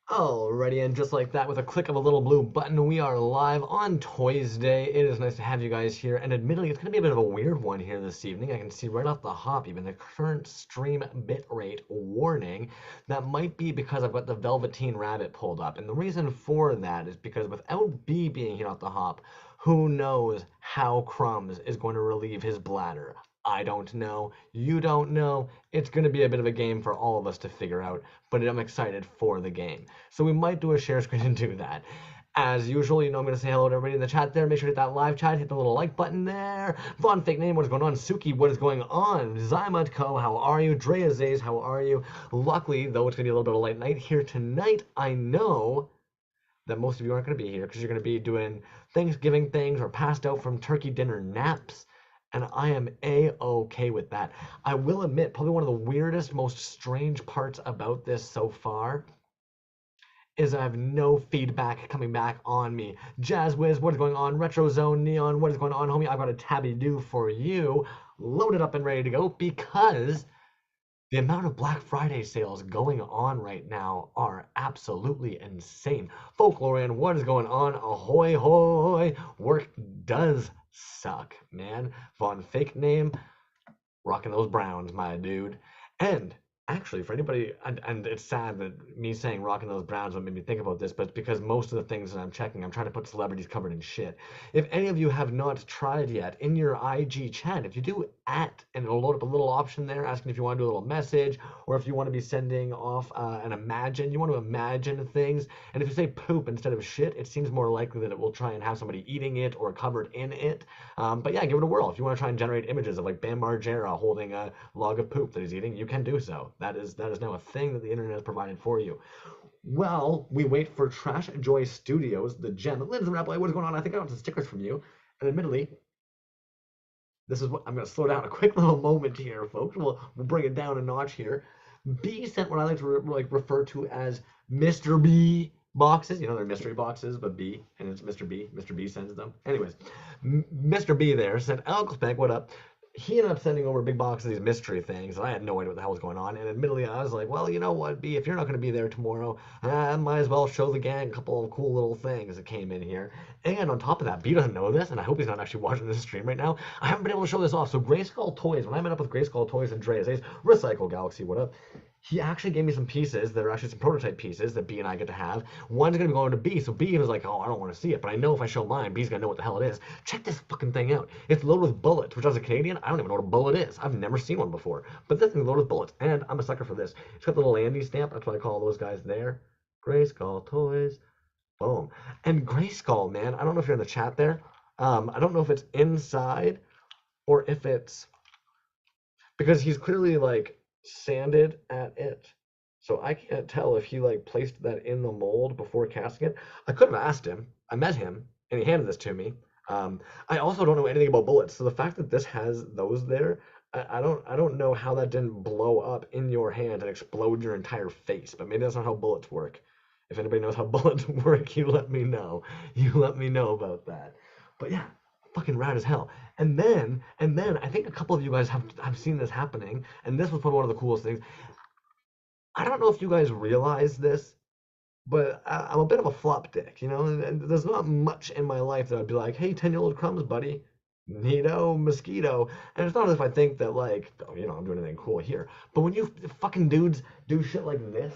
Alrighty, and just like that, with a click of a little blue button, we are live on Toys Day. It is nice to have you guys here, and admittedly, it's going to be a bit of a weird one here this evening. I can see right off the hop, even the current stream bitrate warning. That might be because I've got the Velveteen Rabbit pulled up, and the reason for that is because without B being here off the hop, who knows how Crumbs is going to relieve his bladder? I don't know. You don't know. It's going to be a bit of a game for all of us to figure out, but I'm excited for the game. So we might do a share screen and do that. As usual, you know I'm going to say hello to everybody in the chat there. Make sure to hit that live chat, hit the little like button there. Von Fake Name, what is going on? Suki, what is going on? Zymut Co, how are you? Drea Zays, how are you? Luckily, though it's going to be a little bit of a late night here tonight, I know that most of you aren't going to be here because you're going to be doing Thanksgiving things or passed out from turkey dinner naps. And I am a-okay with that. I will admit, probably one of the weirdest, most strange parts about this so far is I have no feedback coming back on me. Jazzwiz, what is going on? Retro Zone Neon, what is going on, homie? I've got a tabby do for you, loaded up and ready to go because the amount of Black Friday sales going on right now are absolutely insane. Folklorian, what is going on? Ahoy, hoy! Work does suck, man. Von Fake Name, rocking those Browns, my dude. And actually, for anybody, and it's sad that me saying rocking those Browns what made me think about this, but it's because most of the things that I'm checking, I'm trying to put celebrities covered in shit. If any of you have not tried yet, in your IG chat, if you do at, and it'll load up a little option there asking if you want to do a little message, or if you want to be sending off an imagine, you want to imagine things, and if you say poop instead of shit, it seems more likely that it will try and have somebody eating it or covered in it. But yeah, give it a whirl. If you want to try and generate images of like Bam Margera holding a log of poop that he's eating, you can do so. That is now a thing that the internet has provided for you. Well, we wait for Trashjoy Studios, the gem. Lindsay Rappelay, what is going on? I think I got some stickers from you. And admittedly, this is what I'm going to slow down a quick little moment here, folks. We'll bring it down a notch here. B sent what I like to refer to as Mr. B boxes. You know, they're mystery boxes, but B, and it's Mr. B. Mr. B sends them. Anyways, Mr. B there sent Uncle Spank, what up? He ended up sending over a big box of these mystery things, and I had no idea what the hell was going on. And admittedly, I was like, well, you know what, B, if you're not going to be there tomorrow, I might as well show the gang a couple of cool little things that came in here. And on top of that, B doesn't know this, and I hope he's not actually watching this stream right now. I haven't been able to show this off. So Grayskull Toys, when I met up with Grayskull Toys and Dre's Recycle Galaxy, what up? He actually gave me some pieces that are actually some prototype pieces that B and I get to have. One's gonna be going to B, so B was like, oh, I don't want to see it, but I know if I show mine, B's gonna know what the hell it is. Check this fucking thing out. It's loaded with bullets, which as a Canadian, I don't even know what a bullet is. I've never seen one before. But this thing's loaded with bullets, and I'm a sucker for this. It's got the little Andy stamp, that's what I call those guys there. Grayskull Toys. Boom. And Grayskull, man, I don't know if you're in the chat there. I don't know if it's inside or if it's because he's clearly like sanded at it. So I can't tell if he like placed that in the mold before casting it. I could have asked him. I met him and he handed this to me. I also don't know anything about bullets. So the fact that this has those there, I don't know how that didn't blow up in your hand and explode your entire face. But maybe that's not how bullets work. If anybody knows how bullets work, you let me know. You let me know about that. But yeah, fucking rad as hell. And then I think a couple of you guys have seen this happening, and this was probably one of the coolest things. I don't know if you guys realize this, but I'm a bit of a flop dick, you know. And there's not much in my life that I'd be like, "Hey, 10-year-old Crumbs, buddy, neato mosquito." And it's not as if I think that like, oh, you know, I'm doing anything cool here. But when you fucking dudes do shit like this,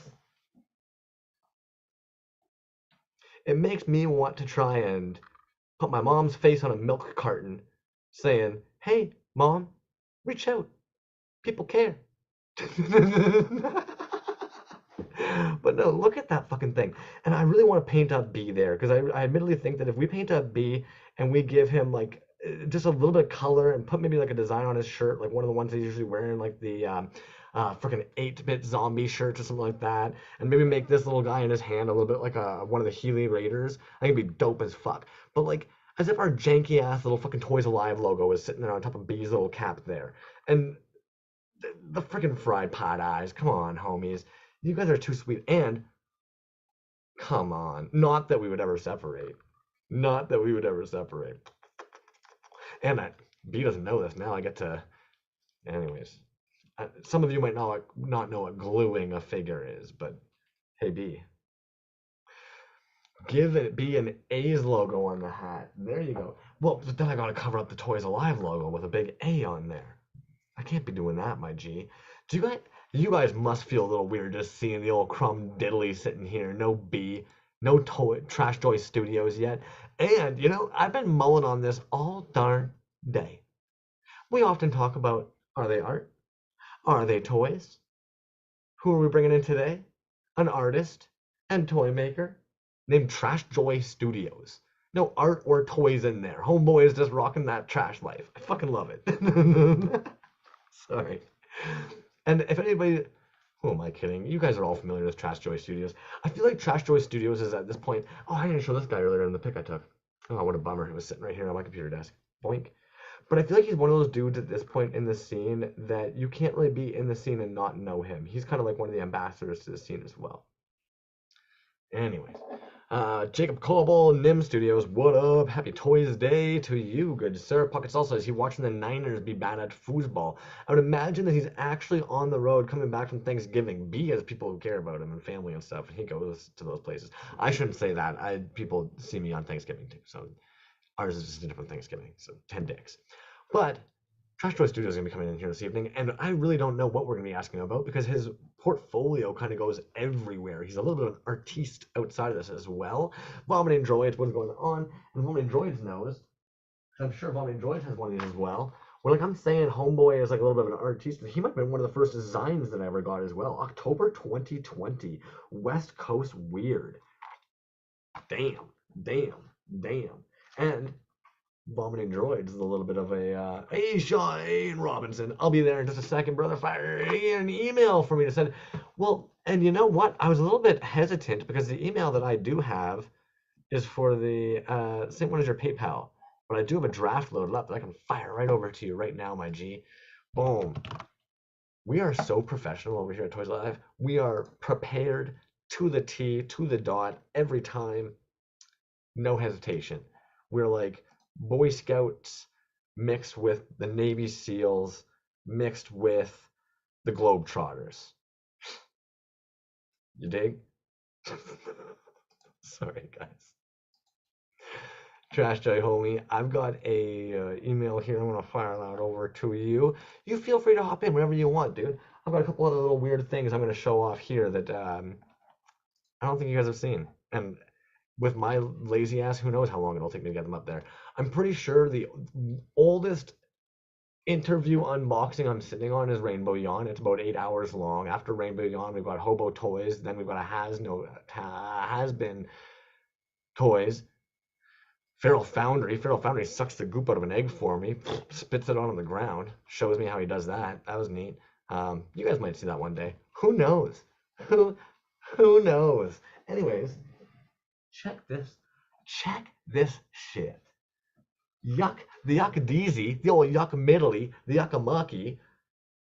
it makes me want to try and put my mom's face on a milk carton, saying, "Hey, mom, reach out. People care." But no, look at that fucking thing. And I really want to paint up B there because I admittedly think that if we paint up B and we give him like just a little bit of color and put maybe like a design on his shirt, like one of the ones he's usually wearing, like the freaking 8-bit zombie shirts or something like that, and maybe make this little guy in his hand a little bit like one of the Healy Raiders, I think it'd be dope as fuck. But like, as if our janky ass little fucking Toys Alive logo is sitting there on top of B's little cap there. And the freaking fried pot eyes. Come on, homies. You guys are too sweet. And come on. Not that we would ever separate. Not that we would ever separate. And B doesn't know this now. I get to. Anyways, some of you might not know what gluing a figure is, but hey, B, Give it be an A's logo on the hat. There you go. Well, but then I gotta cover up the Toys Alive logo with a big A on there. I can't be doing that, my G. Do you guys must feel a little weird just seeing the old crumb diddly sitting here. No B, no Trashjoy Studios yet. And, I've been mulling on this all darn day. We often talk about, are they art? Are they toys? Who are we bringing in today? An artist and toy maker named Trashjoy Studios. No art or toys in there. Homeboy is just rocking that trash life. I fucking love it. Sorry. And if anybody, who am I kidding? You guys are all familiar with Trashjoy Studios. I feel like Trashjoy Studios is at this point. Oh, I didn't show this guy earlier in the pic I took. Oh, what a bummer. He was sitting right here on my computer desk. Boink. But I feel like he's one of those dudes at this point in the scene that you can't really be in the scene and not know him. He's kind of like one of the ambassadors to the scene as well. Anyways, Jacob Coble, Nim Studios, what up? Happy Toys Day to you, good sir. Pocket Salsa, is he watching the Niners be bad at foosball? I would imagine that he's actually on the road coming back from Thanksgiving. B has people who care about him and family and stuff, and he goes to those places. I shouldn't say that. People see me on Thanksgiving too, so ours is just a different Thanksgiving, so 10 dicks. But Trashjoy Studios is going to be coming in here this evening, and I really don't know what we're going to be asking about because his portfolio kind of goes everywhere. He's a little bit of an artiste outside of this as well. Vomiting Droids, what's going on? And Vomiting Droids knows, I'm sure Vomiting Droids has one of these as well. Well, like I'm saying, Homeboy is like a little bit of an artiste. He might have been one of the first designs that I ever got as well. October 2020, West Coast Weird. Damn, damn, damn. And Vomiting Droids is a little bit of a, hey, Shane Robinson, I'll be there in just a second, brother. Fire an email for me to send. Well, and you know what? I was a little bit hesitant because the email that I do have is for the same one as your PayPal. But I do have a draft loaded up that I can fire right over to you right now, my G. Boom. We are so professional over here at Toys Live. We are prepared to the T, to the dot, every time. No hesitation. We're like Boy Scouts mixed with the Navy SEALs mixed with the Globetrotters. You dig? Sorry, guys. Trashjoy homie, I've got a email here. I'm gonna fire that over to you. You feel free to hop in whenever you want, dude. I've got a couple other little weird things I'm gonna show off here that I don't think you guys have seen. And with my lazy ass, who knows how long it'll take me to get them up there. I'm pretty sure the oldest interview unboxing I'm sitting on is Rainbow Yawn. It's about 8 hours long. After Rainbow Yawn, we've got Hobo Toys. Then we've got a Has Been Toys. Feral Foundry. Feral Foundry sucks the goop out of an egg for me, spits it on the ground, shows me how he does that. That was neat. You guys might see that one day. Who knows? Who knows? Anyways, check this. Check this shit. Yuck, the yuck-deezy, the old yuck-middly, the yuck-a-mucky.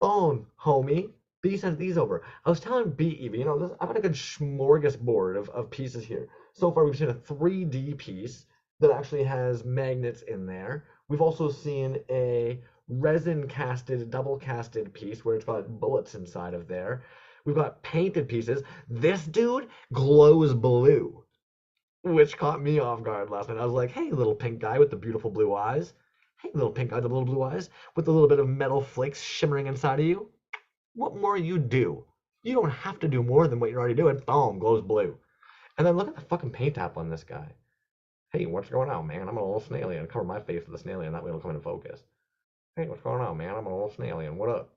Boom, homie. B sent these over. I was telling B, Evie, I've got a good smorgasbord of pieces here. So far, we've seen a 3D piece that actually has magnets in there. We've also seen a resin casted, double casted piece where it's got bullets inside of there. We've got painted pieces. This dude glows blue, which caught me off guard last night. I was like, hey, little pink guy with the beautiful blue eyes. Hey, little pink guy with the little blue eyes with a little bit of metal flakes shimmering inside of you. What more you do? You don't have to do more than what you're already doing. Boom, glows blue. And then look at the fucking paint app on this guy. Hey, what's going on, man? I'm a little snailian. Cover my face with a snailian. That way it'll come into focus. Hey, what's going on, man? I'm a little snailian. What up?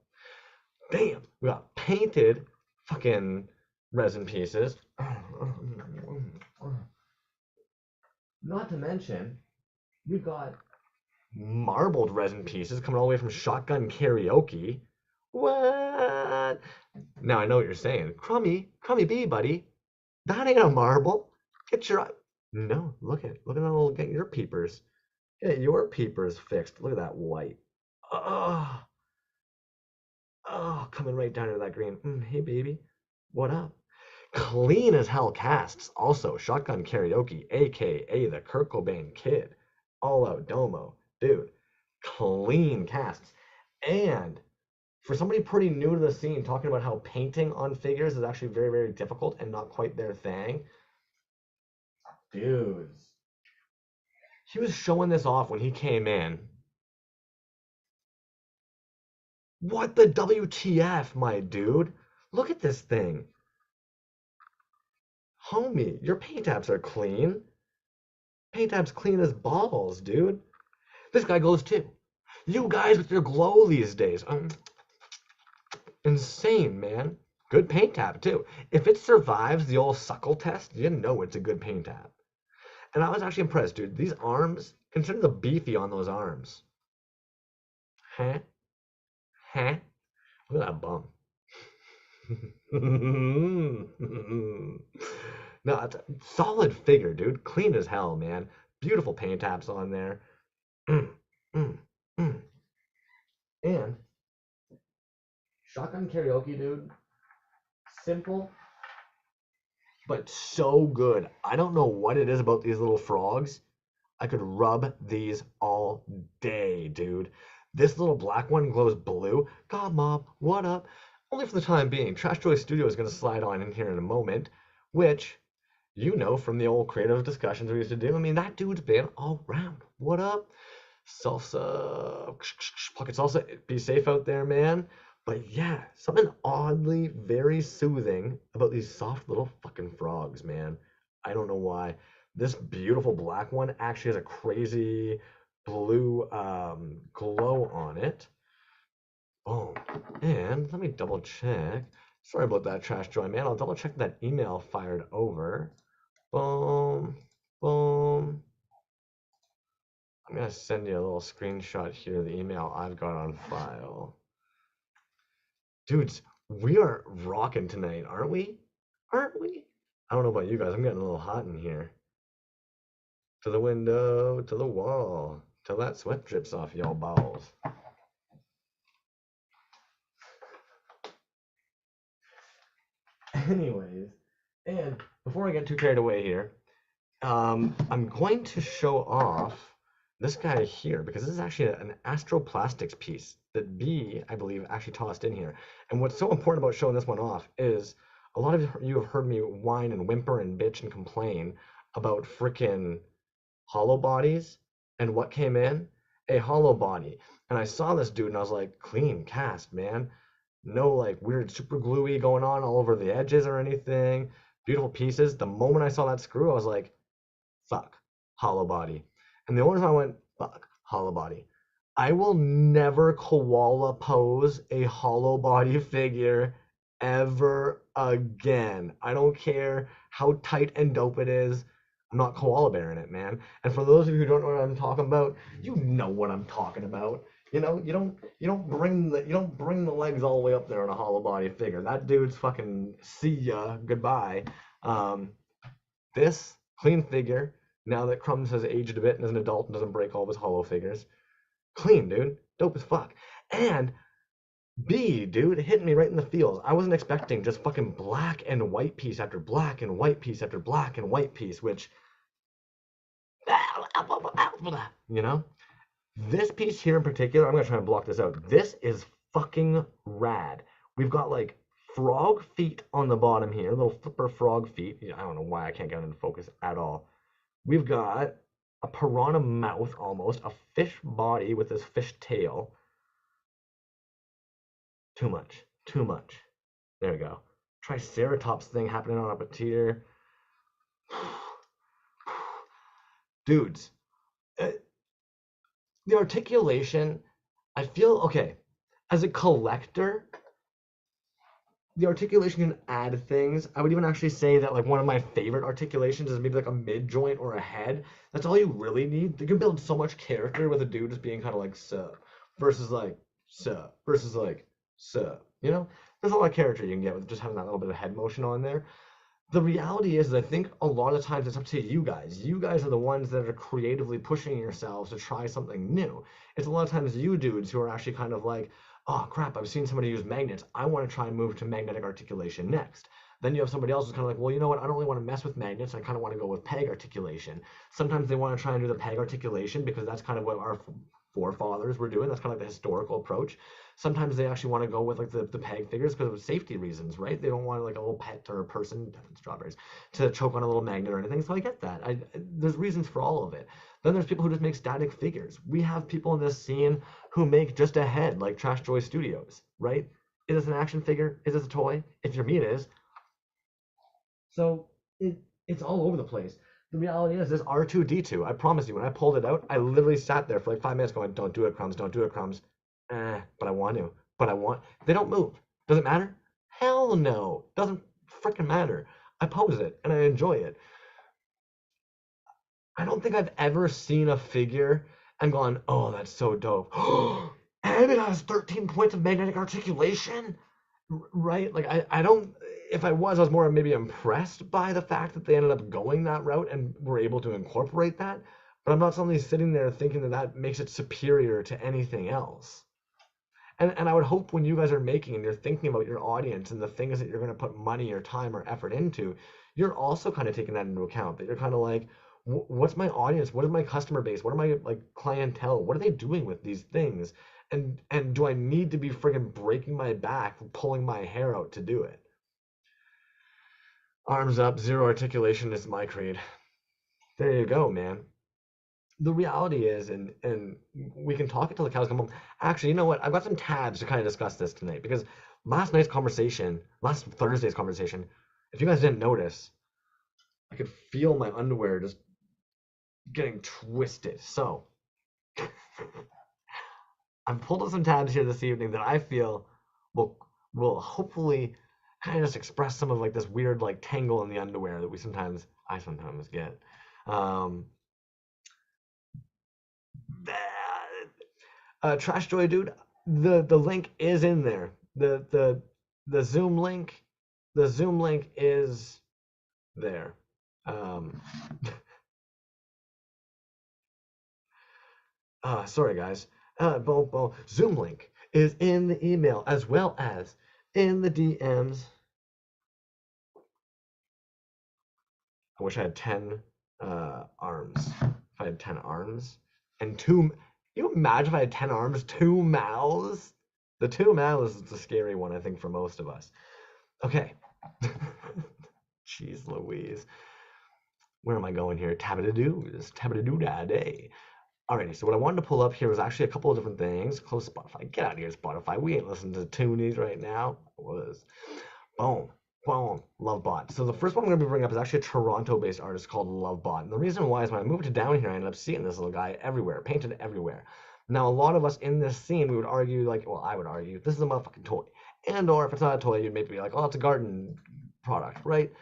Damn, we got painted fucking resin pieces. Not to mention, we've got marbled resin pieces coming all the way from Shotgun Karaoke. What? Now I know what you're saying. Crummy B, buddy. That ain't a marble. Get your... No, look at that little... Get your peepers. Get your peepers fixed. Look at that white. Oh, coming right down to that green. Hey, baby. What up? Clean as hell casts. Also, Shotgun Karaoke, a.k.a. the Kurt Cobain Kid. All out Domo. Dude, clean casts. And for somebody pretty new to the scene, talking about how painting on figures is actually very, very difficult and not quite their thing. Dudes. He was showing this off when he came in. What the WTF, my dude? Look at this thing. Homie, your paint apps are clean. Paint apps clean as balls, dude. This guy goes too. You guys with your glow these days. Insane, man. Good paint tab, too. If it survives the old suckle test, you know it's a good paint tab. And I was actually impressed, dude. These arms, consider the beefy on those arms. Huh? Huh? Look at that bum. No, it's a solid figure, dude. Clean as hell, man. Beautiful paint apps on there. Mm, mm, mm. And shotgun karaoke, dude. Simple, but so good. I don't know what it is about these little frogs. I could rub these all day, dude. This little black one glows blue. God, Mom, what up? Only for the time being. Trashjoy Studio is going to slide on in here in a moment, which you know from the old creative discussions we used to do. I mean, that dude's been all around. What up? Salsa, pocket salsa, be safe out there, man. But yeah, something oddly very soothing about these soft little fucking frogs, man. I don't know why. This beautiful black one actually has a crazy blue glow on it. Boom. And let me double check. Sorry about that, Trash Joy, man. I'll double check that email fired over. Boom. Boom. I'm gonna send you a little screenshot here of the email I've got on file. Dudes, we are rocking tonight, aren't we? Aren't we? I don't know about you guys. I'm getting a little hot in here. To the window, to the wall, till that sweat drips off y'all balls. Anyways, and before I get too carried away here, I'm going to show off this guy here because this is actually an astroplastics piece that B, I believe, actually tossed in here. And what's so important about showing this one off is a lot of you have heard me whine and whimper and bitch and complain about freaking hollow bodies and what came in? A hollow body. And I saw this dude and I was like, clean cast, man. No like weird super gluey going on all over the edges or anything. Beautiful pieces. The moment I saw that screw, I was like, fuck, hollow body. And the only time I went, fuck, hollow body. I will never koala pose a hollow body figure ever again. I don't care how tight and dope it is. I'm not koala bearing it, man. And for those of you who don't know what I'm talking about, you know what I'm talking about. You know, you don't bring the legs all the way up there on a hollow body figure. That dude's fucking see ya, goodbye. This clean figure, now that Crumbs has aged a bit and is an adult and doesn't break all of his hollow figures. Clean, dude. Dope as fuck. And B, dude, hitting me right in the feels. I wasn't expecting just fucking black and white piece after black and white piece after black and white piece, which, you know? This piece here in particular, I'm gonna try and block this out. This is fucking rad. We've got like frog feet on the bottom here, little flipper frog feet. I don't know why I can't get into focus at all. We've got a piranha mouth almost, a fish body with this fish tail. Too much, too much. There we go. Triceratops thing happening on up a tier. Dudes, the articulation, I feel, okay, as a collector, the articulation can add things. I would even actually say that like one of my favorite articulations is maybe like a mid joint or a head. That's all you really need. You can build so much character with a dude just being kind of like so versus like so versus like so. You know, there's a lot of character you can get with just having that little bit of head motion on there. The reality is I think a lot of times it's up to you guys. You guys are the ones that are creatively pushing yourselves to try something new. It's a lot of times you dudes who are actually kind of like, oh crap, I've seen somebody use magnets. I want to try and move to magnetic articulation next. Then you have somebody else who's kind of like, well, you know what? I don't really want to mess with magnets. I kind of want to go with peg articulation. Sometimes they want to try and do the peg articulation because that's kind of what our forefathers were doing. That's kind of like the historical approach. Sometimes they actually want to go with like the peg figures because of safety reasons, right? They don't want like a little pet or a person, strawberries, to choke on a little magnet or anything. So I get that. There's reasons for all of it. Then there's people who just make static figures. We have people in this scene who make just a head, like Trashjoy Studios, right? Is this an action figure? Is this a toy? If you're me, it is. So it's all over the place. The reality is this R2D2. I promise you, when I pulled it out, I literally sat there for like 5 minutes going, "Don't do it, Crumbs. Don't do it, Crumbs." But I want to. But I want. They don't move. Does it matter? Hell no. Doesn't freaking matter. I pose it and I enjoy it. I don't think I've ever seen a figure and gone, "Oh, that's so dope." And it has 13 points of magnetic articulation, right? Like I don't. If I was more maybe impressed by the fact that they ended up going that route and were able to incorporate that. But I'm not suddenly sitting there thinking that that makes it superior to anything else. And I would hope when you guys are making and you're thinking about your audience and the things that you're going to put money or time or effort into, you're also kind of taking that into account. That you're kind of like, what's my audience? What is my customer base? What are my like clientele? What are they doing with these things? And do I need to be friggin' breaking my back, pulling my hair out to do it? Arms up, zero articulation is my creed. There you go, man. The reality is, and we can talk until the cows come home. Actually, you know what? I've got some tabs to kind of discuss this tonight because last Thursday's conversation, if you guys didn't notice, I could feel my underwear just getting twisted. So I've pulled up some tabs here this evening that I feel will will hopefully kind of just express some of like this weird like tangle in the underwear that I sometimes get. Um, Trashjoy dude, the link is in there. The Zoom link, the Zoom link is there. Um, Sorry guys. Zoom link is in the email as well as in the DMs. I wish I had 10 arms. If I had 10 arms and two, you imagine if I had 10 arms, two mouths? The two mouths is the scary one, I think, for most of us. Okay. Jeez Louise. Where am I going here? Tabadoo, tabadoo da day. Alrighty, so what I wanted to pull up here was actually a couple of different things. Close Spotify. Get out of here, Spotify. We ain't listening to Toonies right now. It was. Boom. Boom. Lovebot. So the first one I'm going to be bringing up is actually a Toronto-based artist called Lovebot. And the reason why is when I moved to down here, I ended up seeing this little guy everywhere, painted everywhere. Now, a lot of us in this scene, we would argue, like, well, I would argue, this is a motherfucking toy. And or if it's not a toy, you'd maybe be like, oh, it's a garden product, right?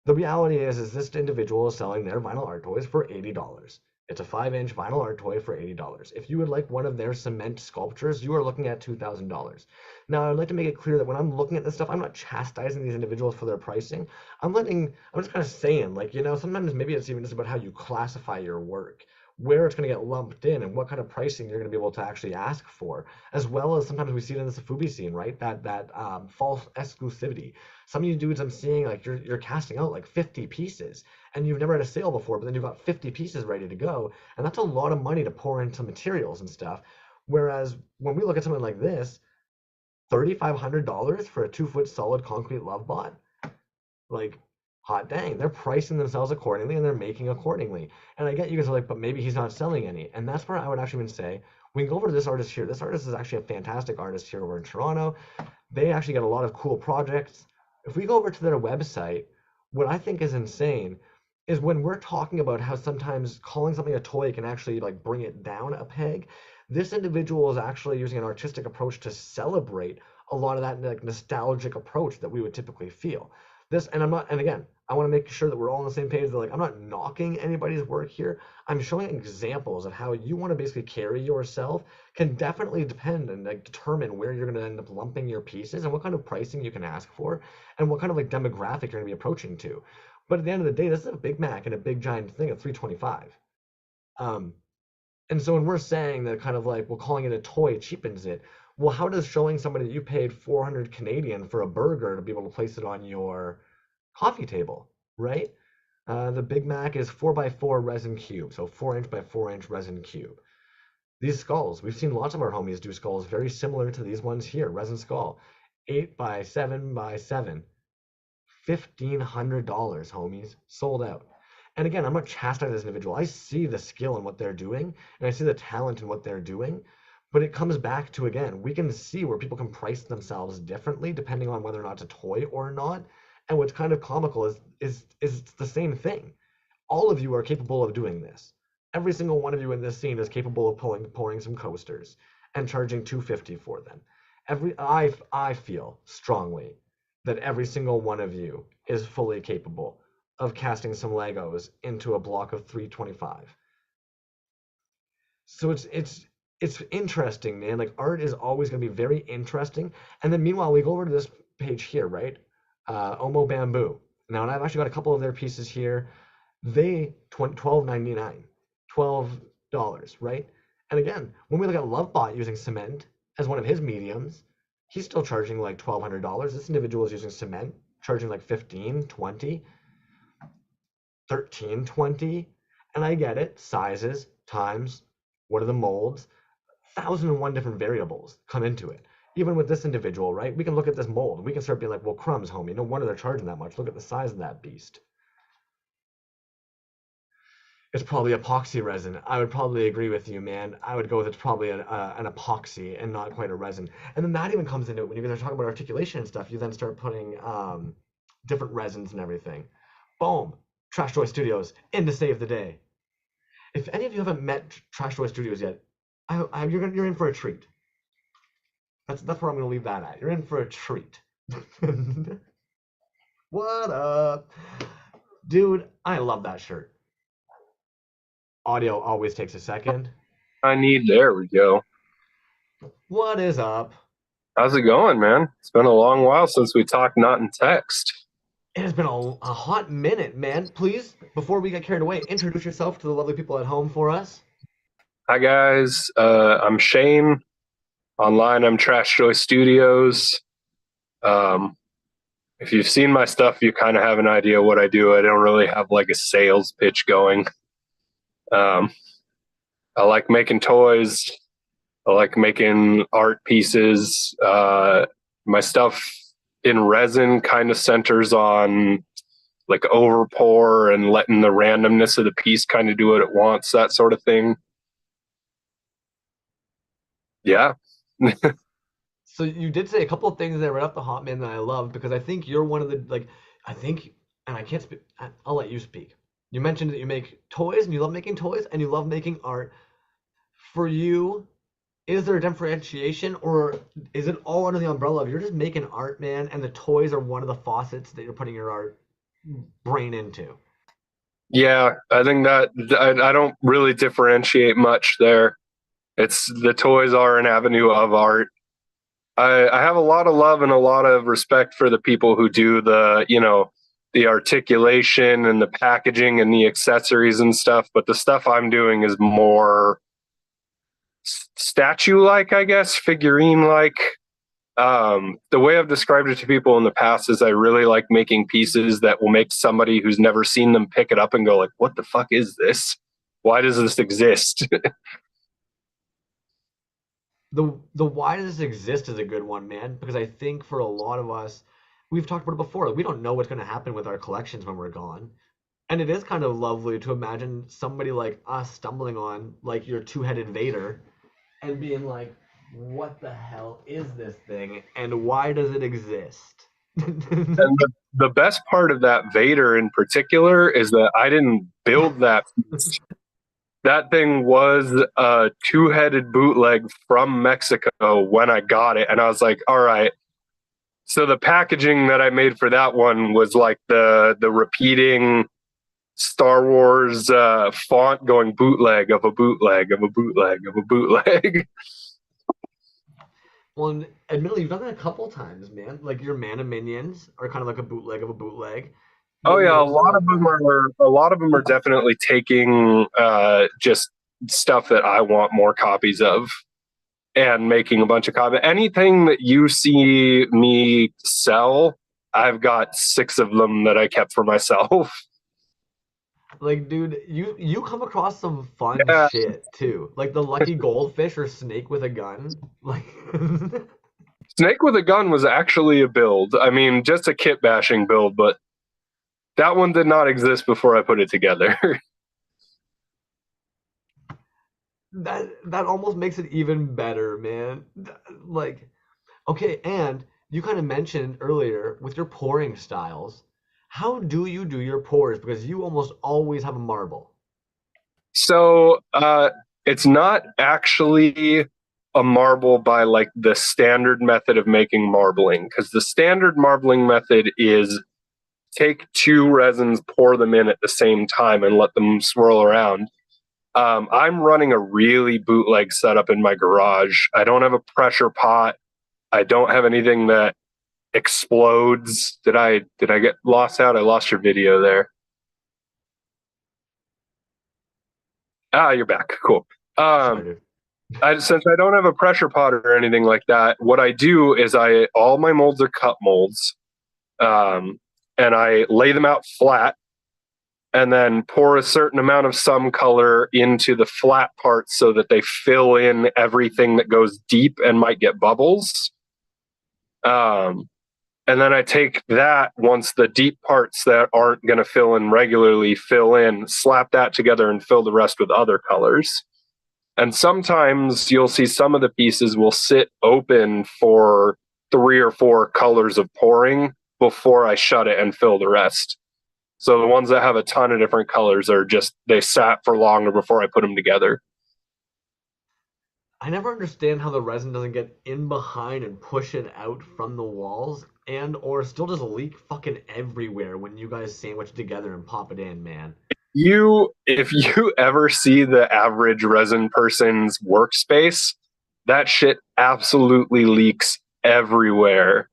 The reality is this individual is selling their vinyl art toys for $80. It's a 5-inch vinyl art toy for $80. If you would like one of their cement sculptures, you are looking at $2,000. Now, I'd like to make it clear that when I'm looking at this stuff, I'm not chastising these individuals for their pricing. I'm just kind of saying, like, sometimes maybe it's even just about how you classify your work, where it's going to get lumped in, and what kind of pricing you're going to be able to actually ask for, as well as sometimes we see it in the Safubi scene, right? That false exclusivity. Some of you dudes I'm seeing, like, you're casting out like 50 pieces, and you've never had a sale before, but then you've got 50 pieces ready to go, and that's a lot of money to pour into materials and stuff. Whereas when we look at something like this, $3,500 for a 2-foot solid concrete love bot, like, hot dang, they're pricing themselves accordingly and they're making accordingly. And I get you guys are like, but maybe he's not selling any. And that's where I would actually even say, we can go over to this artist here. This artist is actually a fantastic artist here over in Toronto. They actually get a lot of cool projects. If we go over to their website, what I think is insane is when we're talking about how sometimes calling something a toy can actually like bring it down a peg. This individual is actually using an artistic approach to celebrate a lot of that like nostalgic approach that we would typically feel. And again, I want to make sure that we're all on the same page. That like I'm not knocking anybody's work here. I'm showing examples of how you want to basically carry yourself can definitely depend and like determine where you're going to end up lumping your pieces and what kind of pricing you can ask for and what kind of like demographic you're going to be approaching to. But at the end of the day, this is a Big Mac and a big giant thing at 325. Um, and so when we're saying that kind of like, well, calling it a toy cheapens it, well, how does showing somebody that you paid 400 Canadian for a burger to be able to place it on your coffee table, right? The Big Mac is 4 by 4 resin cube, so 4-inch by 4-inch resin cube. These skulls, we've seen lots of our homies do skulls very similar to these ones here. Resin skull, 8 by 7 by 7, $1,500, homies, sold out. And again, I'm not chastising this individual. I see the skill in what they're doing, and I see the talent in what they're doing. But it comes back to, again, we can see where people can price themselves differently depending on whether or not it's a toy or not. And what's kind of comical is the same thing. All of you are capable of doing this. Every single one of you in this scene is capable of pouring some coasters and charging $250 for them. I feel strongly that every single one of you is fully capable of casting some Legos into a block of 325. So it's interesting, man. Like, art is always going to be very interesting. And then meanwhile, we go over to this page here, right? Omo Bamboo. Now, and I've actually got a couple of their pieces here. They $12.99, $12, right? And again, when we look at Lovebot using cement as one of his mediums, he's still charging like $1,200. This individual is using cement, charging like 15, 20, 13, 20. And I get it, sizes, times, what are the molds? 1,001 different variables come into it. Even with this individual, right? We can look at this mold. We can start being like, well, crumbs, homie. No wonder they're charging that much. Look at the size of that beast. It's probably epoxy resin. I would probably agree with you, man. I would go with it's probably an epoxy and not quite a resin. And then that even comes into it when you guys are talking about articulation and stuff. You then start putting different resins and everything. Boom! Trashjoy Studios in to save the day. If any of you haven't met Trashjoy Studios yet, you're in for a treat. That's where I'm gonna leave that at. You're in for a treat. What up, dude? I love that shirt. Audio always takes a second. There we go. What is up? How's it going, man? It's been a long while since we talked not in text. It has been a hot minute, man. Please, before we get carried away, introduce yourself to the lovely people at home for us. Hi, guys. I'm Shane. Online, I'm Trashjoy Studios. If you've seen my stuff, you kind of have an idea what I do. I don't really have like a sales pitch going. I like making toys. I like making art pieces. My stuff in resin kind of centers on like over pour and letting the randomness of the piece kind of do what it wants, that sort of thing. Yeah. So you did say a couple of things there right off the hot, man, that I love, because I think you're one of the, like, I think, and I can't speak, I'll let you speak. You mentioned that you make toys and you love making toys and you love making art. For you, is there a differentiation, or is it all under the umbrella of you're just making art, man, and the toys are one of the faucets that you're putting your art brain into? Yeah, I think that I don't really differentiate much there. It's the toys are an avenue of art. I have a lot of love and a lot of respect for the people who do the articulation and the packaging and the accessories and stuff. But the stuff I'm doing is more statue-like, I guess, figurine-like. The way I've described it to people in the past is I really like making pieces that will make somebody who's never seen them pick it up and go like, what the fuck is this? Why does this exist? The why does this exist is a good one, man, because I think for a lot of us, we've talked about it before, like, we don't know what's going to happen with our collections when we're gone. And it is kind of lovely to imagine somebody like us stumbling on like your two-headed Vader and being like, what the hell is this thing and why does it exist? And the best part of that Vader in particular is that I didn't build that piece. That thing was a two-headed bootleg from Mexico when I got it. And I was like, all right. So the packaging that I made for that one was like the repeating Star Wars font going bootleg of a bootleg of a bootleg of a bootleg. Well, and admittedly, you've done that a couple times, man. Like your Mana Minions are kind of like a bootleg of a bootleg. Oh Then you yeah, also a lot of them are definitely taking just stuff that I want more copies of and making a bunch of copies. Anything that you see me sell, I've got 6 of them that I kept for myself. Like, dude, you come across some fun Yeah, shit too. Like the lucky goldfish or snake with a gun. Like Snake with a gun was actually a build. I mean, just a kit bashing build, but that one did not exist before I put it together. that almost makes it even better, man. Like, okay, and you kind of mentioned earlier with your pouring styles, how do you do your pours? Because you almost always have a marble. So it's not actually a marble by like the standard method of making marbling, because the standard marbling method is take two resins, pour them in at the same time, and let them swirl around. I'm running a really bootleg setup in my garage. I don't have a pressure pot. I don't have anything that explodes. Did I get lost out? I lost your video there. Ah, you're back. Cool. Sorry, Um, dude. since I don't have a pressure pot or anything like that, what I do is I all my molds are cut molds, um, and I lay them out flat, and then pour a certain amount of some color into the flat parts so that they fill in everything that goes deep and might get bubbles. Um, and then I take that once the deep parts that aren't going to fill in regularly fill in, slap that together and fill the rest with other colors. And sometimes you'll see some of the pieces will sit open for 3 or 4 colors of pouring before I shut it and fill the rest. So the ones that have a ton of different colors are just, they sat for longer before I put them together. I never understand how the resin doesn't get in behind and push it out from the walls and or still just leak fucking everywhere when you guys sandwich it together and pop it in, man. If you ever see the average resin person's workspace, that shit absolutely leaks everywhere.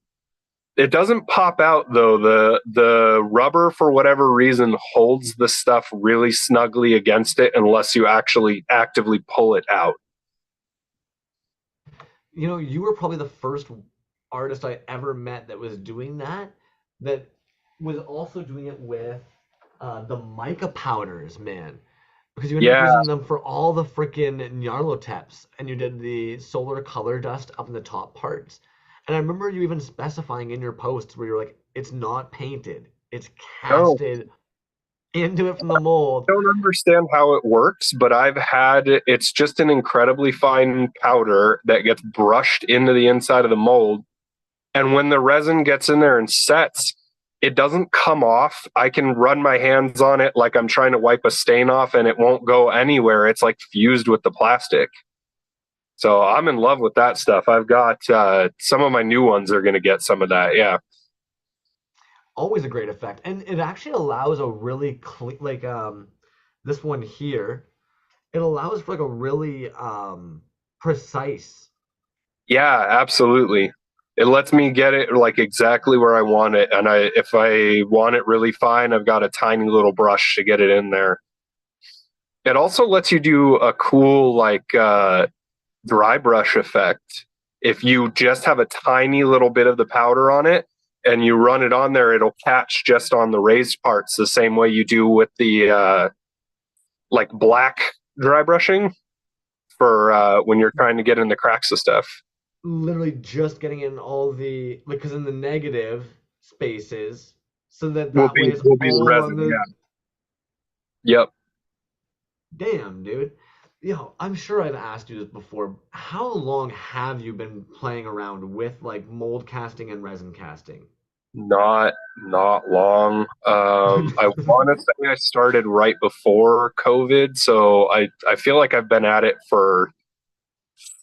It doesn't pop out though. The rubber for whatever reason holds the stuff really snugly against it unless you actually actively pull it out. You know, you were probably the first artist I ever met that was doing that, that was also doing it with the mica powders, man. Because you ended up Yeah. using them for all the freaking Nyarlotep's, and you did the solar color dust up in the top parts. And I remember you even specifying in your posts where you're like, it's not painted, it's No, casted into it from the mold. don't understand how it works, but it's just an incredibly fine powder that gets brushed into the inside of the mold. And when the resin gets in there and sets, it doesn't come off. I can run my hands on it like I'm trying to wipe a stain off and it won't go anywhere. It's like fused with the plastic. So I'm in love with that stuff. I've got some of my new ones are going to get some of that. Yeah. Always a great effect. And it actually allows a really clean, like this one here, it allows for like a really precise. Yeah, absolutely. It lets me get it like exactly where I want it. And if I want it really fine, I've got a tiny little brush to get it in there. It also lets you do a cool like dry brush effect. If you just have a tiny little bit of the powder on it and you run it on there, it'll catch just on the raised parts the same way you do with the like black dry brushing for when you're trying to get in the cracks of stuff. Literally just getting in all the, like, because in the negative spaces, so that Will that way be it's will be the all on resin. the. Yeah. Yep. Damn, dude. I'm sure I've asked you this before. How long have you been playing around with like mold casting and resin casting? Not long. I want to say I started right before COVID, so I feel like I've been at it for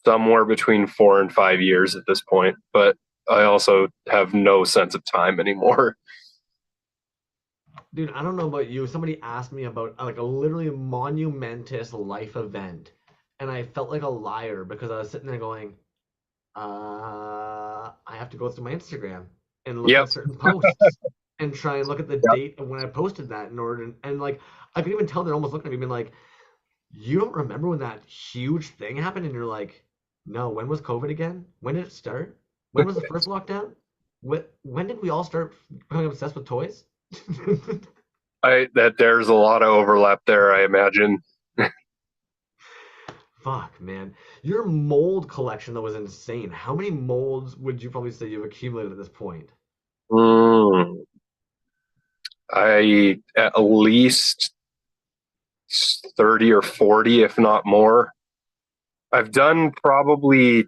somewhere between 4 and 5 years at this point. But I also have no sense of time anymore. Dude, I don't know about you. Somebody asked me about like a literally monumentous life event, and I felt like a liar because I was sitting there going, I have to go through my Instagram and look Yep. at certain posts and try and look at the date of when I posted that in order to, and like I could even tell they're almost looking at me being like, you don't remember when that huge thing happened? And you're like, no, when was COVID again? When did it start? When was the first lockdown? When did we all start becoming obsessed with toys? I that there's a lot of overlap there, I imagine. Fuck, man. Your mold collection though was insane. How many molds would you probably say you've accumulated at this point? Mm, I at least 30 or 40, if not more. I've done probably,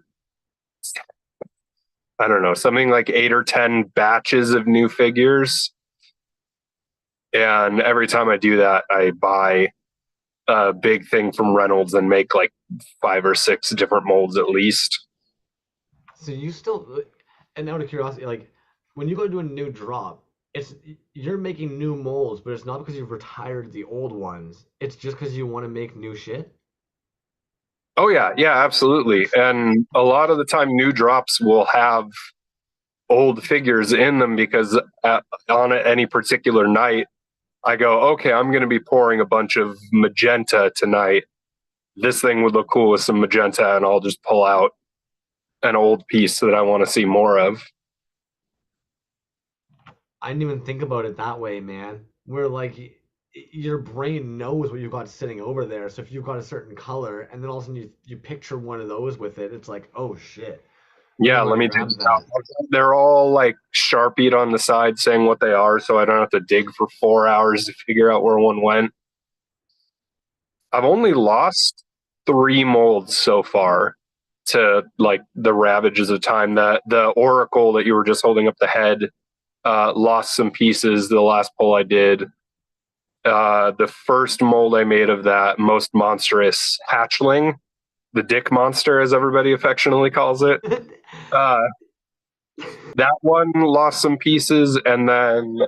I don't know, something like 8 or 10 batches of new figures. And every time I do that, I buy a big thing from Reynolds and make like 5 or 6 different molds at least. So you still, and out of curiosity, like when you go to do a new drop, it's you're making new molds, but it's not because you've retired the old ones. It's just because you want to make new shit. Oh yeah, yeah, absolutely. And a lot of the time, new drops will have old figures in them because on any particular night, I go, okay, I'm going to be pouring a bunch of magenta tonight. This thing would look cool with some magenta, and I'll just pull out an old piece that I want to see more of. I didn't even think about it that way, man. Where like your brain knows what you've got sitting over there. So if you've got a certain color, and then all of a sudden you picture one of those with it, it's like, oh shit, I Yeah, want let to me dig grab it out. that. They're all like sharpied on the side saying what they are, so I don't have to dig for 4 hours to figure out where one went. I've only lost 3 molds so far to like the ravages of time. That the oracle that you were just holding up the head lost some pieces the last pull I did. The first mold I made of that most monstrous hatchling, the dick monster, as everybody affectionately calls it. Uh, that one lost some pieces, and then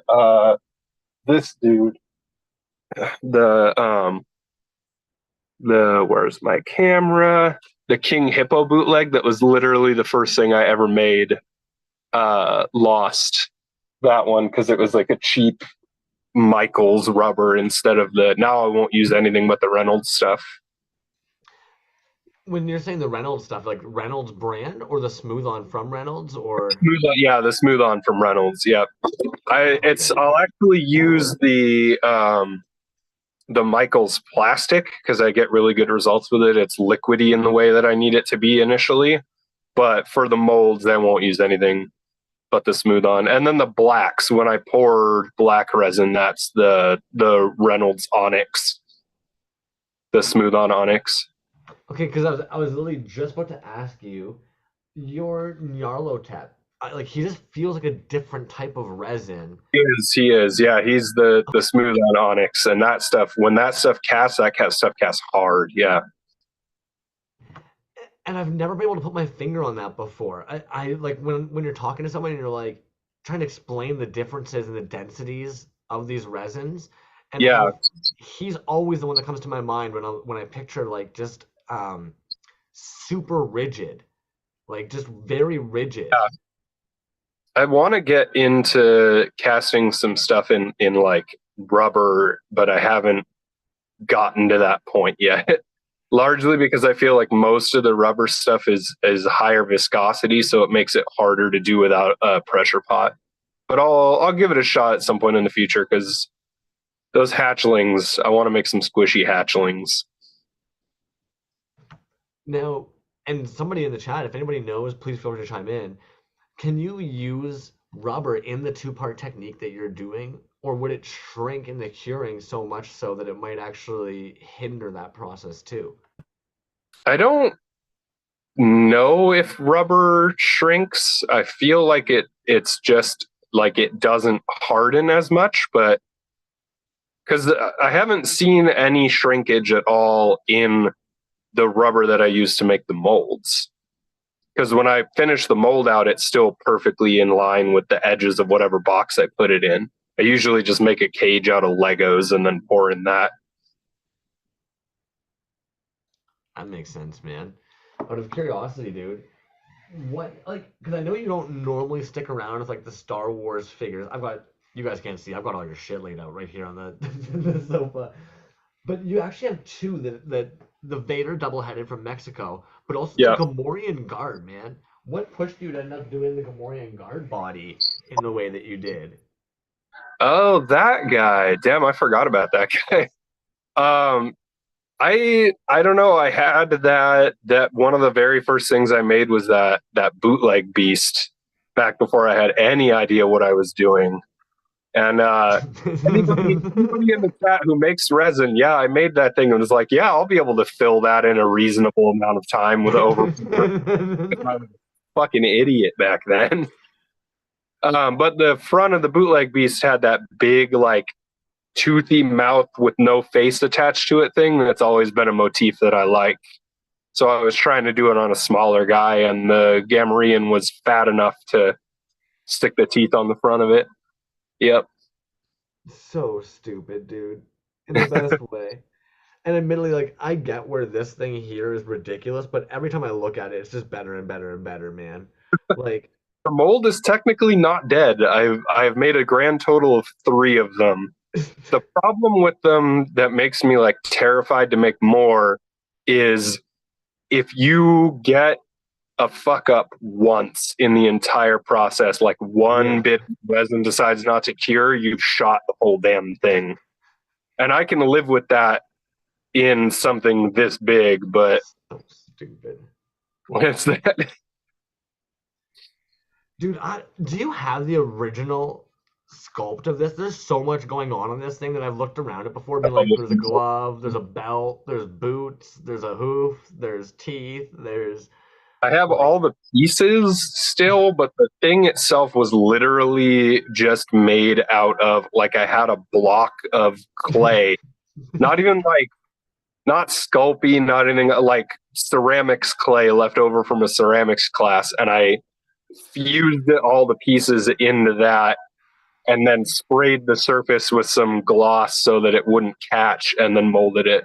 this dude, the where's my camera? The King Hippo bootleg that was literally the first thing I ever made. Lost that one because it was like a cheap Michaels rubber instead of the. Now I won't use anything but the Reynolds stuff. When you're saying the Reynolds stuff, like Reynolds brand or the smooth on from Reynolds, or Yeah, the smooth on from Reynolds. Yeah, okay. I'll actually use the Michaels plastic because I get really good results with it. It's liquidy in the way that I need it to be initially. But for the molds, I won't use anything but the smooth on. And then the blacks, when I pour black resin, that's the Reynolds Onyx, the smooth on Onyx. Okay, because I was literally just about to ask you your Nyarlathotep. Like he just feels like a different type of resin. He is, yeah. He's the smooth on Onyx, and that stuff. When that stuff casts, stuff casts hard. Yeah, And I've never been able to put my finger on that before. I like when you're talking to someone and you're like trying to explain the differences and the densities of these resins and yeah. how he's always the one that comes to my mind when I picture like just super rigid, like just very rigid. I want to get into casting some stuff in like rubber, but I haven't gotten to that point yet. Largely because I feel like most of the rubber stuff is higher viscosity, so it makes it harder to do without a pressure pot. But I'll give it a shot at some point in the future because those hatchlings, I want to make some squishy hatchlings. Now, and somebody in the chat, if anybody knows, please feel free to chime in. Can you use rubber in the two-part technique that you're doing, or would it shrink in the curing so much so that it might actually hinder that process too? I don't know if rubber shrinks. I feel like it's just like it doesn't harden as much, but because I haven't seen any shrinkage at all in the rubber that I use to make the molds. Because when I finish the mold out, it's still perfectly in line with the edges of whatever box I put it in. I usually just make a cage out of Legos and then pour in that. That makes sense, man. Out of curiosity, dude, what like because I know you don't normally stick around with like the Star Wars figures. I've got you guys can't see. I've got all your shit laid out right here on the the sofa. But you actually have two that the Vader double-headed from Mexico, but also the Yeah. Gamorrean guard, man. What pushed you to end up doing the Gamorrean guard body in the way that you did? Oh, that guy. Damn, I forgot about that guy. Um, I don't know. I had that one of the very first things I made was that bootleg beast back before I had any idea what I was doing. And anybody in the chat who makes resin, yeah, I made that thing and was like, yeah, I'll be able to fill that in a reasonable amount of time with over. I was a fucking idiot back then. But the front of the bootleg beast had that big, like, toothy mouth with no face attached to it thing. That's always been a motif that I like. So I was trying to do it on a smaller guy, and the Gamorrean was fat enough to stick the teeth on the front of it. Yep. So stupid, dude. In the best way. And admittedly, like, I get where this thing here is ridiculous, but every time I look at it, it's just better and better and better, man. Like, The mold is technically not dead. I've made a grand total of 3 of them. The problem with them that makes me like terrified to make more is if you get a fuck up once in the entire process, like one yeah. bit of resin decides not to cure, you've shot the whole damn thing. And I can live with that in something this big, but So stupid. when it's that, Dude, do you have the original sculpt of this? There's so much going on this thing that I've looked around it before, being like, there's a glove, there's a belt, there's boots, there's a hoof, there's teeth, there's I have like, all the pieces still, but the thing itself was literally just made out of, like, I had a block of clay, not even like, not Sculpey, not anything, like ceramics clay left over from a ceramics class, and I fused all the pieces into that and then sprayed the surface with some gloss so that it wouldn't catch and then molded it.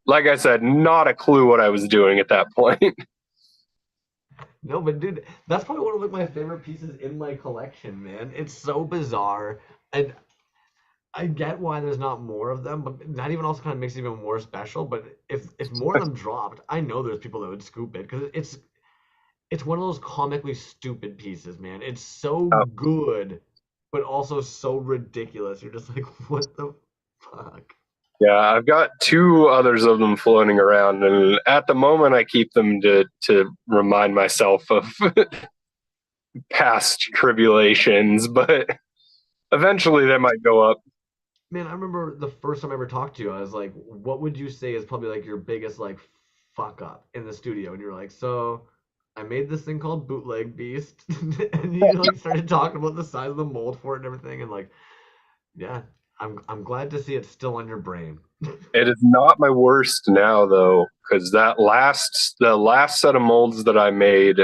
Like I said, not a clue what I was doing at that point. no, but dude, that's probably one of like my favorite pieces in my collection, man. It's so bizarre, and I get why there's not more of them, but that even also kind of makes it even more special. But if more of them dropped, I know there's people that would scoop it because it's one of those comically stupid pieces, man. It's so good, but also so ridiculous. You're just like, what the fuck? Yeah, I've got 2 others of them floating around, and at the moment I keep them to remind myself of past tribulations, but eventually they might go up. Man, I remember the first time I ever talked to you, I was like, what would you say is probably like your biggest like fuck up in the studio? And you're like, so I made this thing called Bootleg Beast, and you like started talking about the size of the mold for it and everything, and like, yeah, I'm glad to see it's still on your brain. It is not my worst now though, because the last set of molds that I made,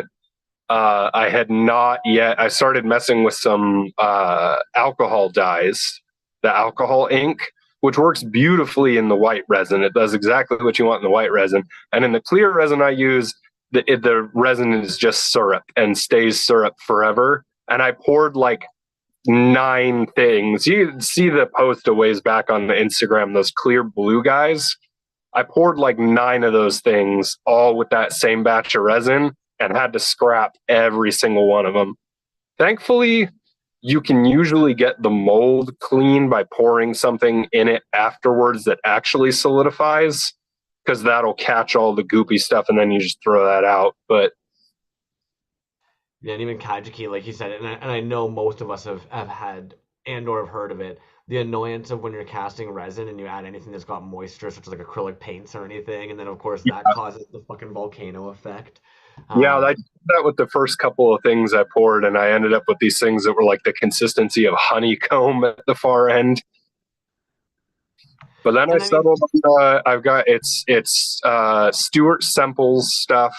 I had not yet. I started messing with some alcohol dyes, the alcohol ink, which works beautifully in the white resin. It does exactly what you want in the white resin, and in the clear resin I use, the resin is just syrup and stays syrup forever. And I poured like 9 things. You see the post a ways back on the Instagram, those clear blue guys. I poured like 9 of those things, all with that same batch of resin, and had to scrap every single one of them. Thankfully, you can usually get the mold clean by pouring something in it afterwards that actually solidifies, because that'll catch all the goopy stuff and then you just throw that out. But Yeah, and even Kajuki, like you said, and I know most of us have had and or have heard of it. The annoyance of when you're casting resin and you add anything that's got moisture, such as like acrylic paints or anything, and then of course that causes the fucking volcano effect. yeah, Um, I did that with the first couple of things I poured, and I ended up with these things that were like the consistency of honeycomb at the far end. But then I and I mean, settled on, I've got it's Stuart Semple's stuff,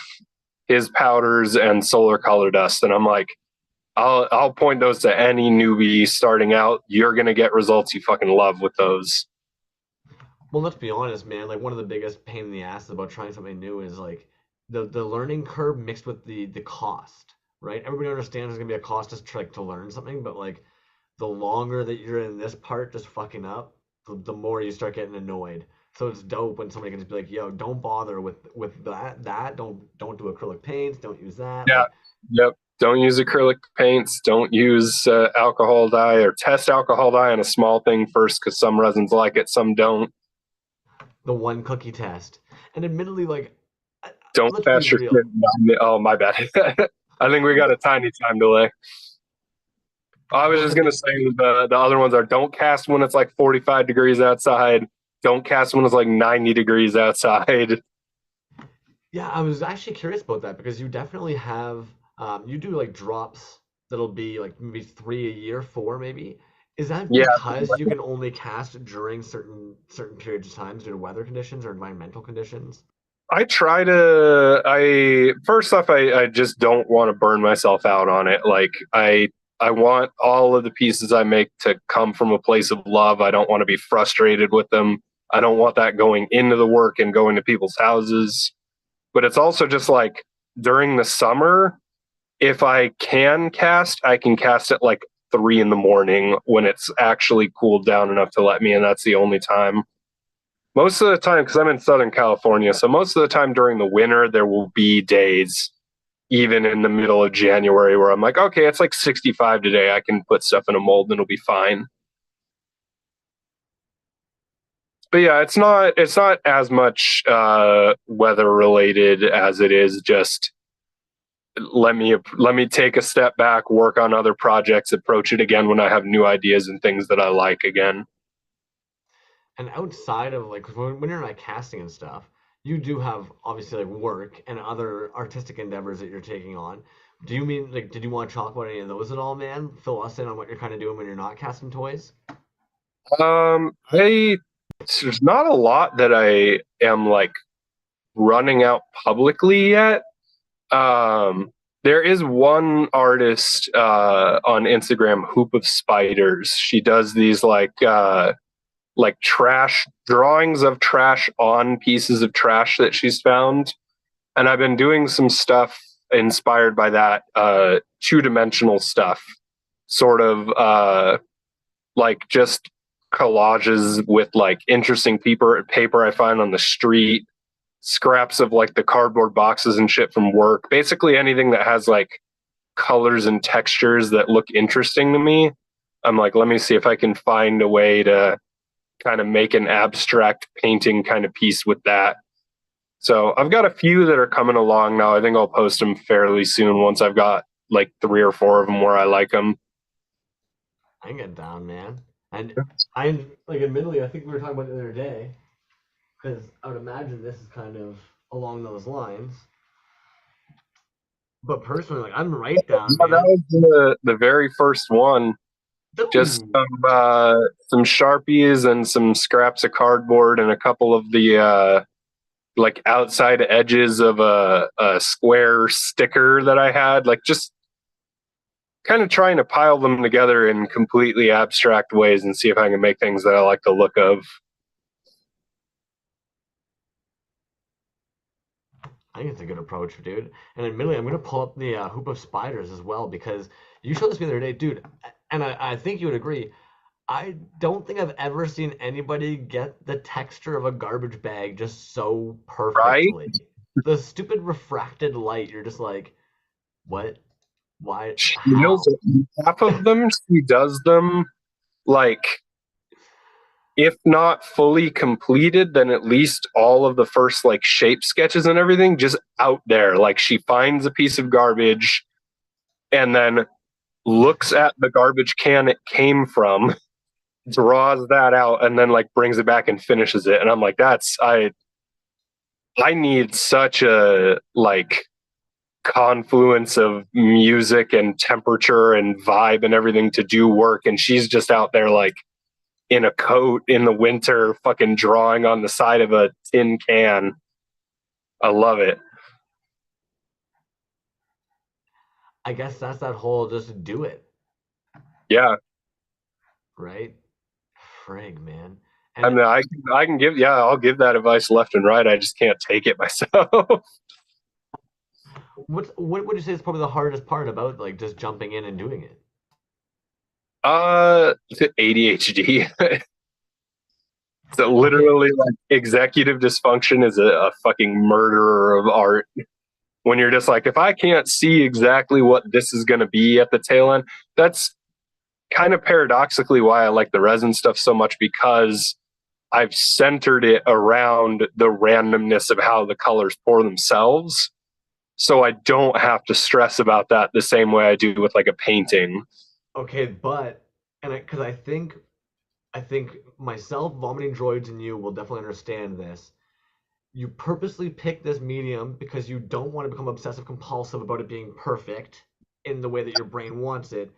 his powders, and solar color dust, and I'm like, I'll point those to any newbie starting out. You're gonna get results you fucking love with those. well, let's be honest, man. Like one of the biggest pain in the ass about trying something new is like the learning curve mixed with the cost, right? Everybody understands there's gonna be a cost to learn something, but like the longer that you're in this part just fucking up, the more you start getting annoyed. So it's dope when somebody can just be like, "Yo, don't bother with that. Don't do acrylic paints. Don't use that." Yeah, Like yep. Don't use acrylic paints. Don't use alcohol dye, or test alcohol dye on a small thing first, because some resins like it, some don't. The one cookie test. And admittedly, like, Don't let's be cast your shit. real. Oh, my bad. I think we got a tiny time delay. I was Well, just gonna say the other ones are: don't cast when it's like 45 degrees outside. Don't cast when it's like 90 degrees outside. yeah, I was actually curious about that because you definitely have you do like drops that'll be like maybe 3 a year, four maybe. Is that Yeah, because you can only cast during certain periods of times due to weather conditions or environmental conditions? I try to. I first off, I just don't want to burn myself out on it. Like I want all of the pieces I make to come from a place of love. I don't want to be frustrated with them. I don't want that going into the work and going to people's houses. But it's also just like during the summer, if I can cast, I can cast at like 3 in the morning when it's actually cooled down enough to let me, and that's the only time. Most of the time, because I'm in Southern California, so most of the time during the winter, there will be days, even in the middle of January, where I'm like, okay, it's like 65 today. I can put stuff in a mold and it'll be fine. But yeah, it's not as much weather related as it is just let me take a step back, work on other projects, approach it again when I have new ideas and things that I like again. And outside of like when you're like casting and stuff, you do have obviously like work and other artistic endeavors that you're taking on. Do you mean like did you want to talk about any of those at all, man? Fill us in on what you're kind of doing when you're not casting toys. I there's not a lot that I am like running out publicly yet. There is one artist on Instagram, Hoop of Spiders. She does these like trash drawings of trash on pieces of trash that she's found, and I've been doing some stuff inspired by that two-dimensional stuff, sort of like just collages with like interesting paper I find on the street, scraps of like the cardboard boxes and shit from work. Basically anything that has like colors and textures that look interesting to me. I'm like, let me see if I can find a way to kind of make an abstract painting kind of piece with that. So I've got a few that are coming along now. I think I'll post them fairly soon once I've got like 3 or 4 of them where I like them. I can get down, man. And I like admittedly, I think we were talking about it the other day because I would imagine this is kind of along those lines. But personally, like I'm right down, Yeah, that man. was the very first one. Just Ooh, some Sharpies and some scraps of cardboard and a couple of the like outside edges of a square sticker that I had. Like just kind of trying to pile them together in completely abstract ways and see if I can make things that I like the look of. I think it's a good approach, dude. And admittedly, I'm gonna pull up the Hoop of Spiders as well because you showed this to me the other day, dude. And I think you would agree. I don't think I've ever seen anybody get the texture of a garbage bag just so Right? perfectly. The stupid refracted light, you're just like, what? Why? She knows How? half of them. She does them like, if not fully completed, then at least all of the first like shape sketches and everything just out there. Like she finds a piece of garbage and then looks at the garbage can it came from, draws that out, and then like brings it back and finishes it. And I'm like, I need such a like confluence of music and temperature and vibe and everything to do work, and she's just out there like in a coat in the winter fucking drawing on the side of a tin can. I love it. I guess that's that whole just do it, Yeah. right? Frig, man. I And mean, I can give, yeah, I'll give that advice left and right. I just can't take it myself. what would you say is probably the hardest part about like just jumping in and doing it? ADHD. So Okay, literally, like executive dysfunction is a fucking murderer of art. when you're just like, if I can't see exactly what this is going to be at the tail end. That's kind of paradoxically why I like the resin stuff so much, because I've centered it around the randomness of how the colors pour themselves. So I don't have to stress about that the same way I do with like a painting. Okay, but and because I think myself, vomiting droids, and you will definitely understand this. You purposely pick this medium because you don't want to become obsessive compulsive about it being perfect in the way that your brain wants it.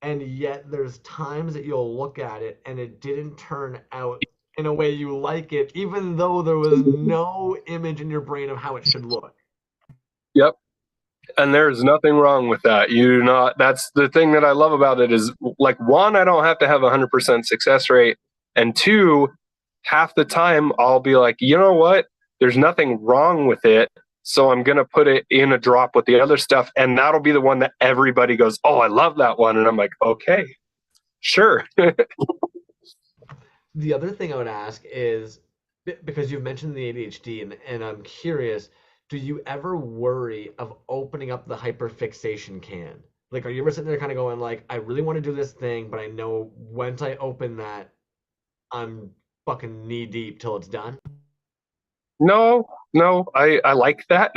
And yet there's times that you'll look at it and it didn't turn out in a way you like it, even though there was no image in your brain of how it should look. Yep. And there's nothing wrong with that. You do not, that's the thing that I love about it is, like, one, I don't have to have 100% success rate. And two, half the time I'll be like, you know what? There's nothing wrong with it. So I'm going to put it in a drop with the other stuff. And that'll be the one that everybody goes, oh, I love that one. And I'm like, okay, sure. The other thing I would ask is because you've mentioned the ADHD, and I'm curious, do you ever worry of opening up the hyperfixation can? Like, are you ever sitting there kind of going, like, I really want to do this thing, but I know once I open that, I'm fucking knee deep till it's done? No, I like that.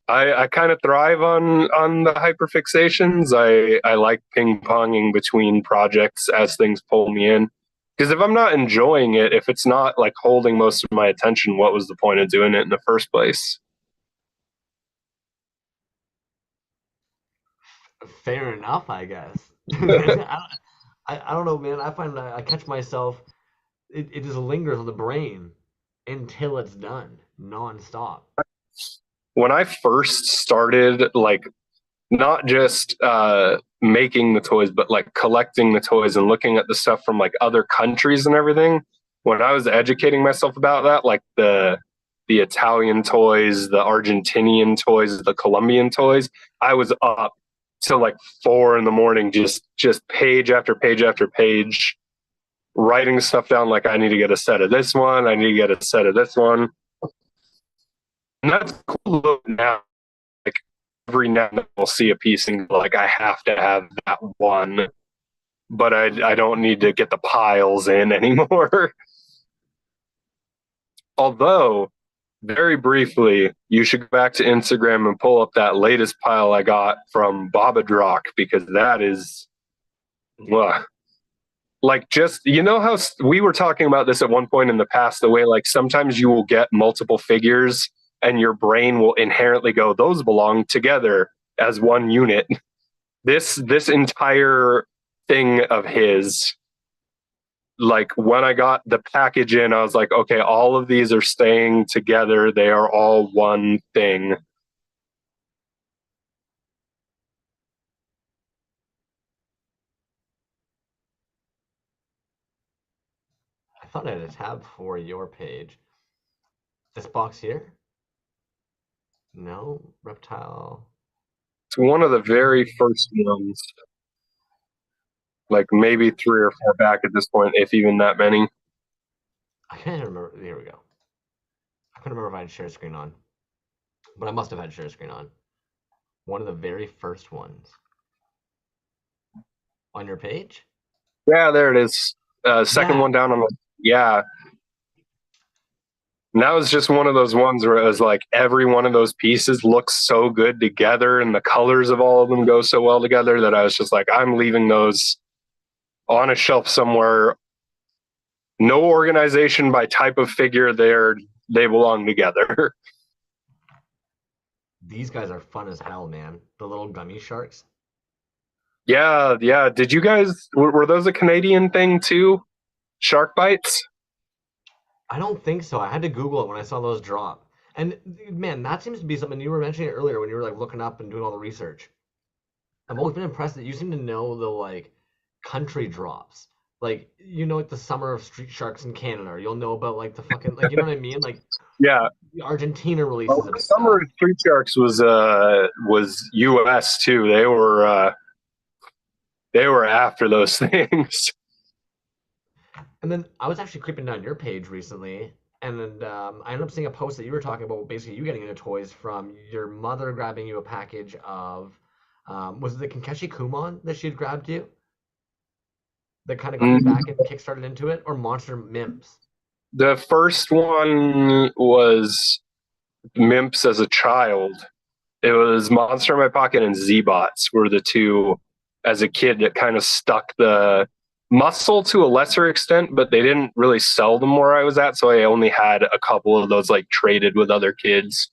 I kind of thrive on the hyperfixations. I like ping ponging between projects as things pull me in. Because if I'm not enjoying it, if it's not like holding most of my attention, what was the point of doing it in the first place? Fair enough, I guess. I don't know, man. I find I catch myself, it just lingers on the brain until it's done, nonstop. When I first started, like, not just making the toys, but like collecting the toys and looking at the stuff from like other countries and everything. When I was educating myself about that, like the Italian toys, the Argentinian toys, the Colombian toys, I was up till like 4 in the morning, just page after page after page, writing stuff down. Like, I need to get a set of this one. I need to get a set of this one. And that's cool now. Like, every now and then I'll see a piece and like, I have to have that one, but I don't need to get the piles in anymore. Although, very briefly, you should go back to Instagram and pull up that latest pile I got from Bobadrock, because that is, like, just, you know how we were talking about this at one point in the past, the way like sometimes you will get multiple figures and your brain will inherently go, those belong together as one unit. This entire thing of his, like, when I got the package in, I was like, okay, all of these are staying together. They are all one thing. I thought I had a tab for your page. This box here? No, reptile. It's one of the very first ones, like maybe 3 or 4 back at this point, if even that many. I can't remember. Here we go. I couldn't remember if I had share screen on, but I must have had share screen on. One of the very first ones on your page. Yeah, there it is. Second That one down on the, yeah. And that was just one of those ones where it was like every one of those pieces looks so good together and the colors of all of them go so well together that I was just like, I'm leaving those on a shelf somewhere. No organization by type of figure there. They belong together. these guys are fun as hell, man. The little gummy sharks. Yeah. Did you guys, were those a Canadian thing too? Shark bites? I don't think so. I had to Google it when I saw those drop. And man, that seems to be something you were mentioning earlier when you were like looking up and doing all the research. I've always been impressed that you seem to know the like country drops. Like you know like the summer of street sharks in Canada, or you'll know about like the fucking like you know what I mean? Like Yeah. the Argentina Well, releases of Summer stuff. of Street Sharks was US too. They were after those things. And then I was actually creeping down your page recently, And I ended up seeing a post that you were talking about basically you getting into toys from your mother grabbing you a package of, was it the Kenkeshi Kumon that she had grabbed you that kind of got you back and kickstarted into it, or Monster Mims? The first one was Mimps as a child. It was Monster in My Pocket and Z-Bots were the two as a kid that kind of stuck the muscle to a lesser extent, but they didn't really sell them where I was at. So I only had a couple of those like traded with other kids.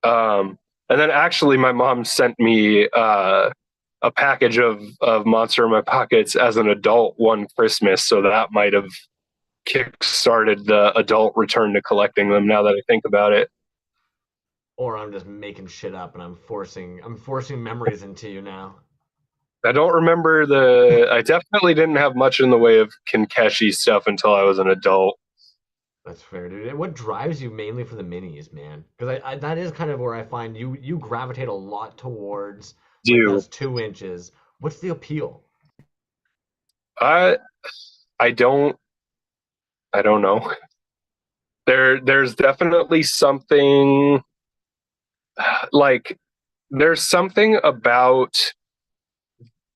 And then actually my mom sent me a package of Monster in My Pockets as an adult one Christmas. So that might have kick-started the adult return to collecting them now that I think about it. Or I'm just making shit up and I'm forcing memories into you now. I don't remember I definitely didn't have much in the way of Kenkeshi stuff until I was an adult. That's fair, dude. And what drives you mainly for the minis, man? Because that is kind of where I find you gravitate a lot towards like Do those 2 inches. What's the appeal? I I don't I don't know. There's definitely something like there's something about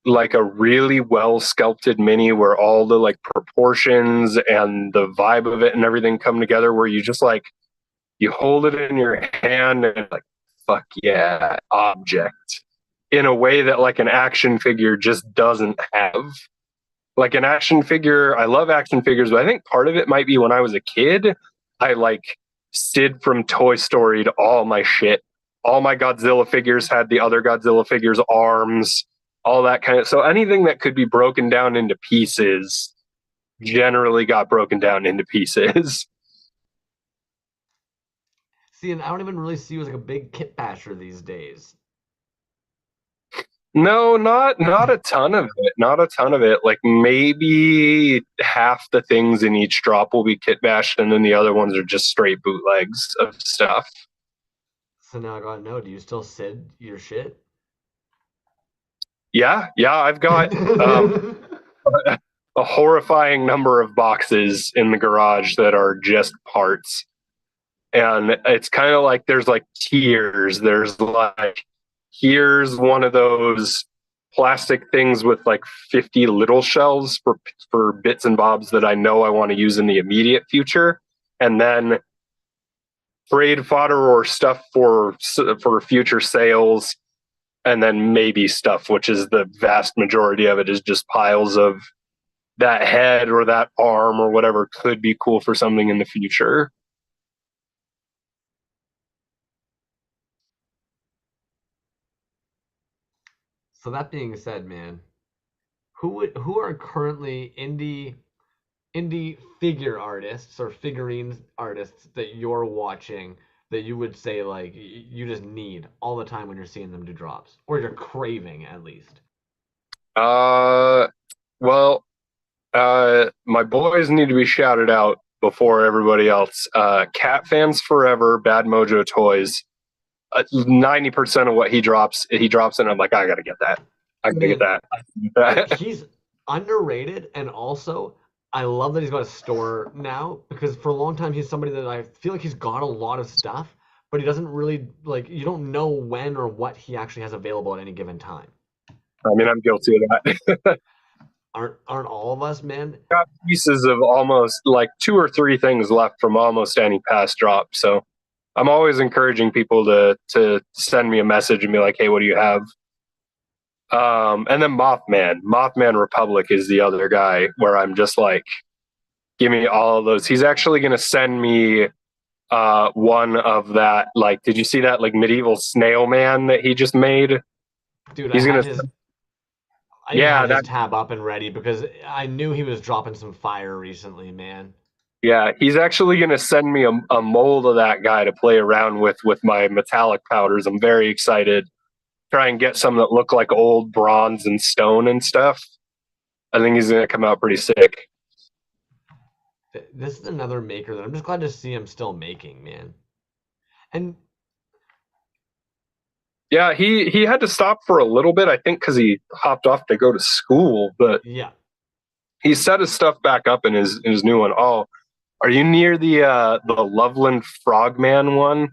like a really well sculpted mini where all the like proportions and the vibe of it and everything come together where you just like you hold it in your hand and like fuck yeah object in a way that like an action figure just doesn't have. Like an action figure, I love action figures, but I think part of it might be when I was a kid, I like Sid from Toy Story to all my shit. All my Godzilla figures had the other Godzilla figures' arms, all that kind of. So anything that could be broken down into pieces generally got broken down into pieces. See, and I don't even really see you as like a big kit basher these days. No, not a ton of it. Not a ton of it. Like maybe half the things in each drop will be kit bashed, and then the other ones are just straight bootlegs of stuff. So now I gotta know, do you still Sid your shit? Yeah, I've got a horrifying number of boxes in the garage that are just parts. And it's kind of like there's like tiers. There's like, here's one of those plastic things with like 50 little shelves for bits and bobs that I know I want to use in the immediate future. And then trade fodder or stuff for future sales. And then maybe stuff, which is the vast majority of it, is just piles of that head or that arm or whatever could be cool for something in the future. So that being said, man, who are currently indie figure artists or figurines artists that you're watching that you would say like you just need all the time when you're seeing them do drops, or you're craving at least? Uh, well, my boys need to be shouted out before everybody else. Cat fans forever, Bad Mojo Toys. 90% of what he drops, and I'm like, I gotta get that. I gotta get Man, that. I gotta get that. he's underrated, and also I love that he's got a store now because for a long time he's somebody that I feel like he's got a lot of stuff, but he doesn't really like you don't know when or what he actually has available at any given time. I mean, I'm guilty of that. Aren't all of us, man? Got pieces of almost like two or three things left from almost any past drop. So I'm always encouraging people to send me a message and be like, hey, what do you have? And then Mothman Republic is the other guy where I'm just like, give me all of those. He's actually going to send me one of that. Like, did you see that like medieval snail man that he just made? Dude, He's going to, I even yeah, had his that, tab up and ready because I knew he was dropping some fire recently, man. yeah, he's actually going to send me a mold of that guy to play around with my metallic powders. I'm very excited. Try and get some that look like old bronze and stone and stuff. I think he's going to come out pretty sick. This is another maker that I'm just glad to see him still making, man. And Yeah, he had to stop for a little bit, I think, because he hopped off to go to school. But yeah, he set his stuff back up in his new one. Oh, Are you near the Loveland Frogman one?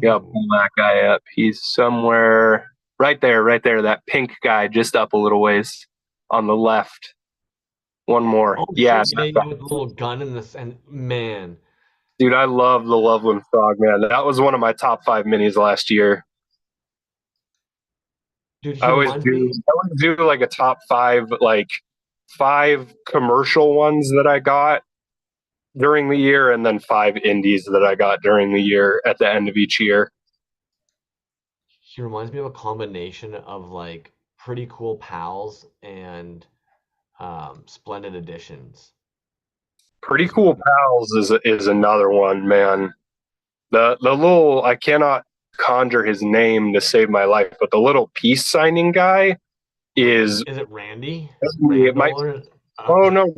Yeah, Oh, pull that guy up. He's somewhere right there. That pink guy just up a little ways on the left. One more. oh Yeah, shit! Yeah, yeah, with the little gun in this, and man, dude, I love the Loveland Frogman. That was one of my top five minis last year. dude, he reminds me. I always do like a top five, like five commercial ones that I got during the year, and then five indies that I got during the year at the end of each year. He reminds me of a combination of like Pretty Cool Pals and Splendid Editions. Pretty Is what Cool Pals is another one, man. The little I cannot conjure his name to save my life, but the little peace signing guy is is it Randy? it Randall might. or Oh no,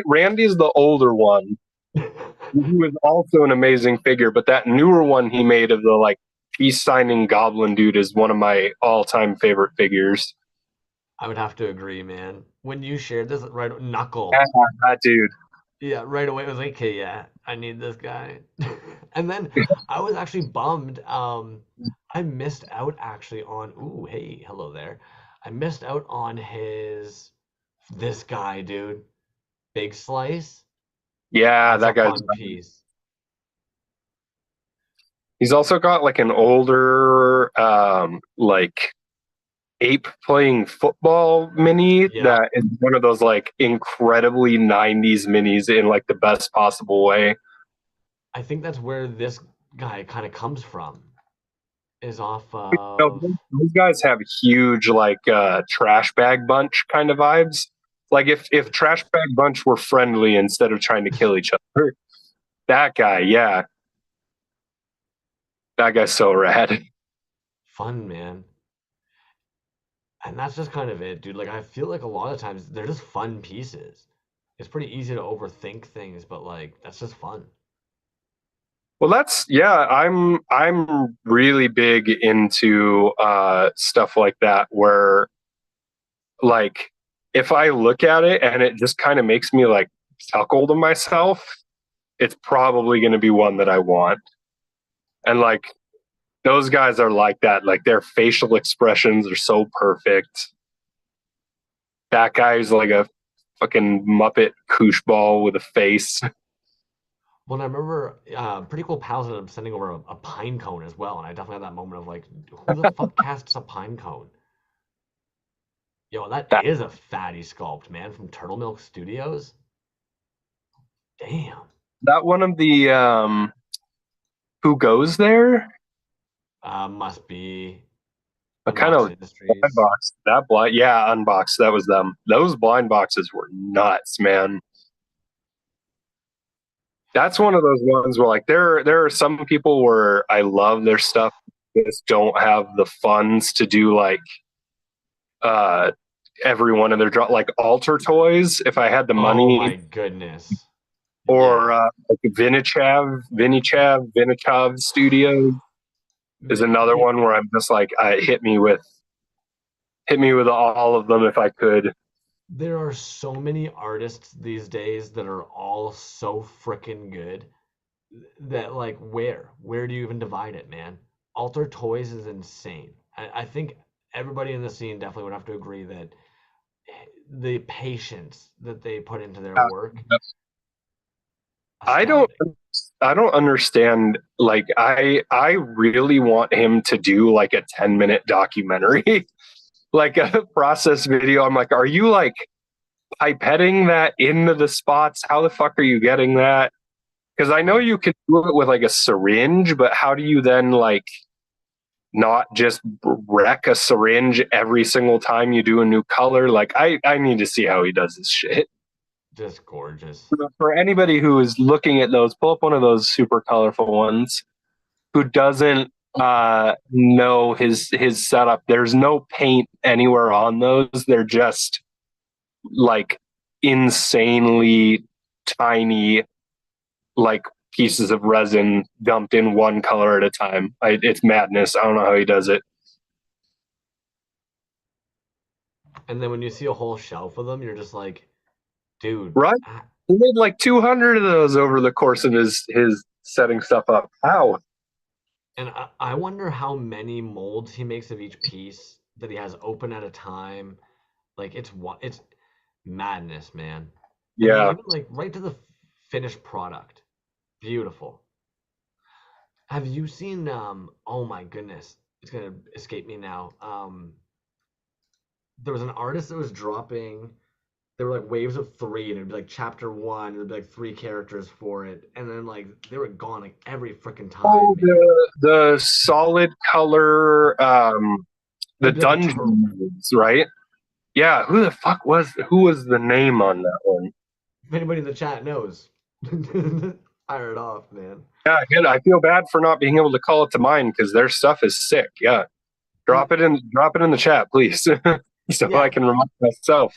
Randy's the older one. He was also an amazing figure, but that newer one he made of the like peace signing goblin dude is one of my all time favorite figures. I would have to agree, man. When you shared this, right, Yeah, Knuckle. that dude. Yeah, right away it was like, okay, yeah, I need this guy. And then I was actually bummed. I missed out actually on. Ooh, hey, hello there. I missed out on his this guy, dude. Big Slice. Yeah, That's a that guy's. fun piece. He's also got like an older, like ape playing football mini Yeah, that is one of those like incredibly 90s minis in like the best possible way. I think that's where this guy kind of comes from. Is off You of. know, those guys have huge like trash bag bunch kind of vibes. Like if trash bag bunch were friendly instead of trying to kill each other, that guy, yeah, that guy's so rad. Fun, man. And that's just kind of it, dude. Like I feel like a lot of times they're just fun pieces. It's pretty easy to overthink things, but like that's just fun. Well, that's yeah. I'm really big into stuff like that where like if I look at it and it just kind of makes me like chuckle to myself, it's probably going to be one that I want. And like those guys are like that. Like their facial expressions are so perfect. That guy's like a fucking Muppet koosh ball with a face. Well, I remember Pretty Cool Pals ended up sending over a pine cone as well, and I definitely had that moment of like, who the fuck casts a pine cone? Yo, that That is a fatty sculpt, man, from Turtle Milk Studios. Damn. that one of the who goes there? Must be I kind Unbox of blind Industries. box that blind. Yeah, unbox. That was them. Those blind boxes were nuts, man. That's one of those ones where like there are some people where I love their stuff, just don't have the funds to do like uh every one of their draw like altar toys. If I had the Oh money, my goodness. or Yeah. like Vinichav Studios is another Yeah. one where I'm just like, hit me with all of them if I could. There are so many artists these days that are all so freaking good that like where do you even divide it, man? Alter Toys is insane. I think everybody in the scene definitely would have to agree that the patience that they put into their work, I don't astounding. I don't understand. Like I really want him to do like a 10-minute documentary, like a process video. I'm like, are you like pipetting that into the spots? How the fuck are you getting that? Because I know Like you can do it with like a syringe, but how do you then like not just wreck a syringe every single time you do a new color? Like I need to see how he does this shit. just gorgeous. For anybody who is looking at those, pull up one of those super colorful ones who doesn't know his setup. There's no paint anywhere on those. They're just like insanely tiny like pieces of resin dumped in one color at a time. It's madness. I don't know how he does it. And then when you see a whole shelf of them, you're just like, dude, Right? He made like 200 of those over the course of his setting stuff up. How? And I wonder how many molds he makes of each piece that he has open at a time. Like it's madness, man. And then Yeah. even like right to the finished product. Beautiful. Have you seen oh my goodness, it's gonna escape me now. There was an artist that was dropping, there were like waves of three, and it'd be like chapter one, there'd be like three characters for it, and then like they were gone like every freaking time, Oh, man. the solid color, the It'd be like a turtle. dungeons, right? Yeah. Who was the name on that one? If anybody in the chat knows, fire it off, man. Yeah, again, I feel bad for not being able to call it to mind because their stuff is sick. Yeah. And Drop it in the chat, please. So yeah, I can remind myself.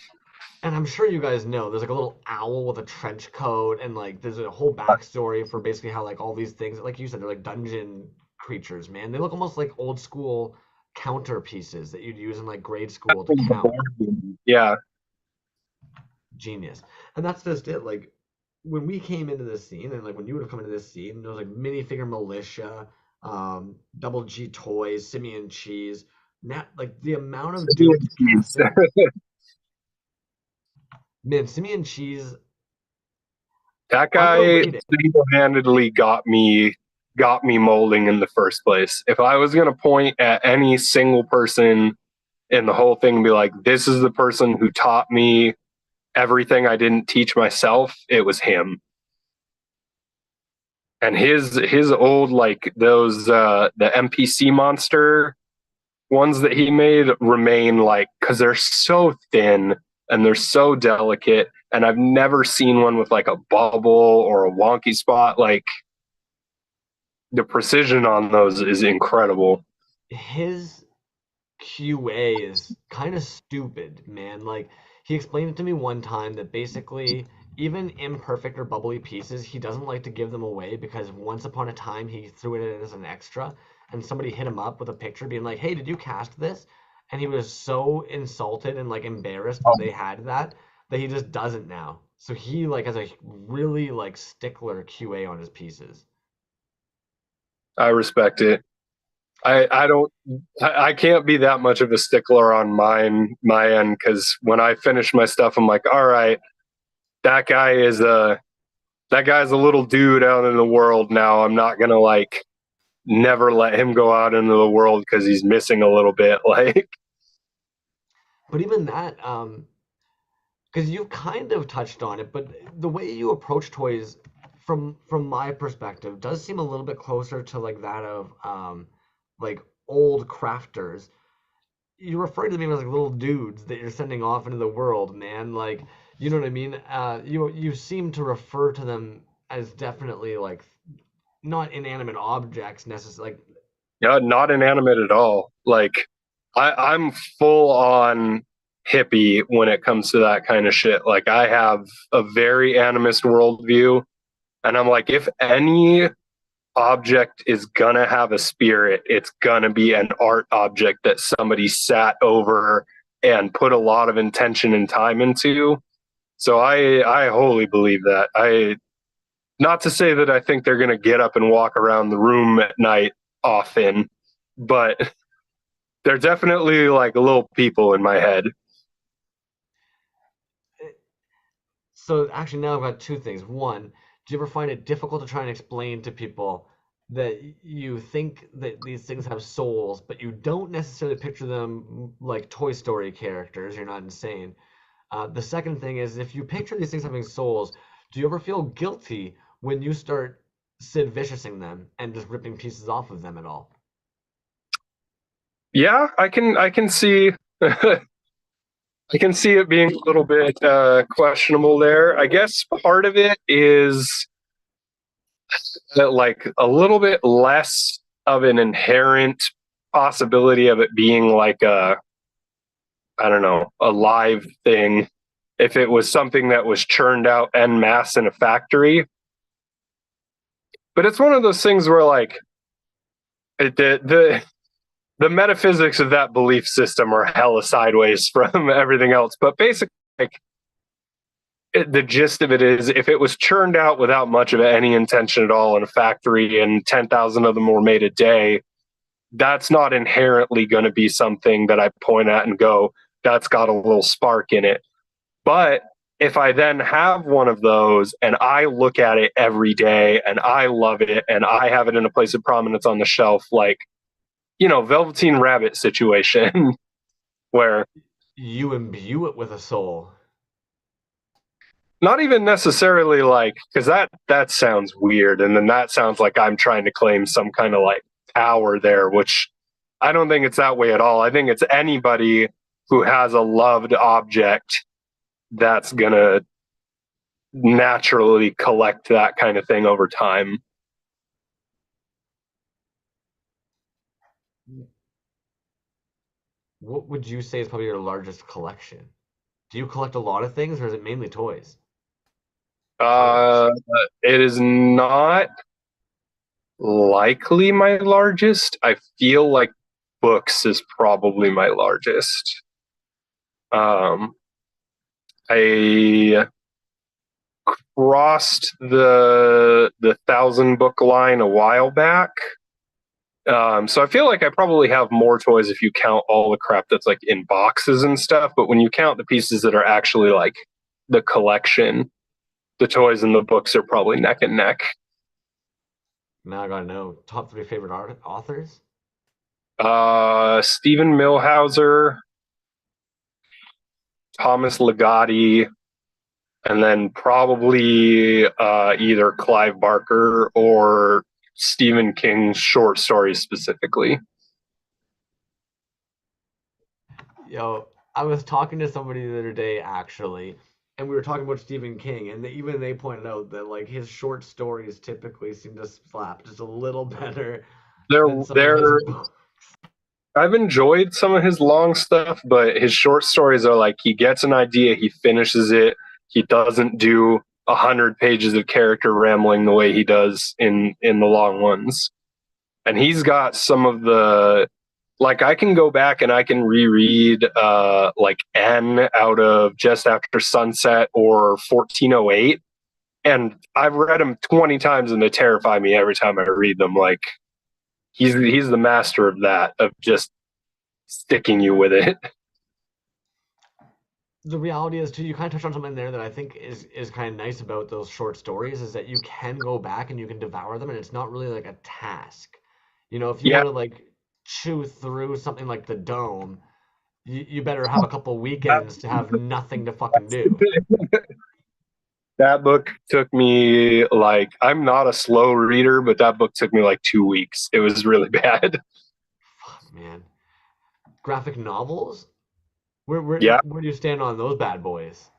and I'm sure you guys know there's like a little owl with a trench coat, and like there's a whole backstory for basically how like all these things, like you said, they're like dungeon creatures, man. They look almost like old school counter pieces that you'd use in like grade school to count. Yeah. Genius. And that's just it. Like when we came into this scene, and like when you would have come into this scene, there was like minifigure militia, double G toys, Simeon cheese. Now, like the amount of dudes casting, man, Simeon cheese That guy underrated. single-handedly got me molding in the first place. If I was gonna point at any single person in the whole thing and be like, this is the person who taught me everything I didn't teach myself, it was him. And his old, like those the NPC monster ones that he made remain, like, because they're so thin and they're so delicate, and I've never seen one with like a bubble or a wonky spot. Like, the precision on those is incredible. His QA is kind of stupid, man. Like he explained it to me one time that basically even imperfect or bubbly pieces, he doesn't like to give them away because once upon a time he threw it in as an extra and somebody hit him up with a picture being like, "Hey, did you cast this?" And he was so insulted and like embarrassed that they had that he just doesn't now. So he like has a really like stickler QA on his pieces. I respect it. I don't I can't be that much of a stickler on my end, because when I finish my stuff, I'm like, all right, that guy is a that guy's a little dude out in the world now. I'm not gonna like never let him go out into the world because he's missing a little bit. Like, But even that, because you kind of touched on it, but the way you approach toys, from my perspective, does seem a little bit closer to like that of like old crafters. You refer to them as like little dudes that you're sending off into the world, man. Like, you know what I mean? You seem to refer to them as definitely like not inanimate objects necessarily. Like, yeah, not inanimate at all. Like, I'm full on hippie when it comes to that kind of shit. Like, I have a very animist worldview, and I'm like, if any object is gonna have a spirit, it's gonna be an art object that somebody sat over and put a lot of intention and time into. So I wholly believe that. I Not to say that I think they're gonna get up and walk around the room at night often, but they're definitely like little people in my head. so actually now I've got two things. One, do you ever find it difficult to try and explain to people that you think that these things have souls, but you don't necessarily picture them like Toy Story characters? You're not insane. The second thing is if you picture these things having souls, do you ever feel guilty when you start Sid Viciousing them and just ripping pieces off of them at all? Yeah, I can see I can see it being a little bit questionable there. I guess part of it is that, like, a little bit less of an inherent possibility of it being like a, I don't know, a live thing. If it was something that was churned out en masse in a factory, but it's one of those things where, like, the metaphysics of that belief system are hella sideways from everything else. But basically, like, the gist of it is, if it was churned out without much of any intention at all in a factory and 10,000 of them were made a day, that's not inherently going to be something that I point at and go, that's got a little spark in it. But if I then have one of those and I look at it every day and I love it and I have it in a place of prominence on the shelf, like, Velveteen Rabbit situation, where You imbue it with a soul. not even necessarily like, because that sounds weird, and then that sounds like I'm trying to claim some kind of like power there, which I don't think it's that way at all. I think it's anybody who has a loved object that's gonna naturally collect that kind of thing over time. What would you say is probably your largest collection? Do you collect a lot of things, or is it mainly toys? Uh, it is not likely my largest. I feel like books is probably my largest. I crossed the 1,000 book line a while back. So I feel like I probably have more toys if you count all the crap that's like in boxes and stuff. But when you count the pieces that are actually like the collection, the toys and the books are probably neck and neck. Now I gotta know top three favorite authors. Stephen Millhauser, Thomas Ligotti, and then probably either Clive Barker or Stephen King's short stories specifically. Yo, I was talking to somebody the other day actually, and we were talking about Stephen King, and even they pointed out that like his short stories typically seem to slap just a little better than some of his books. I've enjoyed some of his long stuff, but his short stories are like, he gets an idea, he finishes it. He doesn't do 100 pages of character rambling the way he does in the long ones. And he's got some of the, like, I can go back and I can reread like N out of Just After Sunset or 1408, and I've read them 20 times and they terrify me every time I read them. Like, he's the master of that, of just sticking you with it. The reality is too, you kind of touched on something there that I think is kind of nice about those short stories, is that you can go back and you can devour them, and it's not really like a task. If you want to like chew through something like The Dome, you better have a couple weekends to have nothing to fucking do. That book took me, like, I'm not a slow reader, but that book took me like 2 weeks. It was really bad. Fuck, man. Graphic novels? Where Yeah. where do you stand on those bad boys?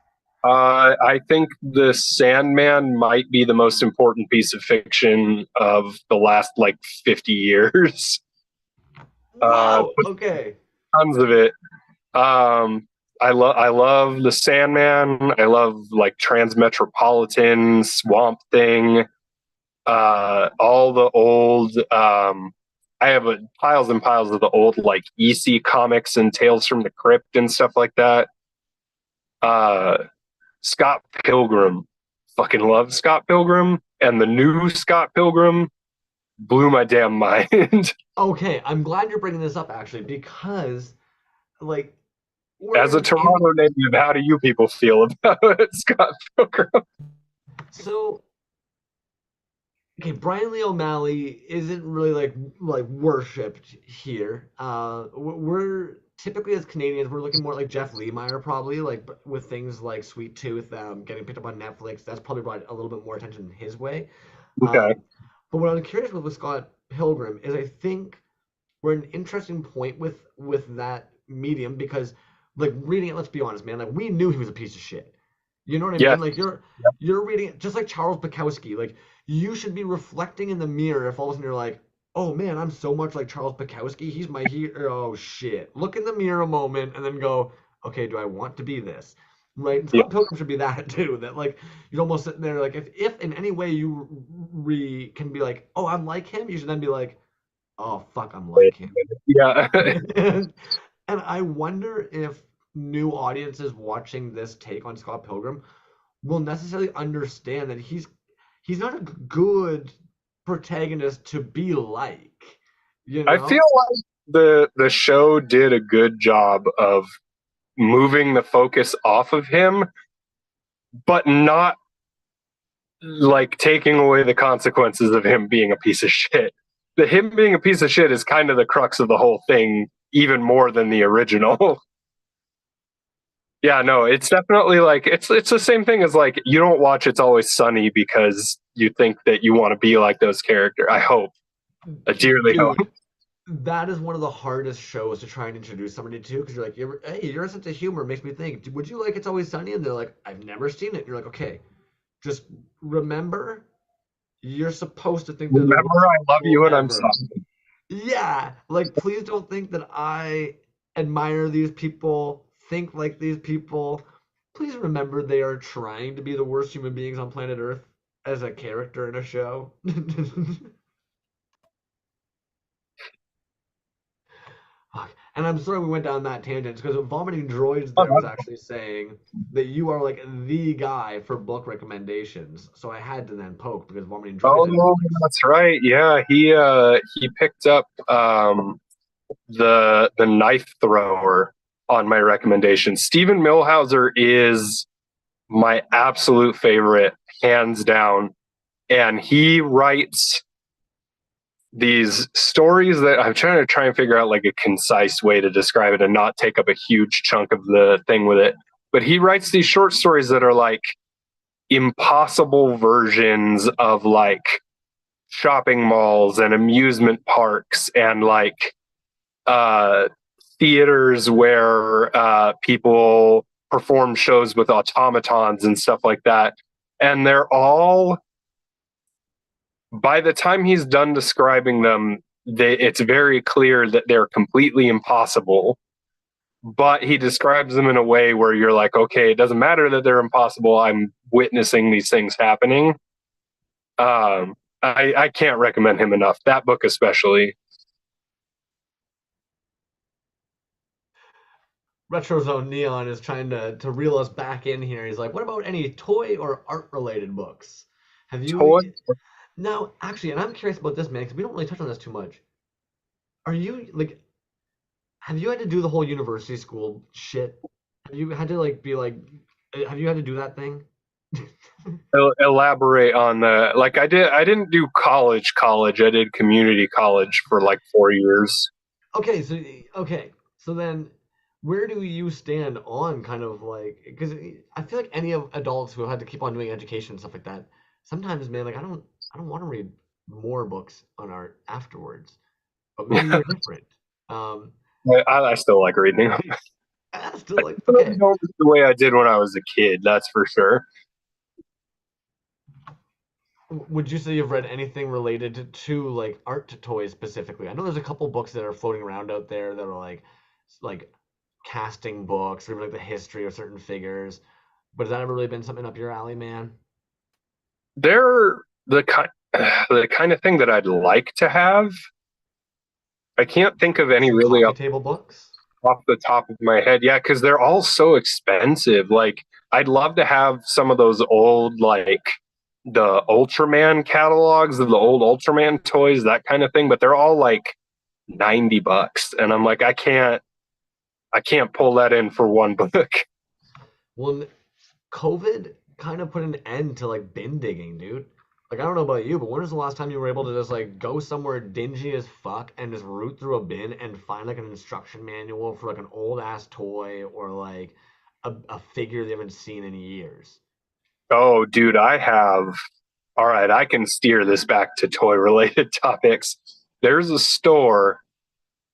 I think The Sandman might be the most important piece of fiction of the last like 50 years. Wow. Okay. Tons of it. I love The Sandman. I love like Transmetropolitan, Swamp Thing, all the old. I have piles and piles of the old like EC comics and Tales from the Crypt and stuff like that. Scott Pilgrim, fucking love Scott Pilgrim, and the new Scott Pilgrim blew my damn mind. Okay, I'm glad you're bringing this up actually, because like As a Toronto native, how do you people feel about Scott Pilgrim? So, okay, Brian Lee O'Malley isn't really like worshipped here. We're typically, as Canadians, we're looking more like Jeff Lemire, probably, like with things like Sweet Tooth getting picked up on Netflix. That's probably brought a little bit more attention his way. Okay. But what I'm curious with Scott Pilgrim is, I think we're at an interesting point with that medium, because like reading it, let's be honest, man, like we knew he was a piece of shit. You know what I mean? Like you're reading it just like Charles Bukowski. Like, you should be reflecting in the mirror if all of a sudden you're like, oh man, I'm so much like Charles Bukowski. He's my hero. Oh shit. Look in the mirror a moment and then go, okay, do I want to be this? Right? And Scott Pilgrim should be that too. That like you're almost sitting there like, if in any way you can be like, oh, I'm like him, you should then be like, oh fuck, I'm like him. Yeah. And I wonder if new audiences watching this take on Scott Pilgrim will necessarily understand that he's not a good protagonist to be like, you I feel know? like the show did a good job of moving the focus off of him, but not like taking away the consequences of him being a piece of shit. The him being a piece of shit is kind of the crux of the whole thing, even more than the original. Yeah, no, it's definitely like it's the same thing as like you don't watch It's Always Sunny because you think that you want to be like those characters. I hope. I dearly hope. Dude, that is one of the hardest shows to try and introduce somebody to because you're like, hey, your sense of humor makes me think, would you like It's Always Sunny? And they're like, I've never seen it. And you're like, okay, just remember, you're supposed to think they're the Remember, worst I love people you and I'm ever. sorry. Yeah, like please don't think that I admire these people, think like these people. Please remember they are trying to be the worst human beings on planet Earth as a character in a show. Fuck. And I'm sorry we went down that tangent because Vomiting Droids there was actually saying that you are like the guy for book recommendations. So I had to then poke because Vomiting Droids had Oh, books. that's right. Yeah, he picked up the knife thrower on my recommendation. Stephen Milhauser is my absolute favorite, hands down. And he writes these stories that I'm trying to figure out like a concise way to describe it and not take up a huge chunk of the thing with it. But he writes these short stories that are like impossible versions of like shopping malls and amusement parks and like uh, theaters where people perform shows with automatons and stuff like that. And they're all, by the time he's done describing them, it's very clear that they're completely impossible. But he describes them in a way where you're like, okay, it doesn't matter that they're impossible. I'm witnessing these things happening. I can't recommend him enough. That book, especially. RetroZone Neon is trying to reel us back in here. He's like, what about any toy or art related books? Have Toy. you now actually, and I'm curious about this, man, because we don't really touch on this too much. Are you like have you had to do the whole university school shit? Have you had to like be like have you had to do that thing? Elaborate on the like I didn't do college. I did community college for like 4 years. Okay, so so then where do you stand on kind of like because I feel like any of adults who have had to keep on doing education and stuff like that, sometimes man, like I don't want to read more books on art afterwards. But maybe you're different. Um I still like reading them. I still like I okay. don't the way I did when I was a kid, that's for sure. Would you say you've read anything related to like art to toys specifically? I know there's a couple books that are floating around out there that are like casting books or even like the history of certain figures. But has that ever really been something up your alley, man? They're the kind of thing that I'd like to have. I can't think of any Some really coffee table books? off the top of my head. Yeah, because they're all so expensive. Like, I'd love to have some of those old, like, the Ultraman catalogs of the old Ultraman toys, that kind of thing. But they're all like $90, and I'm like, I can't pull that in for one book. Well, COVID kind of put an end to like bin digging, dude. Like I don't know about you, but when was the last time you were able to just like go somewhere dingy as fuck and just root through a bin and find like an instruction manual for like an old ass toy or like a figure they haven't seen in years? Oh, dude, I have. All right, I can steer this back to toy related topics. There's a store.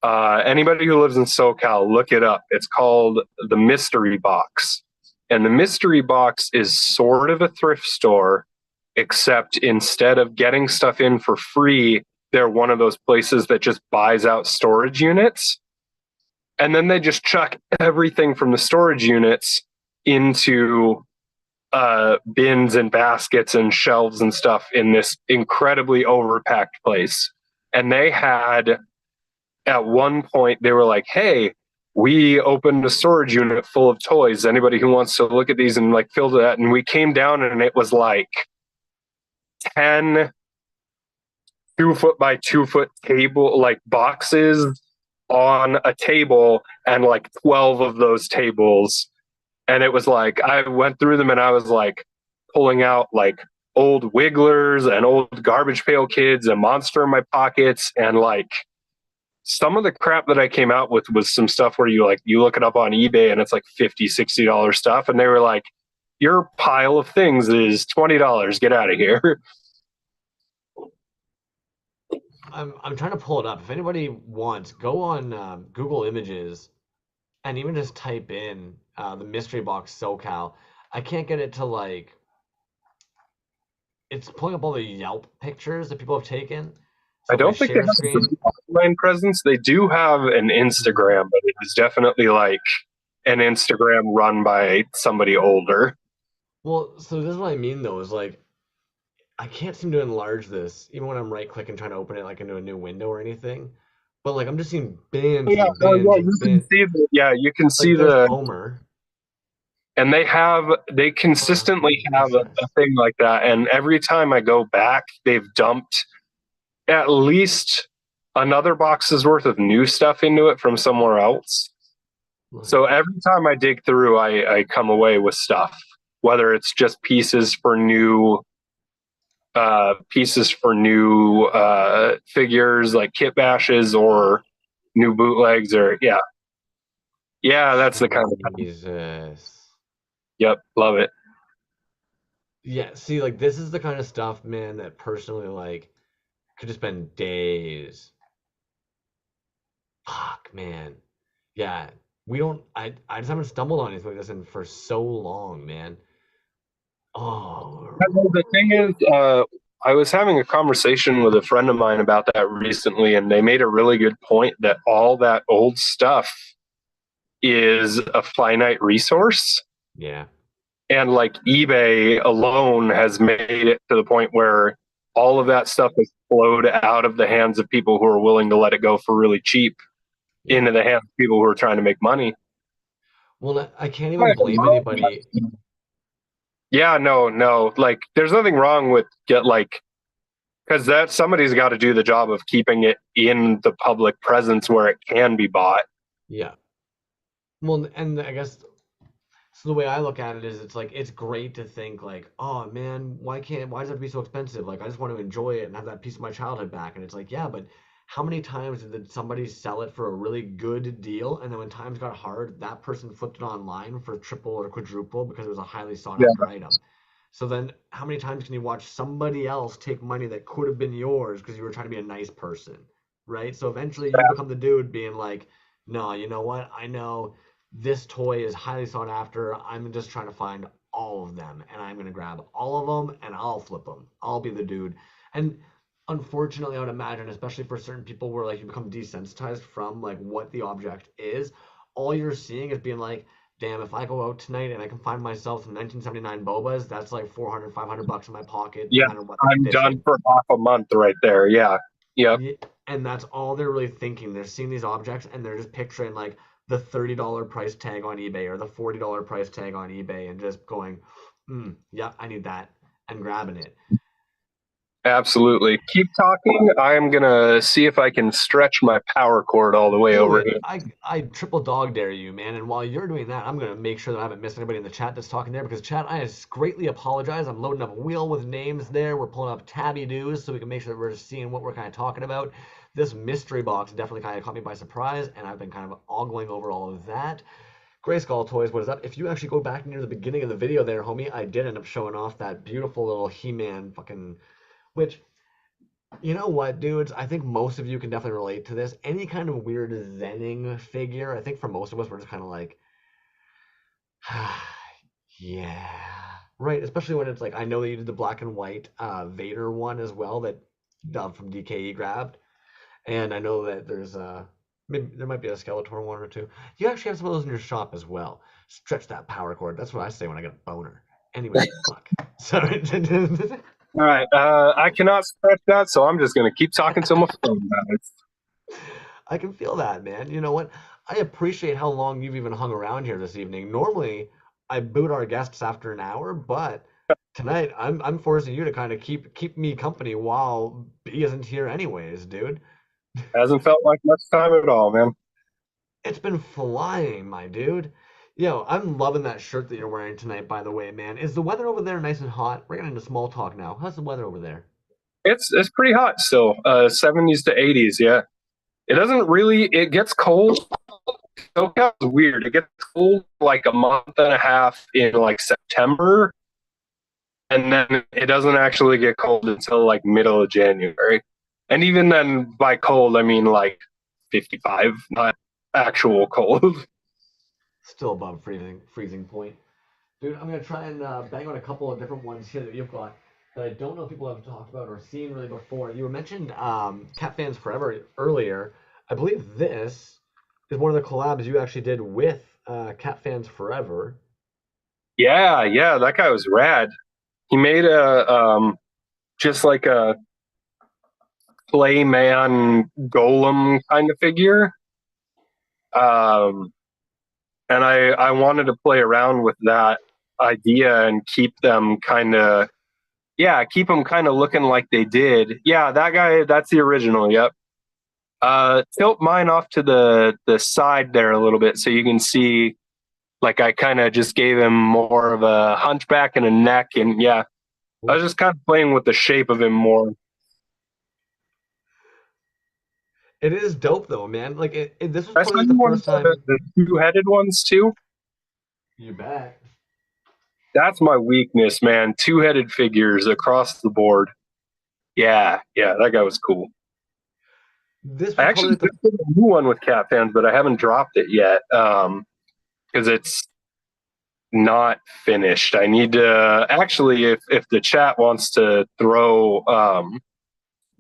Anybody who lives in SoCal, look it up. It's called the Mystery Box. And the Mystery Box is sort of a thrift store, except instead of getting stuff in for free, they're one of those places that just buys out storage units. And then they just chuck everything from the storage units into bins and baskets and shelves and stuff in this incredibly overpacked place. And they had, at one point, they were like, hey, we opened a storage unit full of toys. Anybody who wants to look at these, and like filled that. And we came down and it was like 10 2 foot by 2 foot table, like boxes on a table, and like 12 of those tables. And it was like, I went through them and I was like pulling out like old Wigglers and old Garbage Pail Kids and Monster in my pockets. And like some of the crap that I came out with was some stuff where you look it up on eBay and it's like $50, $60 stuff. And they were like, your pile of things is $20. Get out of here. I'm trying to pull it up. If anybody wants, go on Google Images and even just type in the mystery box SoCal. I can't get it to like. It's pulling up all the Yelp pictures that people have taken. I So if I don't think they share have screen, an online presence. They do have an Instagram, but it is definitely like an Instagram run by somebody older. well, so this is what I mean though, is like I can't seem to enlarge this, even when I'm right clicking trying to open it like into a new window or anything. But like I'm just seeing bins Yeah, and no, bins yeah, and you can bins. see the you can see Like there's the Homer. and they Oh, consistently have a Jesus. thing like that. And every time I go back, they've dumped at least another box's worth of new stuff into it from somewhere else. So every time I dig through, I come away with stuff, whether it's just pieces for new figures like kit bashes, or new bootlegs, or yeah, that's the kind of Jesus. yep, love it. Yeah, see, like this is the kind of stuff, man, that personally like could just spend days. Fuck, man. Yeah, we don't. I just haven't stumbled on anything like this in for so long, man. Oh, The thing is, I was having a conversation with a friend of mine about that recently, and they made a really good point that all that old stuff is a finite resource. yeah, And like eBay alone has made it to the point where all of that stuff has flowed out of the hands of people who are willing to let it go for really cheap yeah. into the hands of people who are trying to make money. Well, I can't even blame anybody. Yeah, no. Like, there's nothing wrong with because that somebody's got to do the job of keeping it in the public presence where it can be bought. Yeah. Well, and I guess so the way I look at it is it's like it's great to think like, oh man, why does it have to be so expensive? Like I just want to enjoy it and have that piece of my childhood back. And it's like, yeah, but how many times did somebody sell it for a really good deal and then when times got hard, that person flipped it online for triple or quadruple because it was a highly sought Yeah, after item. So then how many times can you watch somebody else take money that could have been yours because you were trying to be a nice person, right? So eventually you become the dude being like, no, you know what? I know this toy is highly sought after. I'm just trying to find all of them, and I'm gonna grab all of them, and I'll flip them. I'll be the dude. And unfortunately, I would imagine, especially for certain people, where like you become desensitized from like what the object is, all you're seeing is being like, damn, if I go out tonight and I can find myself some 1979 bobas, that's like 400, $500 in my pocket, no yeah, matter what the I'm done condition. for half a month right there. Yeah, yep. And that's all they're really thinking. They're seeing these objects and they're just picturing like the $30 price tag on eBay or the $40 price tag on eBay and just going, yeah, I need that and grabbing it. Absolutely. Keep talking. I am gonna see if I can stretch my power cord all the way Do over it. here. I triple dog dare you, man. And while you're doing that, I'm gonna make sure that I haven't missed anybody in the chat that's talking there because chat, I greatly apologize. I'm loading up a wheel with names there. We're pulling up tabby doos so we can make sure that we're seeing what we're kind of talking about. This mystery box definitely kind of caught me by surprise, and I've been kind of ogling over all of that. Grayskull Toys, what is up? If you actually go back near the beginning of the video there, homie, I did end up showing off that beautiful little He-Man fucking, which, you know what, dudes? I think most of you can definitely relate to this. Any kind of weird Zenning figure, I think for most of us, we're just kind of like, yeah. Right, especially when it's like, I know that you did the black and white Vader one as well that Dub from DKE grabbed. And I know that there's maybe there might be a Skeletor one or two. You actually have some of those in your shop as well. Stretch that power cord. That's what I say when I get a boner. Anyways, fuck. Sorry. All right. I cannot stretch that, so I'm just gonna keep talking till my phone dies. I can feel that, man. You know what? I appreciate how long you've even hung around here this evening. Normally, I boot our guests after an hour, but tonight I'm forcing you to kind of keep me company while B isn't here anyways, dude. Hasn't felt like much time at all, man. It's been flying, my dude. Yo, I'm loving that shirt that you're wearing tonight, by the way, man. Is the weather over there nice and hot? We're getting into small talk now. How's the weather over there? It's pretty hot still. 70s to 80s, yeah. It doesn't really. It gets cold. SoCal's weird. It gets cold like a month and a half in like September, and then it doesn't actually get cold until like middle of January. And even then, by cold, I mean like 55, not actual cold. Still above freezing point. Dude, I'm gonna try and bang on a couple of different ones here that you've got that I don't know if people have talked about or seen really before. You mentioned Cat Fans Forever earlier. I believe this is one of the collabs you actually did with Cat Fans Forever. Yeah, yeah, that guy was rad. He made a just like a Playman golem kind of figure. Um, and I wanted to play around with that idea and keep them kind of keep them kind of looking like they did. Yeah, that guy, that's the original. Yep. Tilt mine off to the side there a little bit so you can see. Like I kind of just gave him more of a hunchback and a neck, and yeah, I was just kind of playing with the shape of him more. It is dope though, man. Like this was I probably saw like you the one first of the, time. the two-headed ones too. You bet. That's my weakness, man. Two-headed figures across the board. Yeah, yeah, that guy was cool. This I was probably actually like the. just did a new one with Cat Fans, but I haven't dropped it yet because it's not finished. I need to actually, if the chat wants to throw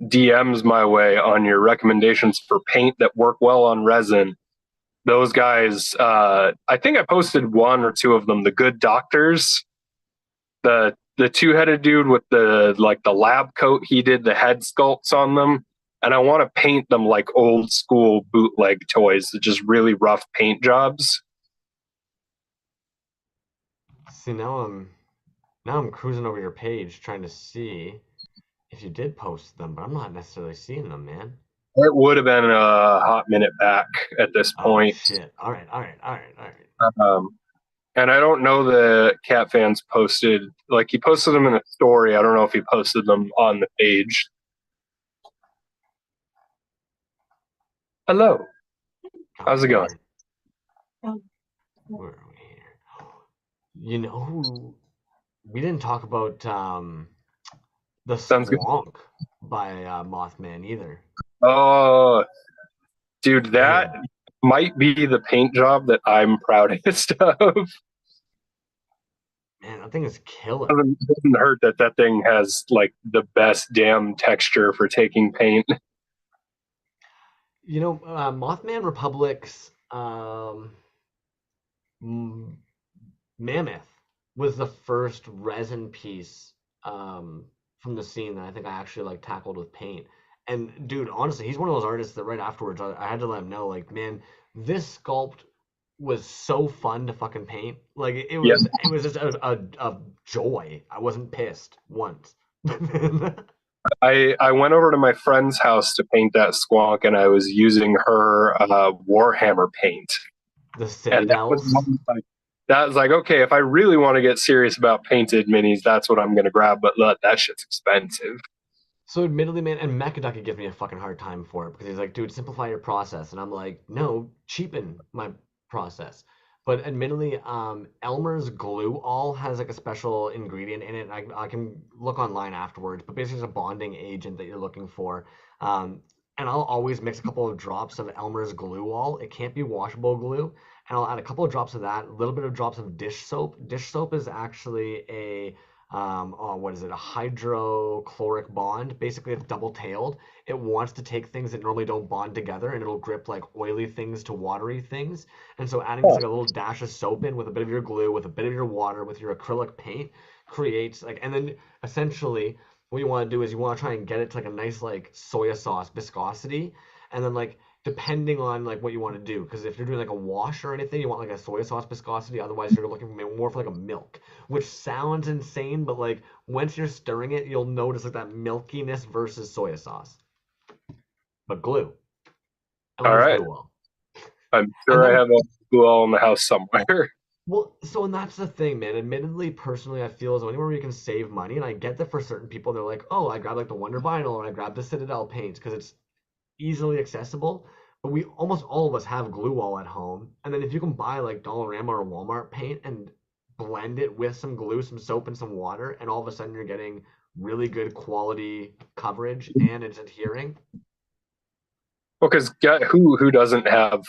DMs my way on your recommendations for paint that work well on resin, those guys, I think I posted one or two of them. The Good Doctors, the two-headed dude with the lab coat, he did the head sculpts on them, and I want to paint them like old school bootleg toys, just really rough paint jobs. See now I'm cruising over your page trying to see if you did post them, but I'm not necessarily seeing them, man. It would have been a hot minute back at this Oh point. shit. All right, all right, all right, all right. Um, and I don't know the Cat Fans posted, like he posted them in a story. I don't know if he posted them on the page. Hello, how's it going? Where are we here? You know who we didn't talk about the Sounds good. Squonk by Mothman either. Oh, dude, that Man, might be the paint job that I'm proudest of. man, that thing is killer. Doesn't hurt that that thing has like the best damn texture for taking paint. You know, Mothman Republic's Mammoth was the first resin piece from the scene that I think I actually like tackled with paint. And dude, honestly, he's one of those artists that right afterwards I had to let him know, like, man, this sculpt was so fun to fucking paint. Like Yeah, it was just a joy. I wasn't pissed once. I went over to my friend's house to paint that squonk, and I was using her Warhammer paint, The and Citadels. that was like okay, if I really want to get serious about painted minis, that's what I'm gonna grab. But look, that shit's expensive. So admittedly, man, and Mechaducky gives me a fucking hard time for it because he's like, dude, simplify your process, and I'm like, no, cheapen my process. But admittedly, Elmer's glue all has like a special ingredient in it. I can look online afterwards, but basically it's a bonding agent that you're looking for. And I'll always mix a couple of drops of Elmer's glue all. It can't be washable glue, and I'll add a couple of drops of that, a little bit of drops of dish soap. Dish soap is actually a oh, what is it? A hydrochloric bond. Basically, it's double-tailed. It wants to take things that normally don't bond together, and it'll grip like oily things to watery things. And so, adding just Oh, like a little dash of soap in with a bit of your glue, with a bit of your water, with your acrylic paint, creates like, and then essentially, what you want to do is you want to try and get it to like a nice like soya sauce viscosity, and then like depending on like what you want to do. Because if you're doing like a wash or anything, you want like a soy sauce viscosity. Otherwise, you're looking more for like a milk, which sounds insane, but like once you're stirring it, you'll notice like that milkiness versus soy sauce. But glue. All Owner's right. glue all. I'm And sure I then have a glue all in the house somewhere. well, so and that's the thing, man. Admittedly, personally, I feel as though anywhere where you can save money, and I get that for certain people, they're like, oh, I grab like the Wonder Vinyl or I grab the Citadel paints because it's easily accessible. But we almost all of us have glue all at home, and then if you can buy like Dollarama or Walmart paint and blend it with some glue, some soap, and some water, and all of a sudden you're getting really good quality coverage and it's adhering. Well, because who doesn't have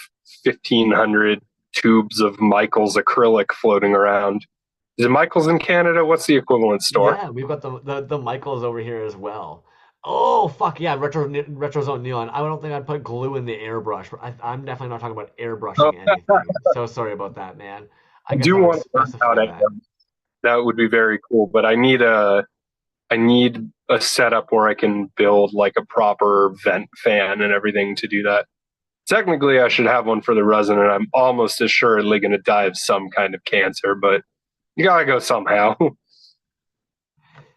1,500 tubes of Michael's acrylic floating around? Is it Michael's in Canada? What's the equivalent store? Yeah, we've got the Michaels over here as well. Oh fuck yeah, retro zone neon. I don't think I'd put glue in the airbrush. I'm definitely not talking about Oh, airbrushing anything. So sorry about that, man. I I guess do I would want to learn how specify to. that. That would be very cool, but I need a setup where I can build like a proper vent fan and everything to do that. Technically, I should have one for the resin, and I'm almost assuredly going to die of some kind of cancer, but you gotta go somehow.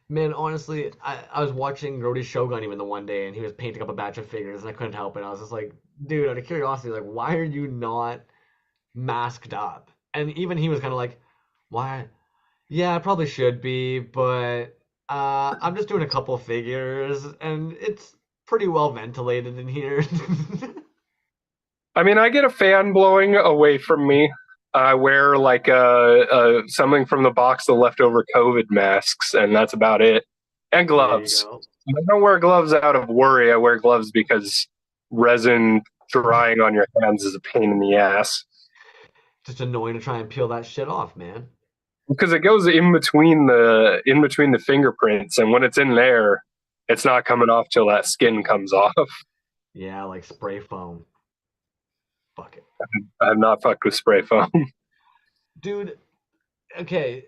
Man, honestly, I was watching Grody Shogun even the one day, and he was painting up a batch of figures, and I couldn't help it. I was just like, dude, out of curiosity, like, why are you not masked up? And even he was kind of like, why? Yeah, I probably should be, but I'm just doing a couple figures, and it's pretty well ventilated in here. I mean, I get a fan blowing away from me. I wear like something from the box of leftover COVID masks, and that's about it. And There you gloves. go. I don't wear gloves out of worry. I wear gloves because resin drying on your hands is a pain in the ass. Just annoying to try and peel that shit off, man. Because it goes in between the fingerprints, and when it's in there, it's not coming off till that skin comes off. Yeah, like spray foam. Fuck it. I'm not fucked with spray foam. Dude, okay,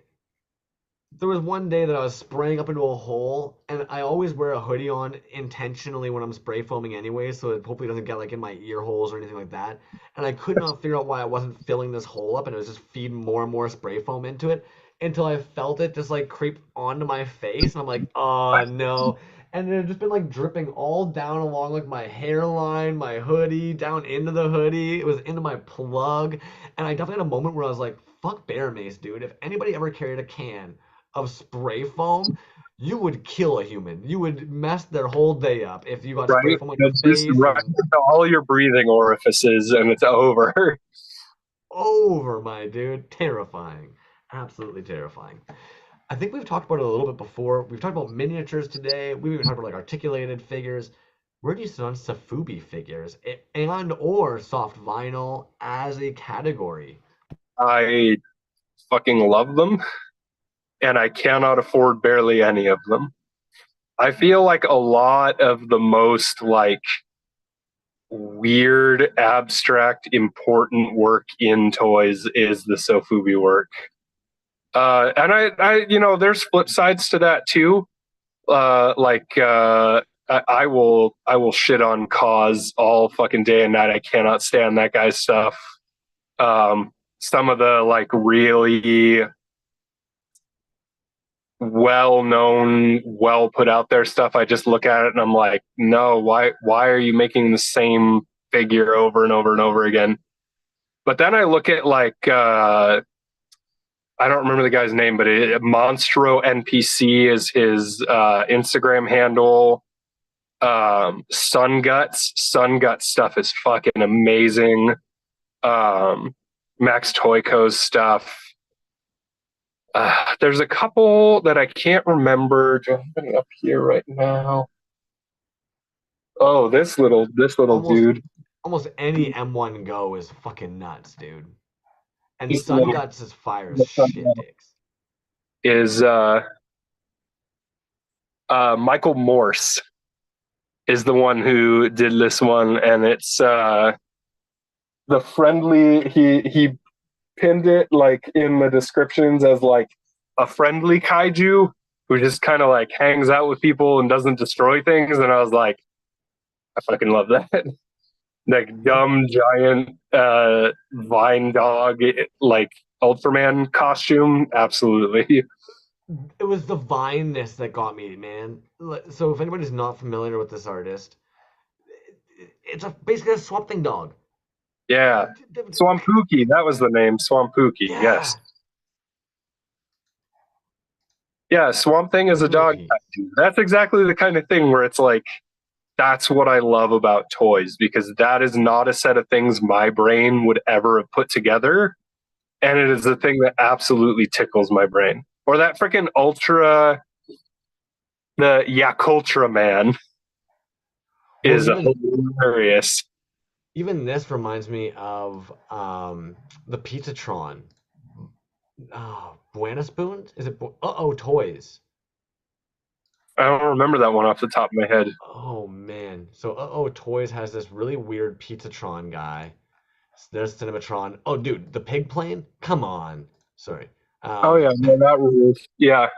there was one day that I was spraying up into a hole, and I always wear a hoodie on intentionally when I'm spray foaming anyway, so it hopefully doesn't get like in my ear holes or anything like that. And I could not figure out why I wasn't filling this hole up, and it was just feeding more and more spray foam into it until I felt it just like creep onto my face, and I'm like, oh no. And it had just been like dripping all down along like my hairline, my hoodie, down into the hoodie. It was into my plug. And I definitely had a moment where I was like, fuck bear mace, dude. If anybody ever carried a can of spray foam, you would kill a human. You would mess their whole day up if you got spray Right? foam on your It's just face right and into all your breathing orifices, and it's over. over, my dude. Terrifying. Absolutely terrifying. I think we've talked about it a little bit before. We've talked about miniatures today. We've even talked about like articulated figures. Where do you sit on Safubi figures and or soft vinyl as a category? I fucking love them, and I cannot afford barely any of them. I feel like a lot of the most like weird, abstract, important work in toys is the Sofubi work. And there's flip sides to that too. I will shit on Cause all fucking day and night. I cannot stand that guy's stuff. Some of the like really well known, well put out there stuff, I just look at it and I'm like, no, why are you making the same figure over and over and over again? But then I look at like I don't remember the guy's name, but Monstro NPC is his Instagram handle. Sun Guts stuff is fucking amazing. Max Toyko's stuff. There's a couple that I can't remember. Do I have any up here right now? Oh, this little Almost dude. almost any M1 Go is fucking nuts, dude. And This Sun little Guts is fire as shit dicks. is Michael Morse is the one who did this one, and it's the friendly. He pinned it like in the descriptions as like a friendly kaiju who just kind of like hangs out with people and doesn't destroy things. And I was like, I fucking love that. Like dumb giant vine dog like Ultraman costume. Absolutely. It was the vineness that got me, man. So if anybody's not familiar with this artist, it's basically a Swamp Thing dog. Yeah. Swampookie, that was the name. Swampookie, yes. Yeah, Yeah, Swamp Thing is a dog Pookie. tattoo. That's exactly the kind of thing where it's like, that's what I love about Toyz, because that is not a set of things my brain would ever have put together. And it is the thing that absolutely tickles my brain. Or that freaking Ultra, the Yakultra Man Well, is hilarious. even this reminds me of the Pizzatron. Oh, Buena Spoons? Is it? Uh-oh, Toys. I don't remember that one off the top of my head. Oh man. So Uh-oh, Toys has this really weird Pizzatron guy. There's Cinematron. Oh, dude, the pig plane? Come on. Sorry. Oh yeah, no, that rules. Yeah.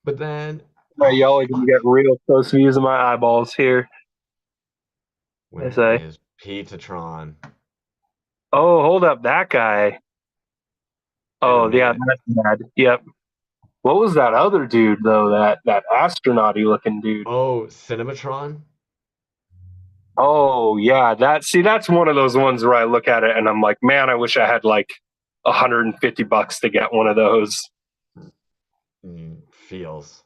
But then, Yeah, oh y'all are gonna fuck. get real close views of my eyeballs here. I Where say. is Pizzatron? Oh, hold up, that guy. Been a Oh yeah, minute. that's bad. Yep. What was that other dude though? That astronauty looking dude. Oh, Cinematron? Oh yeah, that's one of those ones where I look at it and I'm like, man, I wish I had like $150 to get one of those. Feels.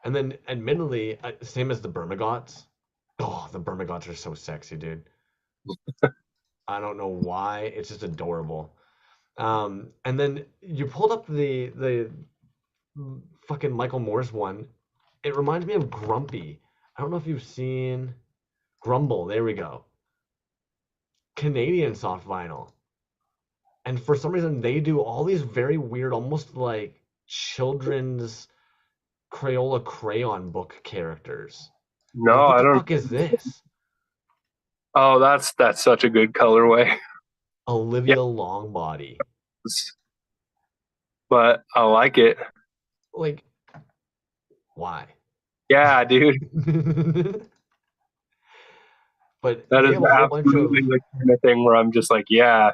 And then, admittedly, same as the Bermagots. Oh, the Bermagots are so sexy, dude. I don't know why. It's just adorable. And then you pulled up the fucking Michael Moore's one. It reminds me of Grumpy. I don't know if you've seen Grumble. There we go. Canadian soft vinyl. And for some reason, they do all these very weird, almost like children's Crayola crayon book characters. You're No, like, what I the don't. fuck is this? Oh, that's such a good colorway. Yeah, Olivia Longbody. but I like it. Like, why? Yeah, dude. But That they is have a whole bunch absolutely of, the kind of thing where I'm just like, yeah,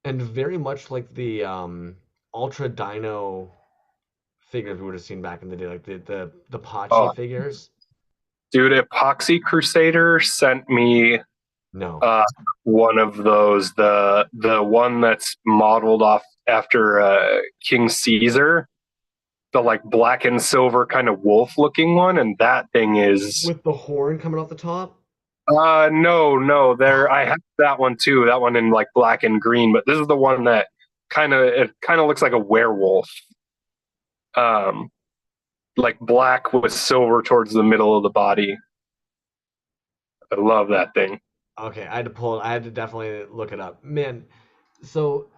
and very much like the Ultra Dino figures we would have seen back in the day, like the Pachi oh, figures. dude, Epoxy Crusader sent me No. uh, one of those, the one that's modeled off after King Caesar, the like black and silver kind of wolf looking one, and that thing is With the horn coming off the top? no, there I have that one too, that one in like black and green, but this is the one that kind of looks like a werewolf. Um like black with silver towards the middle of the body. I love that thing. Okay, I had to pull it. I had to definitely look it up. Man, so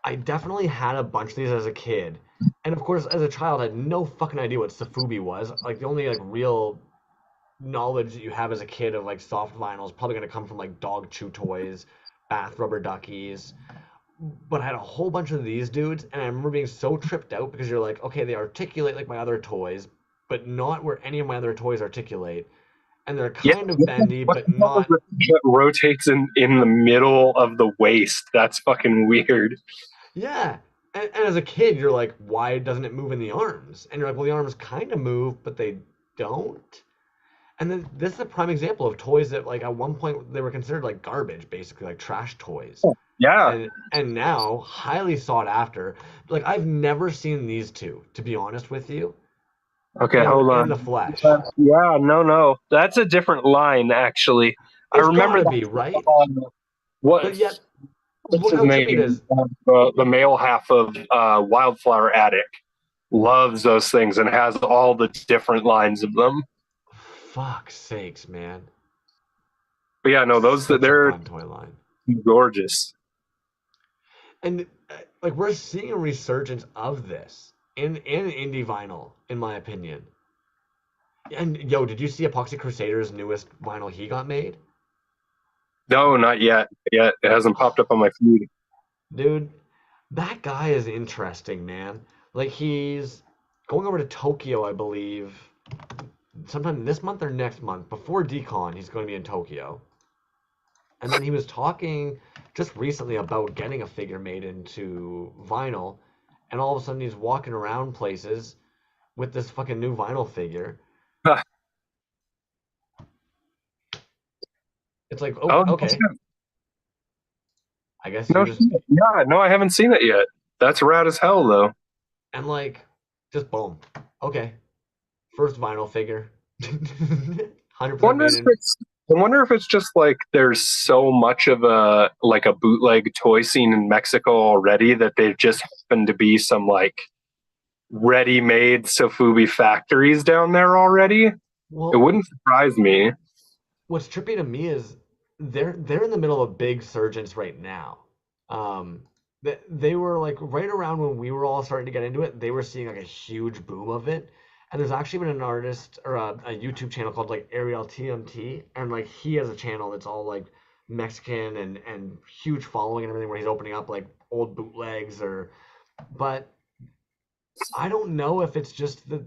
I definitely had a bunch of these as a kid. And of course, as a child, I had no fucking idea what Safubi was. Like the only like real knowledge that you have as a kid of like soft vinyl is probably gonna come from like dog chew toys, bath rubber duckies. But I had a whole bunch of these dudes, and I remember being so tripped out because you're like, okay, they articulate like my other toys, but not where any of my other toys articulate. And they're Yeah, kind of bendy, what but the hell is not. it that rotates in the middle of the waist? That's fucking weird. Yeah. And as a kid, you're like, why doesn't it move in the arms? And you're like, well, the arms kind of move, but they don't. And then this is a prime example of toys that, like, at one point they were considered like garbage, basically like trash toys, Yeah. and now highly sought after. Like, I've never seen these two, to be honest with you, Okay, hold in on. the flesh. Yeah, no. That's a different line, actually. I It's remember gotta that be right, what but yet what's look his how trippy it name? is. The male half of Wildflower Attic loves those things and has all the different lines of them. Fuck sakes, man! But yeah, no, those Such a they're fun toy line. gorgeous. And like we're seeing a resurgence of this in indie vinyl, in my opinion. And yo, did you see Epoxy Crusader's newest vinyl he got made? No, not yet. Yet it hasn't popped up on my feed. Dude, that guy is interesting, man. Like he's going over to Tokyo, I believe, sometime this month or next month, before Decon, he's going to be in Tokyo. And then he was talking just recently about getting a figure made into vinyl, and all of a sudden he's walking around places with this fucking new vinyl figure. It's like, oh, Oh, okay. I guess no you're just shit. Yeah, no, I haven't seen it yet. That's rad as hell, though. and like just boom. Okay. First vinyl figure. 100% Wonder made if in. it's. I wonder if it's just like there's so much of a bootleg toy scene in Mexico already that there just happen to be some like ready-made Sofubi factories down there already. It Well, wouldn't surprise me. what's trippy to me is they're in the middle of a big surgence right now. Um, they were like right around when we were all starting to get into it. They were seeing like a huge boom of it. And there's actually been an artist or a YouTube channel called like Ariel TMT, and like he has a channel that's all like Mexican and huge following and everything, where he's opening up like old bootlegs or. But I don't know if it's just the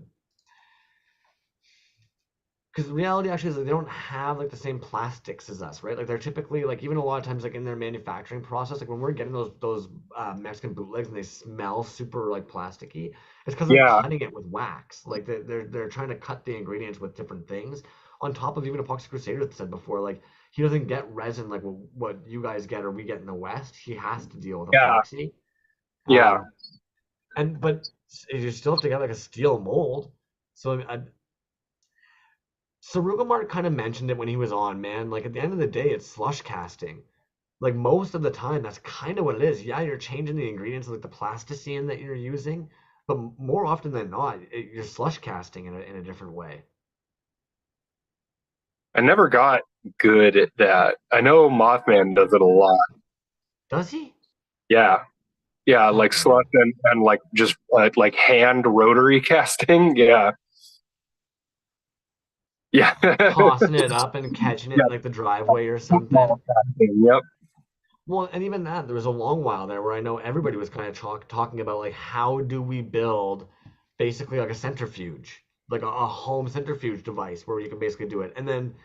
because the reality actually is that they don't have like the same plastics as us, right? Like they're typically like even a lot of times like in their manufacturing process, like when we're getting those Mexican bootlegs and they smell super like plasticky, it's because they're Yeah, cutting it with wax. Like they're trying to cut the ingredients with different things. On top of even Epoxy Crusader that said before, like he doesn't get resin like what you guys get or we get in the West. He has to deal with yeah, epoxy. yeah. Um, and but you still have to get like a steel mold. So Saruga Mark kind of mentioned it when he was on, man. Like at the end of the day, it's slush casting. Like most of the time, that's kind of what it is. Yeah, you're changing the ingredients, like the plasticine that you're using, but more often than not, you're slush casting in a different way. I never got good at that. I know Mothman does it a lot. Does he? Yeah, yeah, like Fuck, man. slush and like just like hand rotary casting. Yeah, yeah, Tossing it up and catching it yeah. in like the driveway or Football something. casting. Yep. Well, and even that, there was a long while there where I know everybody was kind of talking about like how do we build basically like a centrifuge, like a home centrifuge device where you can basically do it. And then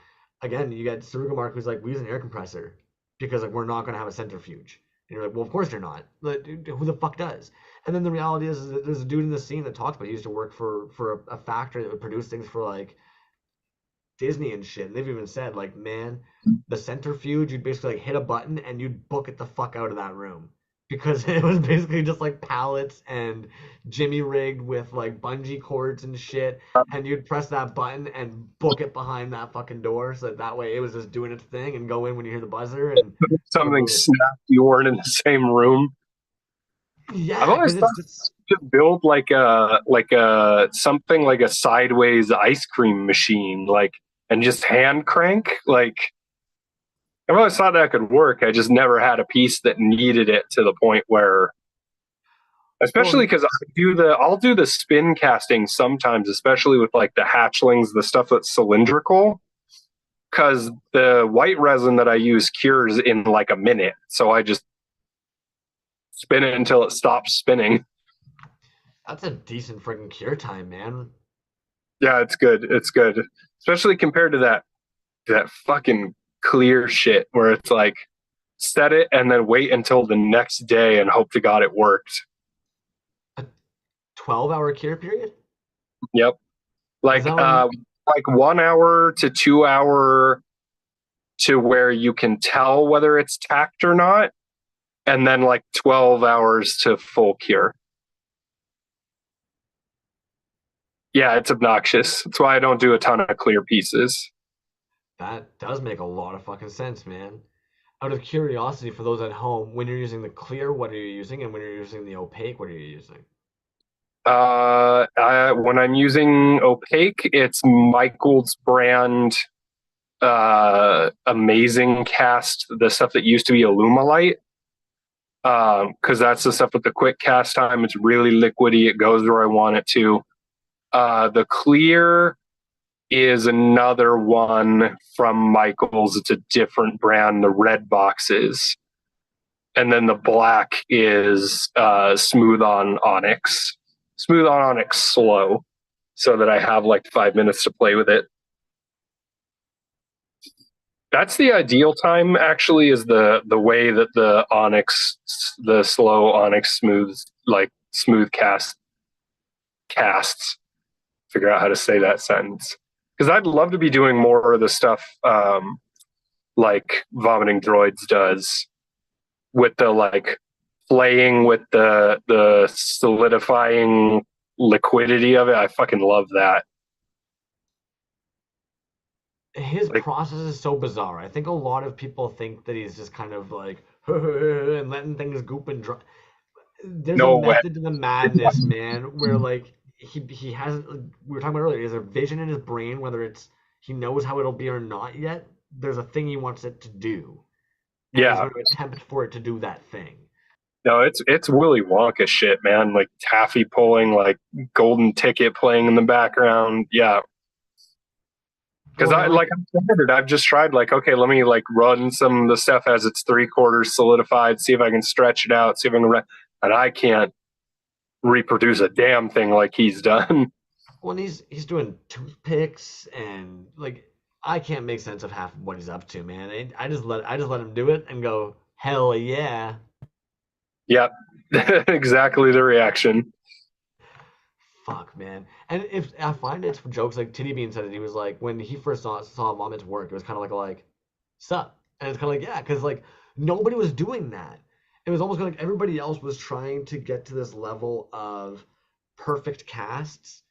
again, you get Sarugamark who's like, we use an air compressor because like we're not going to have a centrifuge. And you're like, well, of course they're not. Like, who the fuck does? And then the reality is that there's a dude in the scene that talks about he used to work for a factory that would produce things for like Disney and shit. And they've even said, like, man, the centrifuge, you'd basically like hit a button and you'd book it the fuck out of that room. Because it was basically just like pallets and jimmy rigged with like bungee cords and shit. And you'd press that button and book it behind that fucking door. So that way it was just doing its thing and go in when you hear the buzzer and Something remove. snapped. You weren't in the same room. I've Yeah, always because thought it's just. to build like a something like a sideways ice cream machine, like and just hand crank. Like I've always thought that could work. I just never had a piece that needed it to the point where, especially Well, because I'll do the spin casting sometimes, especially with like the hatchlings, the stuff that's cylindrical. Because the white resin that I use cures in like a minute, so I just spin it until it stops spinning. that's a decent freaking cure time, man. Yeah, it's good. It's good, especially compared to that fucking clear shit where it's like set it and then wait until the next day and hope to God it worked. A 12-hour cure period? Yep. Is Like that when. 1 hour to 2 hour to where you can tell whether it's tacked or not, and then like 12 hours to full cure. Yeah, it's obnoxious. That's why I don't do a ton of clear pieces. That does make a lot of fucking sense, man. Out of curiosity for those at home, when you're using the clear, what are you using? And when you're using the opaque, what are you using? When I'm using opaque, it's Michael's brand amazing cast, the stuff that used to be Alumilite. Because that's the stuff with the quick cast time. It's really liquidy. It goes where I want it to. The clear is another one from Michael's. It's a different brand, the red boxes. And then the black is Smooth on Onyx. Smooth on Onyx Slow. so that I have like 5 minutes to play with it. That's the ideal time, actually, is the way that the onyx, the slow onyx smooth casts. Figure out how to say that sentence, because I'd love to be doing more of the stuff like Vomiting Droids does, with the like playing with the solidifying liquidity of it. I fucking love that. His Like, process is so bizarre. I think a lot of people think that he's just kind of like and letting things goop and dry. There's a no way. method to the madness, man, where like he hasn't. Like, we were talking about earlier. There's a vision in his brain, whether it's he knows how it'll be or not yet. There's a thing he wants it to do, and he's Yeah, going to attempt for it to do that thing. no, it's Willy Wonka shit, man. Like taffy pulling, like golden ticket playing in the background. Yeah, because Well, and I like I'm standard. I've just tried like, okay, let me like run some of the stuff as it's 3/4 solidified, see if I can stretch it out, see if I can, and I can't reproduce a damn thing like he's done. when he's doing toothpicks and like I can't make sense of half of what he's up to, man. I just let him do it and go hell yeah. Yep, exactly the reaction. Fuck, man. And if I find it's jokes like Titty Bean said it, he was like when he first saw Vomit's work, it was kind of like sup, and it's kind of like yeah, because like nobody was doing that. It was almost like everybody else was trying to get to this level of perfect casts,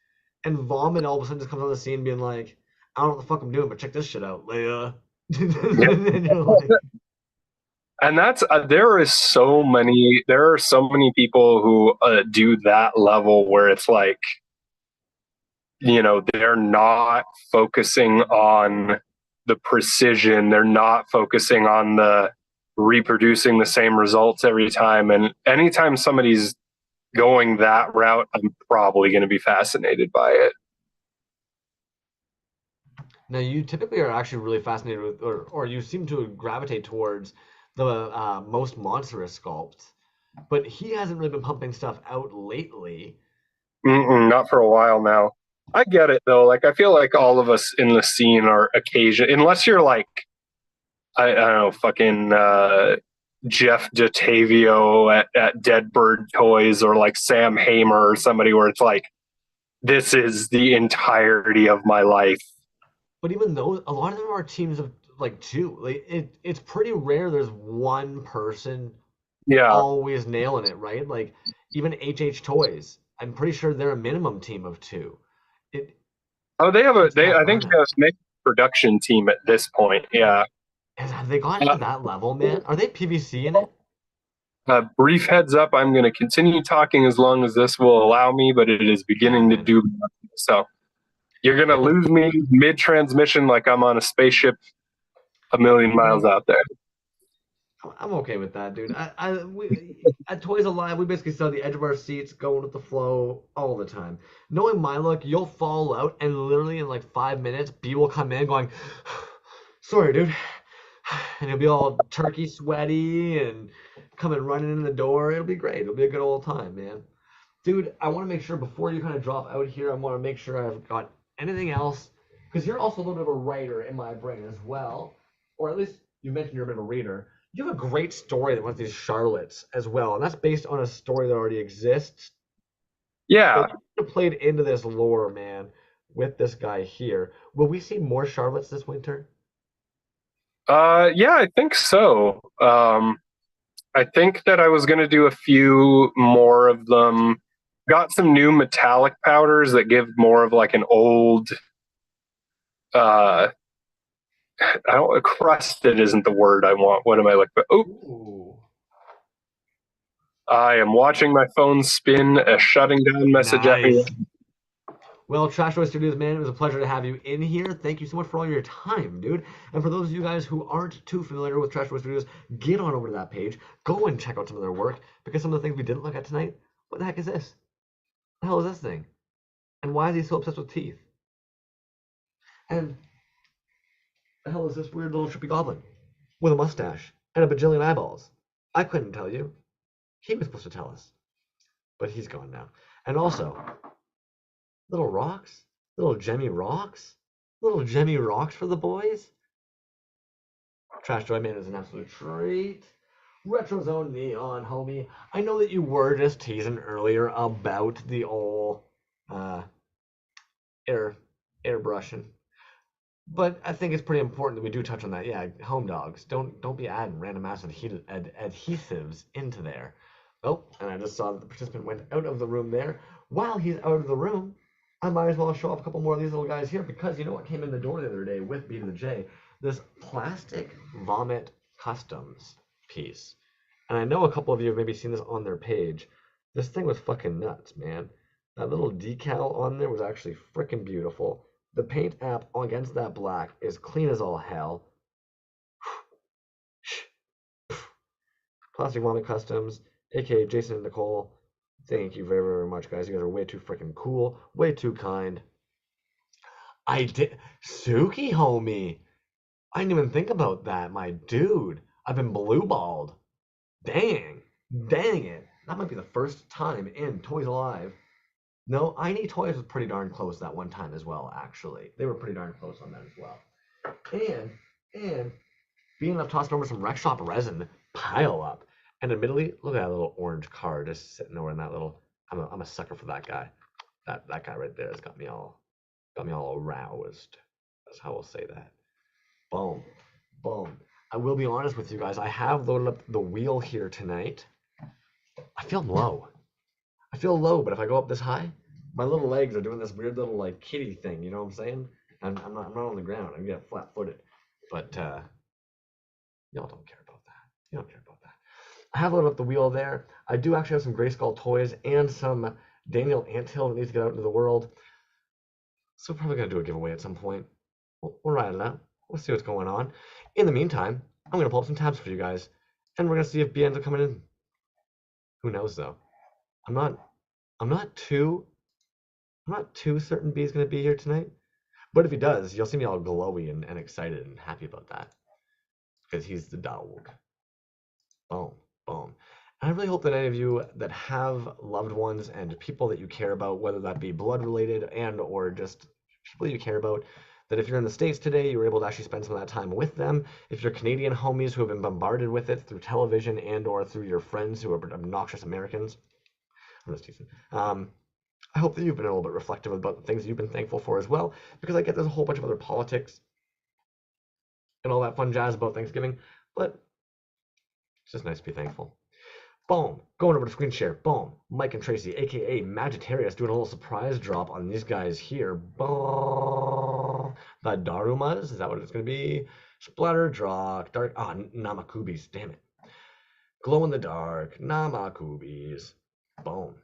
and Vomit all of a sudden just comes on the scene being like, I don't know what the fuck I'm doing, but check this shit out, Leia. Yep. And you're like, And that's there are so many people who do that level where it's like, they're not focusing on the precision, they're not focusing on the reproducing the same results every time, and anytime somebody's going that route, I'm probably going to be fascinated by it. now you typically are actually really fascinated with, or you seem to gravitate towards the most monstrous sculpt, but he hasn't really been pumping stuff out lately. Mm-mm, not for a while now. I get it though. Like I feel like all of us in the scene are occasion, unless you're like I don't know, fucking Jeff DeTavio at Deadbird Toys, or like Sam Hamer or somebody, where it's like, this is the entirety of my life. But even though a lot of them are teams of like two, like it's pretty rare there's one person Yeah. always nailing it, right? Like even HH Toys, I'm pretty sure they're a minimum team of two. It Oh, it's I that think they have rare. a mixed production team at this point. Yeah. Have they gotten Uh, to that level, man? Are they PVC in it? brief heads up, I'm going to continue talking as long as this will allow me, but it is Yeah, beginning to man. do so. You're going to Yeah, because lose me mid transmission like I'm on a spaceship a million miles out there. I'm okay with that, dude. At Toys Alive, we basically saw the edge of our seats going with the flow all the time. Knowing my luck, you'll fall out, and literally in like 5 minutes, B will come in going, "Sorry, dude," and he'll be all turkey sweaty and coming running in the door. It'll be great. It'll be a good old time, man. Dude, I want to make sure before you kind of drop out here, I want to make sure I've got anything else because you're also a little bit of a writer in my brain as well, or at least you mentioned you're a bit of a reader. You have a great story that went these Charlottes as well, and that's based on a story that already exists. Yeah. But you played into this lore, man, with this guy here. Will we see more Charlottes this winter? Yeah, I think so. I think that I was going to do a few more of them. Got some new metallic powders that give more of like an old, I don't, crusted isn't the word I want. What am I looking for? Oh, Ooh, I am watching my phone spin a shutting down message at me. nice. Well, Trashjoy Studios, man, it was a pleasure to have you in here. Thank you so much for all your time, dude. And for those of you guys who aren't too familiar with Trashjoy Studios, get on over to that page. Go and check out some of their work because some of the things we didn't look at tonight. What the heck is this? What the hell is this thing? And why is he so obsessed with teeth? And the hell is this weird little trippy goblin with a mustache and a bajillion eyeballs? I couldn't tell you. He was supposed to tell us, but he's gone now. And also, Little rocks? Little Jemmy rocks? Little Jemmy rocks for the boys? Trashjoy man is an absolute treat. Retro Zone Neon, homie. I know that you were just teasing earlier about the old uh, air airbrushing, but I think it's pretty important that we do touch on that. Yeah, home dogs. Don't be adding random ass adhesives into there. Oh, and I just saw that the participant went out of the room there. While he's out of the room, I might as well show off a couple more of these little guys here because you know what came in the door the other day with B to the J? This plastic vomit customs piece. And I know a couple of you have maybe seen this on their page. This thing was fucking nuts, man. That little decal on there was actually freaking beautiful. The paint app against that black is clean as all hell. Plastic Vomit Customs, aka Jason and Nicole. Thank you very, very much, guys. You guys are way too freaking cool, way too kind. I did. Suki, homie. I didn't even think about that, my dude. I've been blue balled. Dang. Dang it. That might be the first time in Toys Alive. No, I Need Toys was pretty darn close that one time as well, actually. They were pretty darn close on that as well. And being enough tossed over some Rec Shop resin pile up. And admittedly, look at that little orange car just sitting over in that little. I'm a sucker for that guy. That guy right there has got me all aroused. That's how we'll say that. Boom, boom. I will be honest with you guys. I have loaded up the wheel here tonight. I feel low. I feel low, but if I go up this high, my little legs are doing this weird little like kitty thing. You know what I'm saying? I'm not on the ground. I get flat-footed. But y'all don't care about that. You don't care about that. I have loaded up the wheel there. I do actually have some Grayskull toys and some Daniel Anthill that needs to get out into the world. So we're probably gonna do a giveaway at some point. We'll ride it out. We'll see what's going on. In the meantime, I'm gonna pull up some tabs for you guys, and we're gonna see if B ends up coming in. Who knows though? I'm not too certain B is gonna be here tonight. But if he does, you'll see me all glowy and excited and happy about that. Because he's the dog. Boom, boom. And I really hope that any of you that have loved ones and people that you care about, whether that be blood related and or just people you care about, that if you're in the States today, you were able to actually spend some of that time with them. If you're Canadian homies who have been bombarded with it through television and or through your friends who are obnoxious Americans, I'm just teasing. I hope that you've been a little bit reflective about the things you've been thankful for as well, because I get there's a whole bunch of other politics and all that fun jazz about Thanksgiving, but it's just nice to be thankful. Boom. Going over to screen share. Boom. Mike and Tracy, aka Magitarius, doing a little surprise drop on these guys here. Boom. The Darumas, is that what it's going to be? Splatter Drock, Dark. Namakubis, damn it. Glow in the Dark, Namakubis. Boom.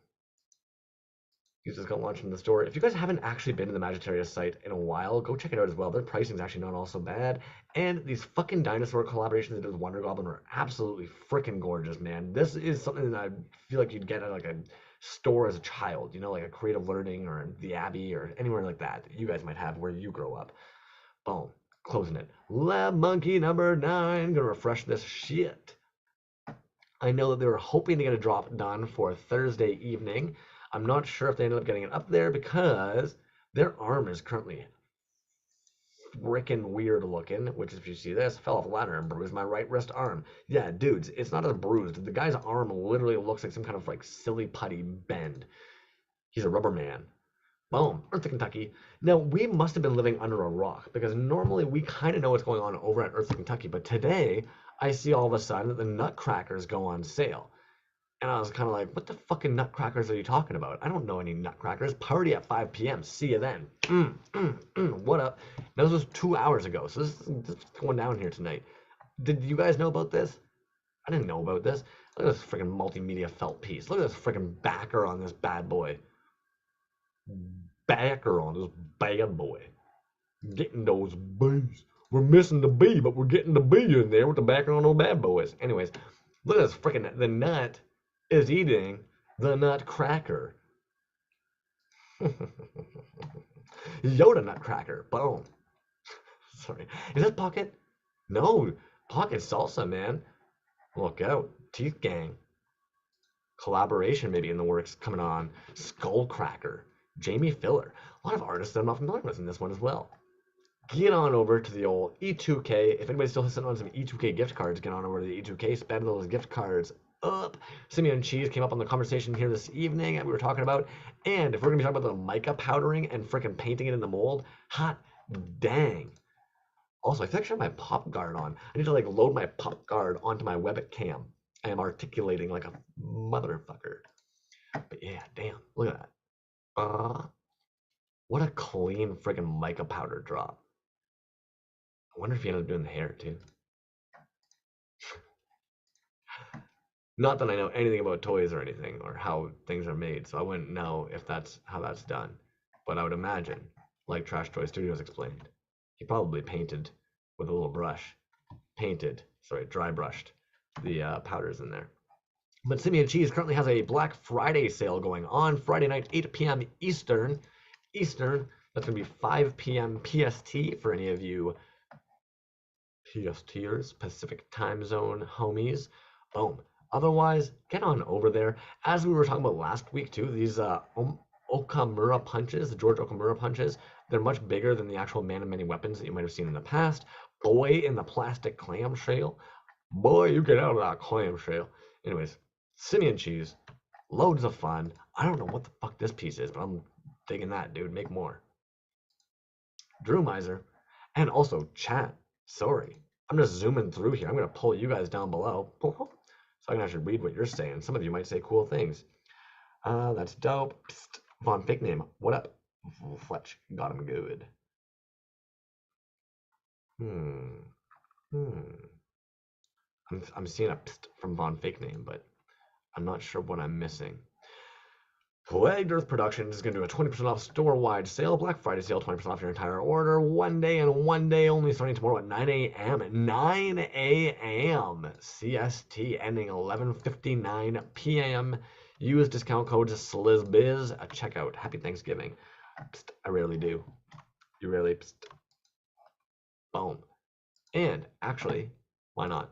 These just got launched in the store. If you guys haven't actually been to the Magitarius site in a while, go check it out as well. Their pricing is actually not all so bad. And these fucking dinosaur collaborations they did with Wonder Goblin are absolutely freaking gorgeous, man. This is something that I feel like you'd get at like a store as a child, you know, like a Creative Learning or the Abbey or anywhere like that you guys might have where you grow up. Boom. Closing it. Lab Monkey number 9. Gonna refresh this shit. I know that they were hoping to get a drop done for Thursday evening. I'm not sure if they ended up getting it up there because their arm is currently freaking weird looking, which is, if you see this, fell off a ladder and bruised my right wrist arm. Yeah, dudes, it's not as bruised. The guy's arm literally looks like some kind of like silly putty bend. He's a rubber man. Boom, Earth to Kentucky. Now, we must have been living under a rock because normally we kind of know what's going on over at Earth to Kentucky, but today I see all of a sudden that the Nutcrackers go on sale. And I was kind of like, what the fucking nutcrackers are you talking about? I don't know any nutcrackers. Party at 5 p.m. See you then. What up? Now, this was 2 hours ago, so this is going down here tonight. Did you guys know about this? I didn't know about this. Look at this freaking multimedia felt piece. Look at this freaking backer on this bad boy. Backer on this bad boy. Getting those bees. We're missing the bee, but we're getting the bee in there with the backer on those bad boys. Anyways, look at this freaking, the nut is eating the nutcracker. Yoda nutcracker. Boom. Sorry. Is that Pocket? No. Pocket salsa, man. Look out. Teeth Gang. Collaboration maybe in the works coming on. Skullcracker. Jamie Filler. A lot of artists that I'm not familiar with in this one as well. Get on over to the old E2K. If anybody's still sitting on some E2K gift cards, get on over to the E2K, spend those gift cards up. Simeon Cheese came up on the conversation here this evening and we were talking about. And if we're gonna be talking about the mica powdering and freaking painting it in the mold, hot dang. Also, I think I should have my pop guard on. I need to like load my pop guard onto my webcam. I am articulating like a motherfucker. But yeah, damn, look at that. What a clean freaking mica powder drop. I wonder if he ended up doing the hair too. Not that I know anything about Toyz or anything or how things are made, so I wouldn't know if that's how that's done. But I would imagine, like Trashjoy Studios explained, he probably painted with a little brush, dry brushed the powders in there. But Simeon Cheese currently has a Black Friday sale going on Friday night, 8 p.m. Eastern. That's going to be 5 p.m. PST for any of you PSTers, Pacific Time Zone homies. Boom. Otherwise, get on over there. As we were talking about last week too, these Okamura punches, the George Okamura punches, they're much bigger than the actual man of many weapons that you might have seen in the past. Boy in the plastic clamshell. Boy, you get out of that clamshell. Anyways, Simeon Cheese, loads of fun. I don't know what the fuck this piece is, but I'm digging that, dude. Make more. Drew Miser, and also chat. Sorry, I'm just zooming through here. I'm gonna pull you guys down below, so I can actually read what you're saying. Some of you might say cool things. That's dope. Psst. Von Fake Name, what up? Fletch, got him good. I'm seeing a psst from Von Fake Name, but I'm not sure what I'm missing. Plagued Earth Productions is going to do a 20% off store-wide sale, Black Friday sale, 20% off your entire order, one day and one day only, starting tomorrow at 9 a.m. 9 a.m. CST, ending 11:59 p.m. Use discount code SLIZBIZ at checkout. Happy Thanksgiving. Psst, I rarely do. You rarely. Psst. Boom. And actually, why not?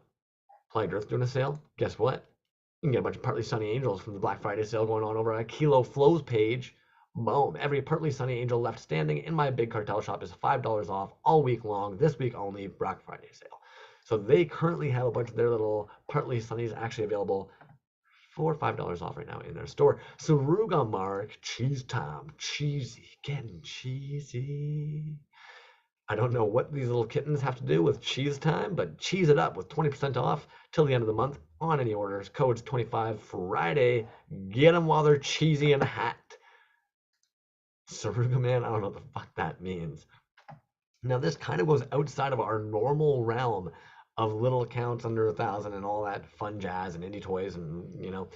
Plagued Earth doing a sale? Guess what? You can get a bunch of Partly Sunny Angels from the Black Friday sale going on over at Kilo Flows page. Boom. Every Partly Sunny Angel left standing in my big cartel shop is $5 off all week long. This week only, Black Friday sale. So they currently have a bunch of their little Partly Sunnies actually available for $5 off right now in their store. Saruga Mark, cheese time. Cheesy. Getting cheesy. I don't know what these little kittens have to do with cheese time, but cheese it up with 20% off till the end of the month on any orders. Code's 25 Friday. Get them while they're cheesy and hot. Saruga Man, I don't know what the fuck that means. Now this kind of goes outside of our normal realm of little accounts under 1,000 and all that fun jazz and indie toys and, you know.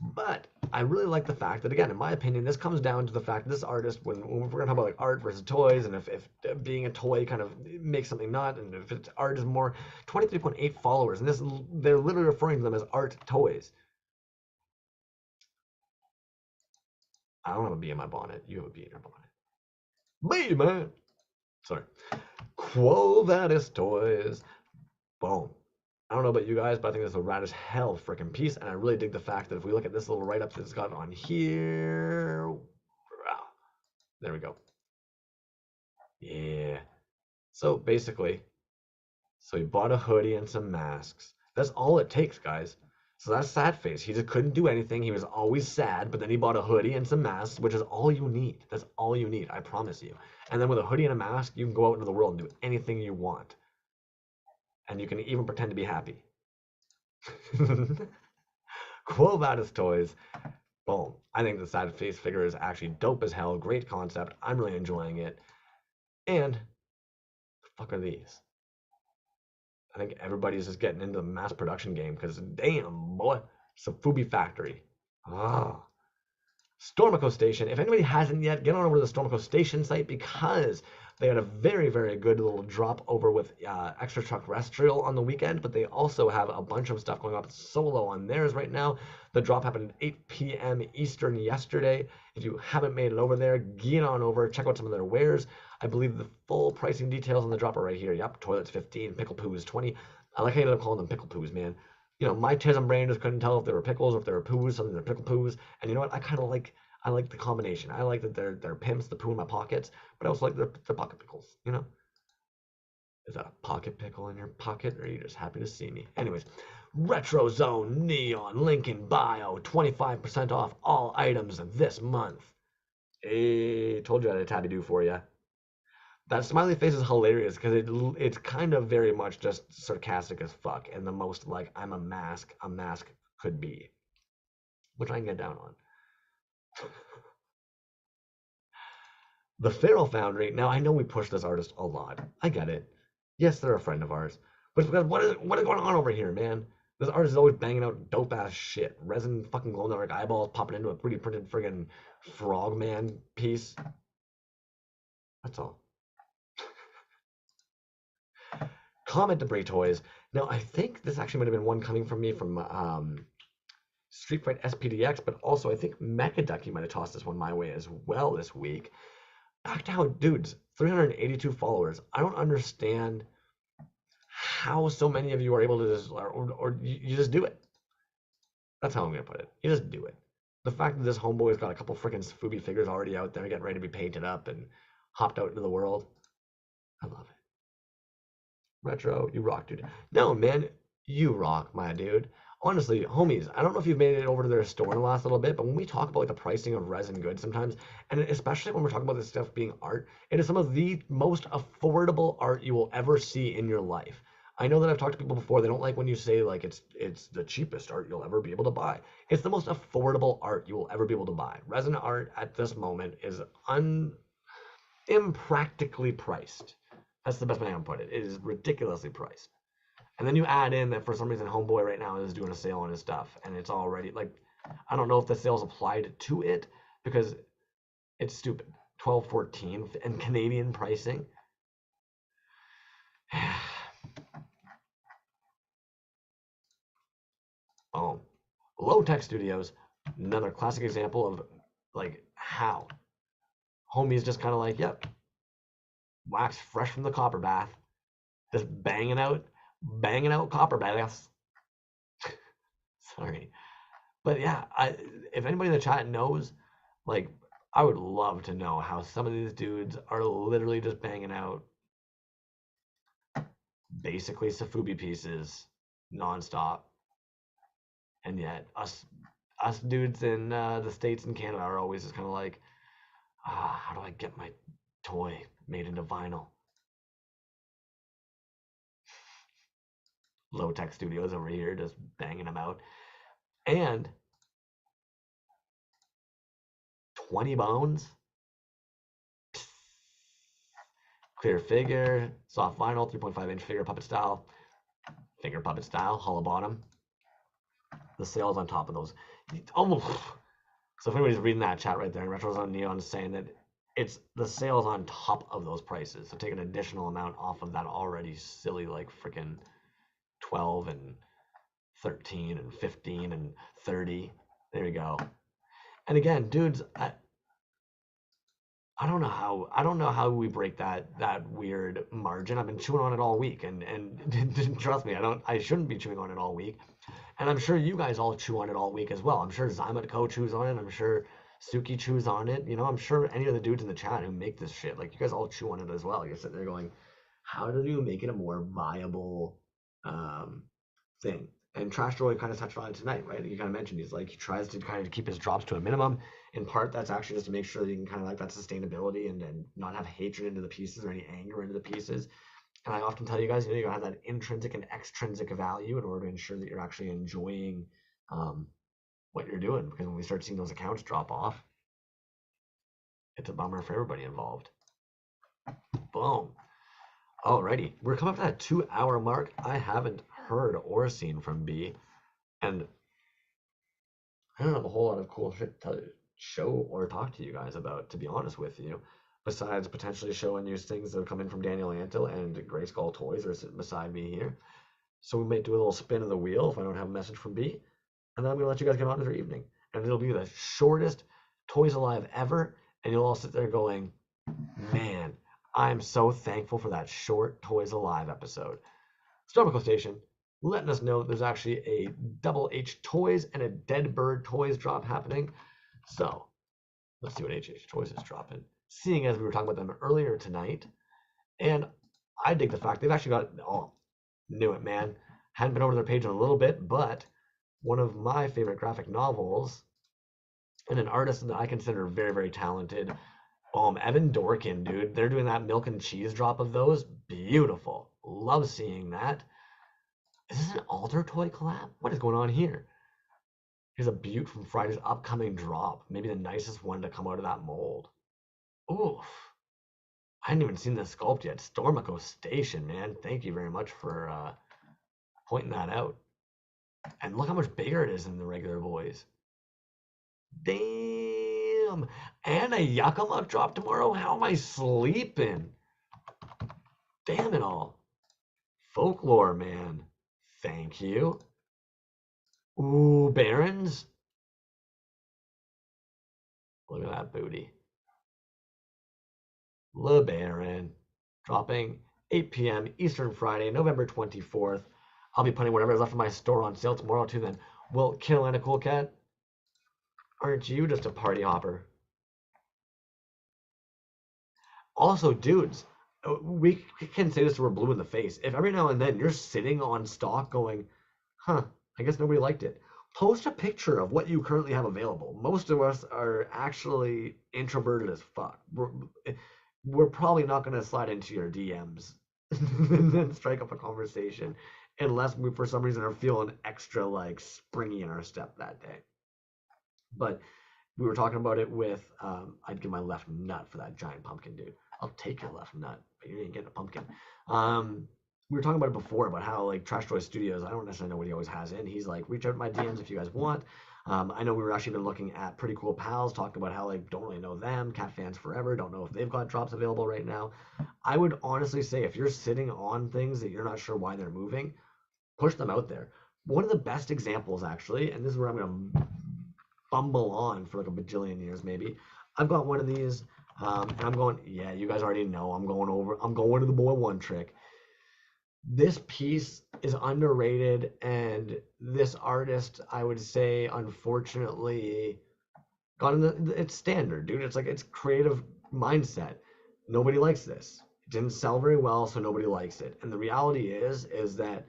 But I really like the fact that, again, in my opinion, this comes down to the fact that this artist, when we're going to talk about like art versus toys, and if being a toy kind of makes something not, and if it's art is more, 23.8 followers, and this they're literally referring to them as art toys. I don't have a bee in my bonnet. You have a bee in your bonnet. Bee, man. Sorry. Quo Vadis Toys. Boom. I don't know about you guys, but I think this is a rad as hell freaking piece, and I really dig the fact that if we look at this little write-up that it's got on here, wow, there we go. Yeah. So basically, so he bought a hoodie and some masks. That's all it takes, guys. So that's sad face. He just couldn't do anything. He was always sad, but then he bought a hoodie and some masks, which is all you need. That's all you need, I promise you. And then with a hoodie and a mask, you can go out into the world and do anything you want. And you can even pretend to be happy. Quo Vadis Toys. Boom. I think the sad face figure is actually dope as hell. Great concept. I'm really enjoying it. And the fuck are these? I think everybody's just getting into the mass production game because damn, boy, Safubi Factory. Ah. Stormico Station. If anybody hasn't yet, get on over to the Stormico Station site because they had a very, very good little drop over with Extra Terrestrial on the weekend, but they also have a bunch of stuff going up solo on theirs right now. The drop happened at 8 p.m. Eastern yesterday. If you haven't made it over there, get on over, check out some of their wares. I believe the full pricing details on the drop are right here. Yep, toilets 15, pickle poos 20. I like how you end up calling them pickle poos, man. You know, my Tism brain just couldn't tell if they were pickles or if they were poos, something they're pickle poos. And you know what? I I like the combination. I like that they're pimps, the poo in my pockets, but I also like their pocket pickles, you know? Is that a pocket pickle in your pocket, or are you just happy to see me? Anyways, Retro Zone Neon, link in bio, 25% off all items this month. Hey, told you I had a tabby do for you. That smiley face is hilarious because it's kind of very much just sarcastic as fuck, and the most like I'm a mask could be, which I can get down on. The Feral Foundry. Now I know we push this artist a lot. I get it. Yes, they're a friend of ours, but it's because what is going on over here, man? This artist is always banging out dope ass shit. Resin fucking glow in the dark eyeballs popping into a 3D printed friggin' frogman piece. That's all. Comet Debris Toys. Now I think this actually might have been one coming from me from Street Fight SPDX, but also I think Mecha Ducky might have tossed this one my way as well this week. Back down, dudes, 382 followers. I don't understand how so many of you are able to just, or you just do it. That's how I'm going to put it. You just do it. The fact that this homeboy's got a couple freaking Spoopy figures already out there getting ready to be painted up and hopped out into the world. I love it. Retro, you rock, dude. No, man, you rock, my dude. Honestly, homies, I don't know if you've made it over to their store in the last little bit, but when we talk about like the pricing of resin goods sometimes, and especially when we're talking about this stuff being art, it is some of the most affordable art you will ever see in your life. I know that I've talked to people before, they don't like when you say like it's the cheapest art you'll ever be able to buy. It's the most affordable art you will ever be able to buy. Resin art at this moment is impractically priced. That's the best way I can put it. It is ridiculously priced. And then you add in that for some reason Homeboy right now is doing a sale on his stuff, and it's already like, I don't know if the sale's applied to it because it's stupid. 12.14 and Canadian pricing. Oh, Low Tech Studios, another classic example of like how homie's just kind of like, yep, wax fresh from the copper bath, just banging out copper baths. Sorry. But yeah, if anybody in the chat knows, like, I would love to know how some of these dudes are literally just banging out basically Safubi pieces nonstop, and yet us dudes in the States and Canada are always just kind of like, how do I get my toy made into vinyl? Low Tech Studios over here just banging them out. And 20 bones, clear figure, soft vinyl, 3.5-inch figure puppet style, hollow bottom. The sales on top of those. Almost. So if anybody's reading that chat right there, and Retro's on Neon saying that it's the sales on top of those prices. So take an additional amount off of that already silly like freaking 12 and 13 and 15 and 30. There you go. And again, dudes, I don't know how we break that weird margin. I've been chewing on it all week, and trust me, I shouldn't be chewing on it all week. And I'm sure you guys all chew on it all week as well. I'm sure Zymatco chews on it. I'm sure Suki chews on it. You know, I'm sure any of the dudes in the chat who make this shit, like you guys all chew on it as well. You're sitting there going, how do you make it a more viable thing? And Trashjoy kind of touched on it tonight, right? He kind of mentioned he tries to kind of keep his drops to a minimum. In part, that's actually just to make sure that you can kind of like that sustainability and not have hatred into the pieces or any anger into the pieces. And I often tell you guys, you gotta have that intrinsic and extrinsic value in order to ensure that you're actually enjoying what you're doing. Because when we start seeing those accounts drop off, it's a bummer for everybody involved. Boom. Alrighty, we're coming up to that 2-hour mark. I haven't heard or seen from B, and I don't have a whole lot of cool shit to show or talk to you guys about, to be honest with you, besides potentially showing you things that have come in from Daniel Antil and Gray Skull Toys are sitting beside me here. So we might do a little spin of the wheel if I don't have a message from B, and then I'm gonna let you guys get on with your evening, and it'll be the shortest Toys Alive ever, and you'll all sit there going, man, I'm so thankful for that short Toys Alive episode. Stormical Station letting us know there's actually a Double H Toys and a Dead Bird Toys drop happening. So Let's see what Toys is dropping. Seeing as we were talking about them earlier tonight, and I dig the fact they've actually got, oh, knew it, man. Hadn't been over their page in a little bit, but one of my favorite graphic novels and an artist that I consider very, very talented, Evan Dorkin, dude. They're doing that milk and cheese drop of those. Beautiful. Love seeing that. Is this an alter toy collab? What is going on here? Here's a butte from Friday's upcoming drop. Maybe the nicest one to come out of that mold. Oof. I hadn't even seen the sculpt yet. Stormico Station, man. Thank you very much for pointing that out. And look how much bigger it is than the regular boys. Damn. And a Yakima drop tomorrow? How am I sleeping? Damn it all. Folklore, man. Thank you. Ooh, Barons. Look at that booty. LeBaron. Dropping 8 p.m. Eastern Friday, November 24th. I'll be putting whatever's left of my store on sale tomorrow too then. Well, Carolina Cool Cat, aren't you just a party hopper? Also, dudes, we can say this till we're blue in the face. If every now and then you're sitting on stock going, huh, I guess nobody liked it, post a picture of what you currently have available. Most of us are actually introverted as fuck. We're probably not going to slide into your DMs and then strike up a conversation unless we, for some reason, are feeling extra like springy in our step that day. But we were talking about it with, I'd give my left nut for that giant pumpkin, dude. I'll take your left nut, but you ain't getting a pumpkin. We were talking about it before about how like Trashjoy Studios, I don't necessarily know what he always has in. He's like, reach out to my DMs if you guys want. I know we were actually been looking at Pretty Cool Pals, talking about how like don't really know them, Cat Fans Forever, don't know if they've got drops available right now. I would honestly say if you're sitting on things that you're not sure why they're moving, push them out there. One of the best examples actually, and this is where I'm gonna bumble on for like a bajillion years maybe. I've got one of these, and I'm going, yeah, you guys already know I'm going to the boy one trick. This piece is underrated, and this artist, I would say, unfortunately, got in it's standard, dude. It's like it's creative mindset. Nobody likes this. It didn't sell very well, so nobody likes it. And the reality is that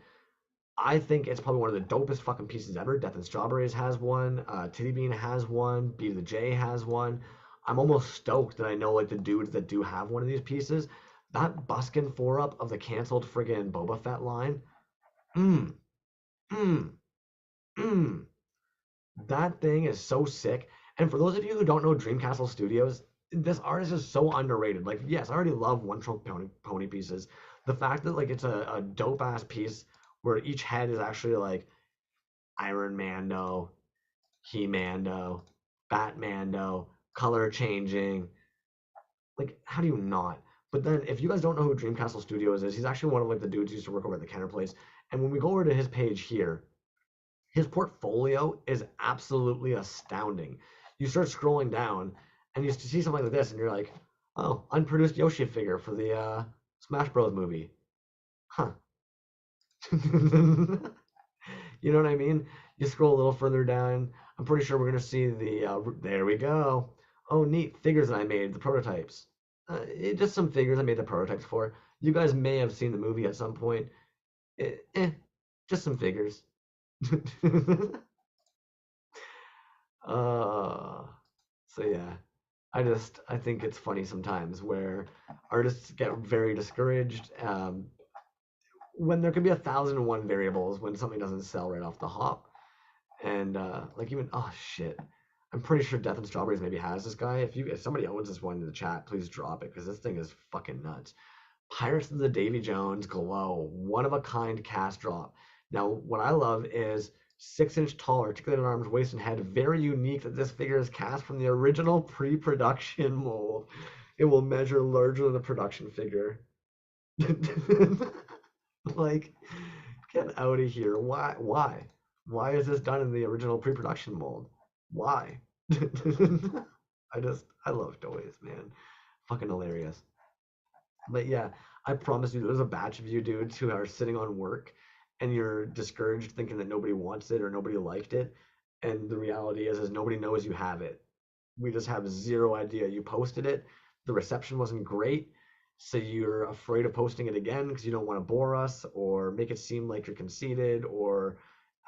I think it's probably one of the dopest fucking pieces ever. Death and Strawberries has one. Titty Bean has one. B to the J has one. I'm almost stoked that I know like the dudes that do have one of these pieces. That buskin 4-up of the canceled friggin' Boba Fett line. Mmm. Mmm. Mmm. That thing is so sick. And for those of you who don't know Dreamcastle Studios, this artist is so underrated. Like, yes, I already love One Trunk Pony pieces. The fact that like it's a dope ass piece where each head is actually like Iron Mando, He Mando, Batmando, color changing. Like, how do you not? But then, if you guys don't know who Dreamcastle Studios is, he's actually one of like the dudes who used to work over at the Counter Place. And when we go over to his page here, his portfolio is absolutely astounding. You start scrolling down, and you see something like this, and you're like, "Oh, unproduced Yoshi figure for the Smash Bros. Movie." Huh. You know what I mean? You scroll a little further down. I'm pretty sure we're gonna see the. There we go. Oh, neat figures that I made, the prototypes. Just some figures I made the prototypes for. You guys may have seen the movie at some point. Eh, eh, just some figures. uh, so yeah, I think it's funny sometimes where artists get very discouraged. When there could be 1,001 variables when something doesn't sell right off the hop. And like even oh shit, I'm pretty sure Death and Strawberries maybe has this guy. If somebody owns this one in the chat, please drop it because this thing is fucking nuts. Pirates of the Davy Jones Glow, one of a kind cast drop. Now what I love is 6-inch tall, articulated arms, waist, and head. Very unique that this figure is cast from the original pre-production mold. It will measure larger than the production figure. Like, get out of here. Why? Why? Why is this done in the original pre-production mold? Why? I love toys, man. Fucking hilarious. But yeah, I promise you, there's a batch of you dudes who are sitting on work and you're discouraged thinking that nobody wants it or nobody liked it. And the reality is nobody knows you have it. we just have zero idea. You posted it, the reception wasn't great, so you're afraid of posting it again because you don't want to bore us or make it seem like you're conceited, or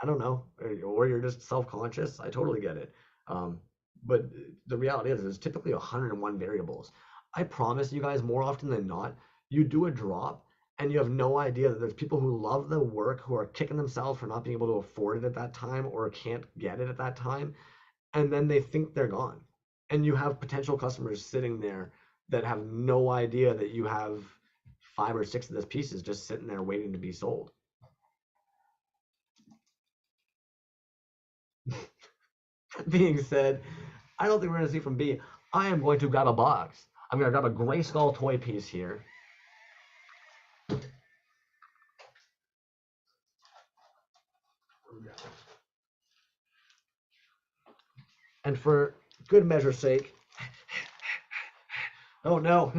I don't know, or you're just self-conscious. I totally get it. Um, but the reality is, there's typically 101 variables. I promise you guys, more often than not, you do a drop and you have no idea that there's people who love the work who are kicking themselves for not being able to afford it at that time or can't get it at that time, and then they think they're gone. And you have potential customers sitting there that have no idea that you have 5 or 6 of those pieces just sitting there waiting to be sold. That being said, I don't think we're going to see from B. I am going to grab a box. I'm going to grab a gray skull toy piece here. And for good measure's sake, oh no.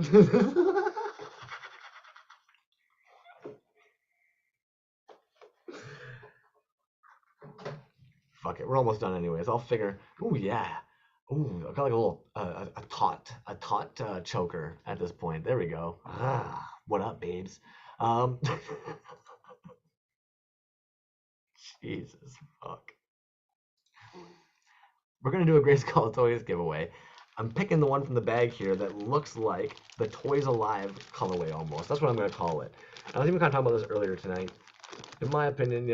Fuck it, we're almost done anyways. I'll figure. Ooh yeah. Ooh, I got like a little a taut choker at this point. There we go. Ah, what up, babes? Um, Jesus fuck. We're gonna do a Grayskull Toys giveaway. I'm picking the one from the bag here that looks like the Toys Alive colorway almost. That's what I'm gonna call it. I was even kind of talking about this earlier tonight. In my opinion,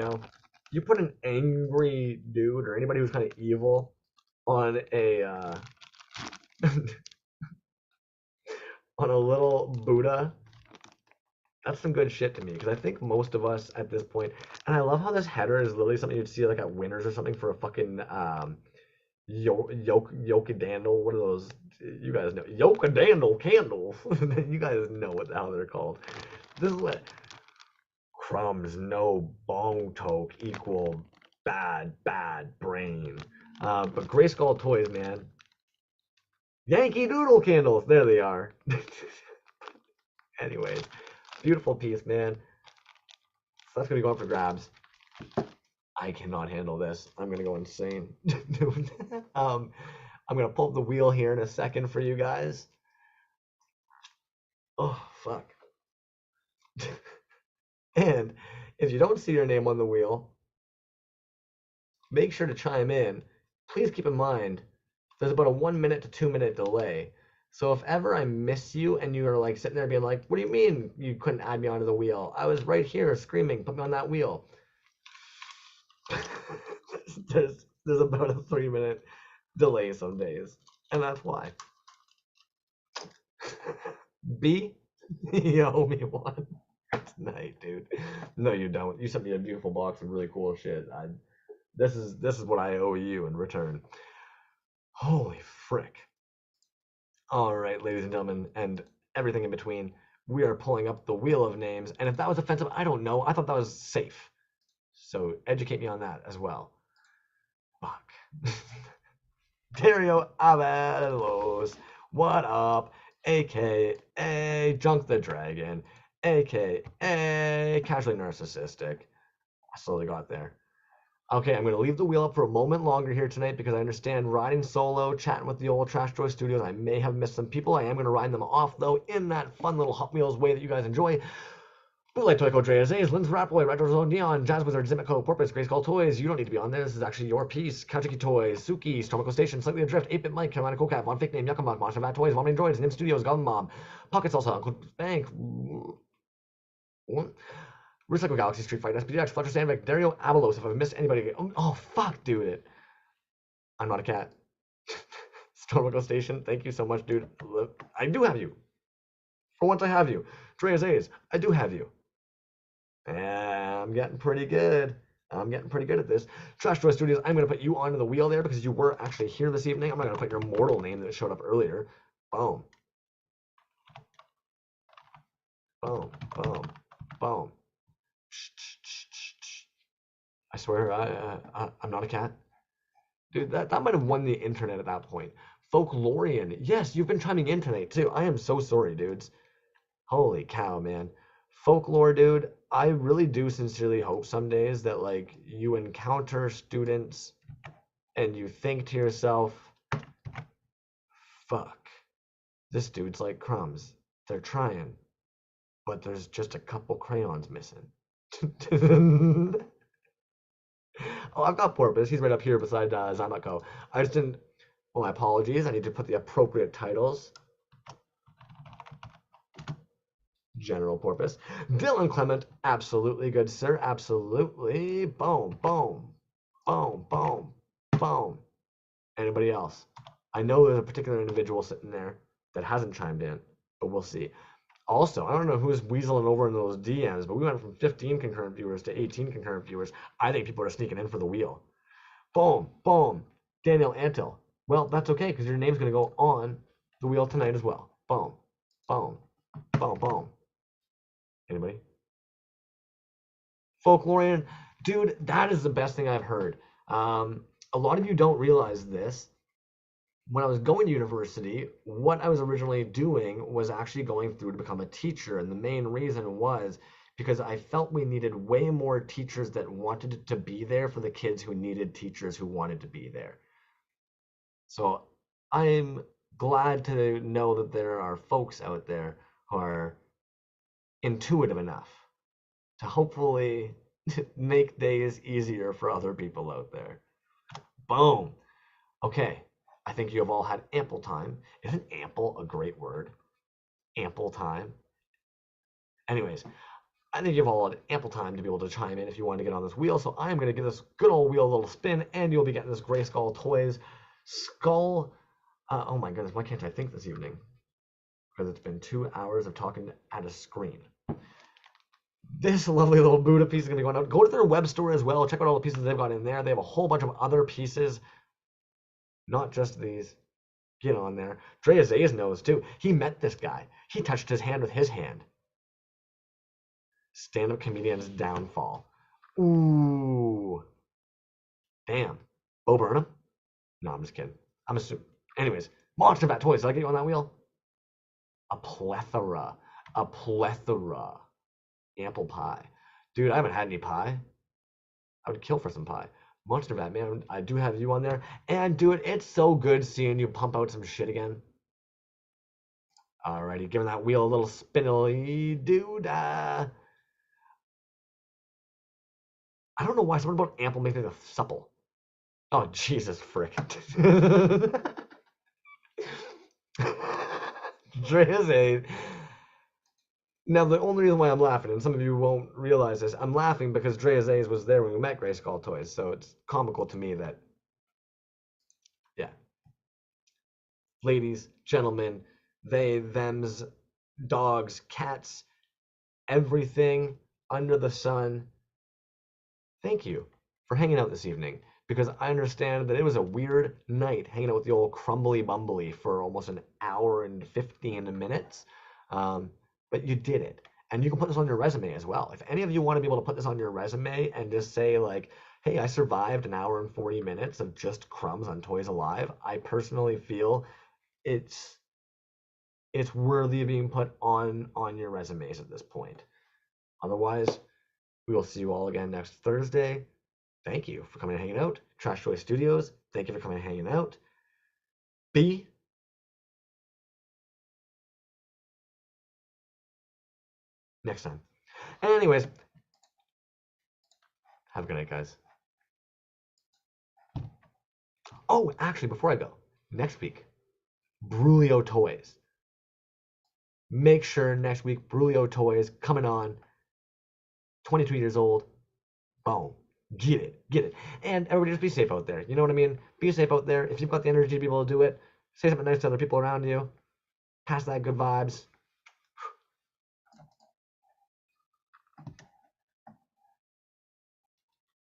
you put an angry dude or anybody who's kind of evil on a on a little Buddha, that's some good shit to me because I think most of us at this point, and I love how this header is literally something you'd see like at Winners or something for a fucking Yokadandle. What are those? You guys know Yokadandle candles. You guys know what the hell they're called. This is what crumbs no bone toke equal bad brain. But Grayskull Toys, man. Yankee Doodle candles. There they are. Anyways, beautiful piece, man. So that's gonna be going for grabs. I cannot handle this. I'm gonna go insane. I'm gonna pull up the wheel here in a second for you guys. Oh fuck. And if you don't see your name on the wheel, make sure to chime in. Please keep in mind there's about a 1 minute to 2 minute delay. So if ever I miss you and you're like sitting there being like, what do you mean you couldn't add me onto the wheel? I was right here screaming, put me on that wheel. there's about a 3 minute delay some days. And that's why. B, you owe me one tonight, dude. No, you don't. You sent me a beautiful box of really cool shit. This is what I owe you in return. Holy frick. All right, ladies and gentlemen, and everything in between, we are pulling up the wheel of names. And if that was offensive, I don't know. I thought that was safe. So educate me on that as well. Fuck. Dario Avelos, what up? AKA Junk the Dragon, AKA Casually Narcissistic. I slowly got there. Okay, I'm going to leave the wheel up for a moment longer here tonight because I understand riding solo, chatting with the old Trashjoy studios. I may have missed some people. I am going to ride them off, though, in that fun little Hot Wheels way that you guys enjoy. Bootleg Toy Co. Drea's, Lynn's Rapboy, Retro Zone Neon, Jazz Wizard, Zimico, Porpoise, Grayskull Toys. You don't need to be on there. This is actually your piece. Couchiki Toys, Suki, Stormico Station, Slightly Adrift, 8-Bit Mike, Carolina Cocap, Von Fake Name, Yuckamon, Monster Bat Toys, Vomiting Droids, Nim Studios, Goblin Mom, Pocket Salsa, Uncle Bank, Recycle Galaxy, Street Fighter, SPDX, Fletcher Sandvik, Dario Avalos. If I've missed anybody, oh fuck, dude. I'm not a cat. Stormico Station, thank you so much, dude. I do have you. For once I have you. Drea's, I do have you. I'm getting pretty good. I'm getting pretty good at this. Trashjoy Studios, I'm going to put you onto the wheel there because you were actually here this evening. I'm not going to put your mortal name that showed up earlier. Boom. Boom. Boom. Boom. I swear, I'm not a cat. Dude, that might have won the internet at that point. Folklorian. Yes, you've been chiming in tonight, too. I am so sorry, dudes. Holy cow, man. Folklore, dude, I really do sincerely hope some days that, like, you encounter students and you think to yourself, fuck. This dude's like Crumbs. They're trying, but there's just a couple crayons missing. Oh, I've got Porpoise. He's right up here beside Zamako. I just didn't. Well, my apologies. I need to put the appropriate titles. General Porpoise. Dylan Clement, absolutely good, sir. Absolutely. Boom, boom, boom, boom, boom. Anybody else? I know there's a particular individual sitting there that hasn't chimed in, but we'll see. Also, I don't know who's weaseling over in those DMs, but we went from 15 concurrent viewers to 18 concurrent viewers. I think people are sneaking in for the wheel. Boom, boom. Daniel Antil. Well, that's okay, because your name's going to go on the wheel tonight as well. Boom, boom, boom, boom. Anybody? Folklorian. Dude, that is the best thing I've heard. A lot of you don't realize this. When I was going to university, what I was originally doing was actually going through to become a teacher. And the main reason was because I felt we needed way more teachers that wanted to be there for the kids who needed teachers who wanted to be there. So I'm glad to know that there are folks out there who are intuitive enough to hopefully make days easier for other people out there. Boom. Okay. I think you have all had ample time. Isn't ample a great word? Ample time. Anyways, I think you've all had ample time to be able to chime in if you want to get on this wheel. So I'm going to give this good old wheel a little spin, and you'll be getting this Grayskull Toyz skull. Oh my goodness, why can't I think this evening? Because it's been 2 hours of talking at a screen. This lovely little Buddha piece is going to be going out. Go to their web store as well. Check out all the pieces they've got in there. They have a whole bunch of other pieces. Not just these. Get on there. Dre Azaze knows too. He met this guy. He touched his hand with his hand. Stand-up comedian's downfall. Ooh. Damn. Bo Burnham? No, I'm just kidding. I'm assuming. Anyways, Monster Vat Toys. Did I get you on that wheel? A plethora. A plethora. Apple pie. Dude, I haven't had any pie. I would kill for some pie. Monster Vat, man, I do have you on there. And dude, it's so good seeing you pump out some shit again. Alrighty, giving that wheel a little spinny, dude. I don't know why. Something about ample makes me think of supple. Oh, Jesus frick. Dre is a... Now, the only reason why I'm laughing, and some of you won't realize this, I'm laughing because Dre Azaze was there when we met Grayskull Toyz, so it's comical to me that, yeah. Ladies, gentlemen, they, thems, dogs, cats, everything under the sun, thank you for hanging out this evening, because I understand that it was a weird night hanging out with the old Crumbly Bumbly for almost an hour and 15 minutes. But you did it. And you can put this on your resume as well. If any of you want to be able to put this on your resume and just say like, hey, I survived an hour and 40 minutes of just Crumbs on Toys Alive, I personally feel it's worthy of being put on your resumes at this point. Otherwise, we will see you all again next Thursday. Thank you for coming and hanging out. Trashjoy Studios, thank you for coming and hanging out. B. Next time. Anyways, have a good night, guys. Oh, actually, before I go, next week, Brulio Toys. Make sure next week, Brulio Toys coming on. 22 years old. Boom. Get it. Get it. And everybody just be safe out there. You know what I mean? Be safe out there. If you've got the energy to be able to do it, say something nice to other people around you. Pass that good vibes.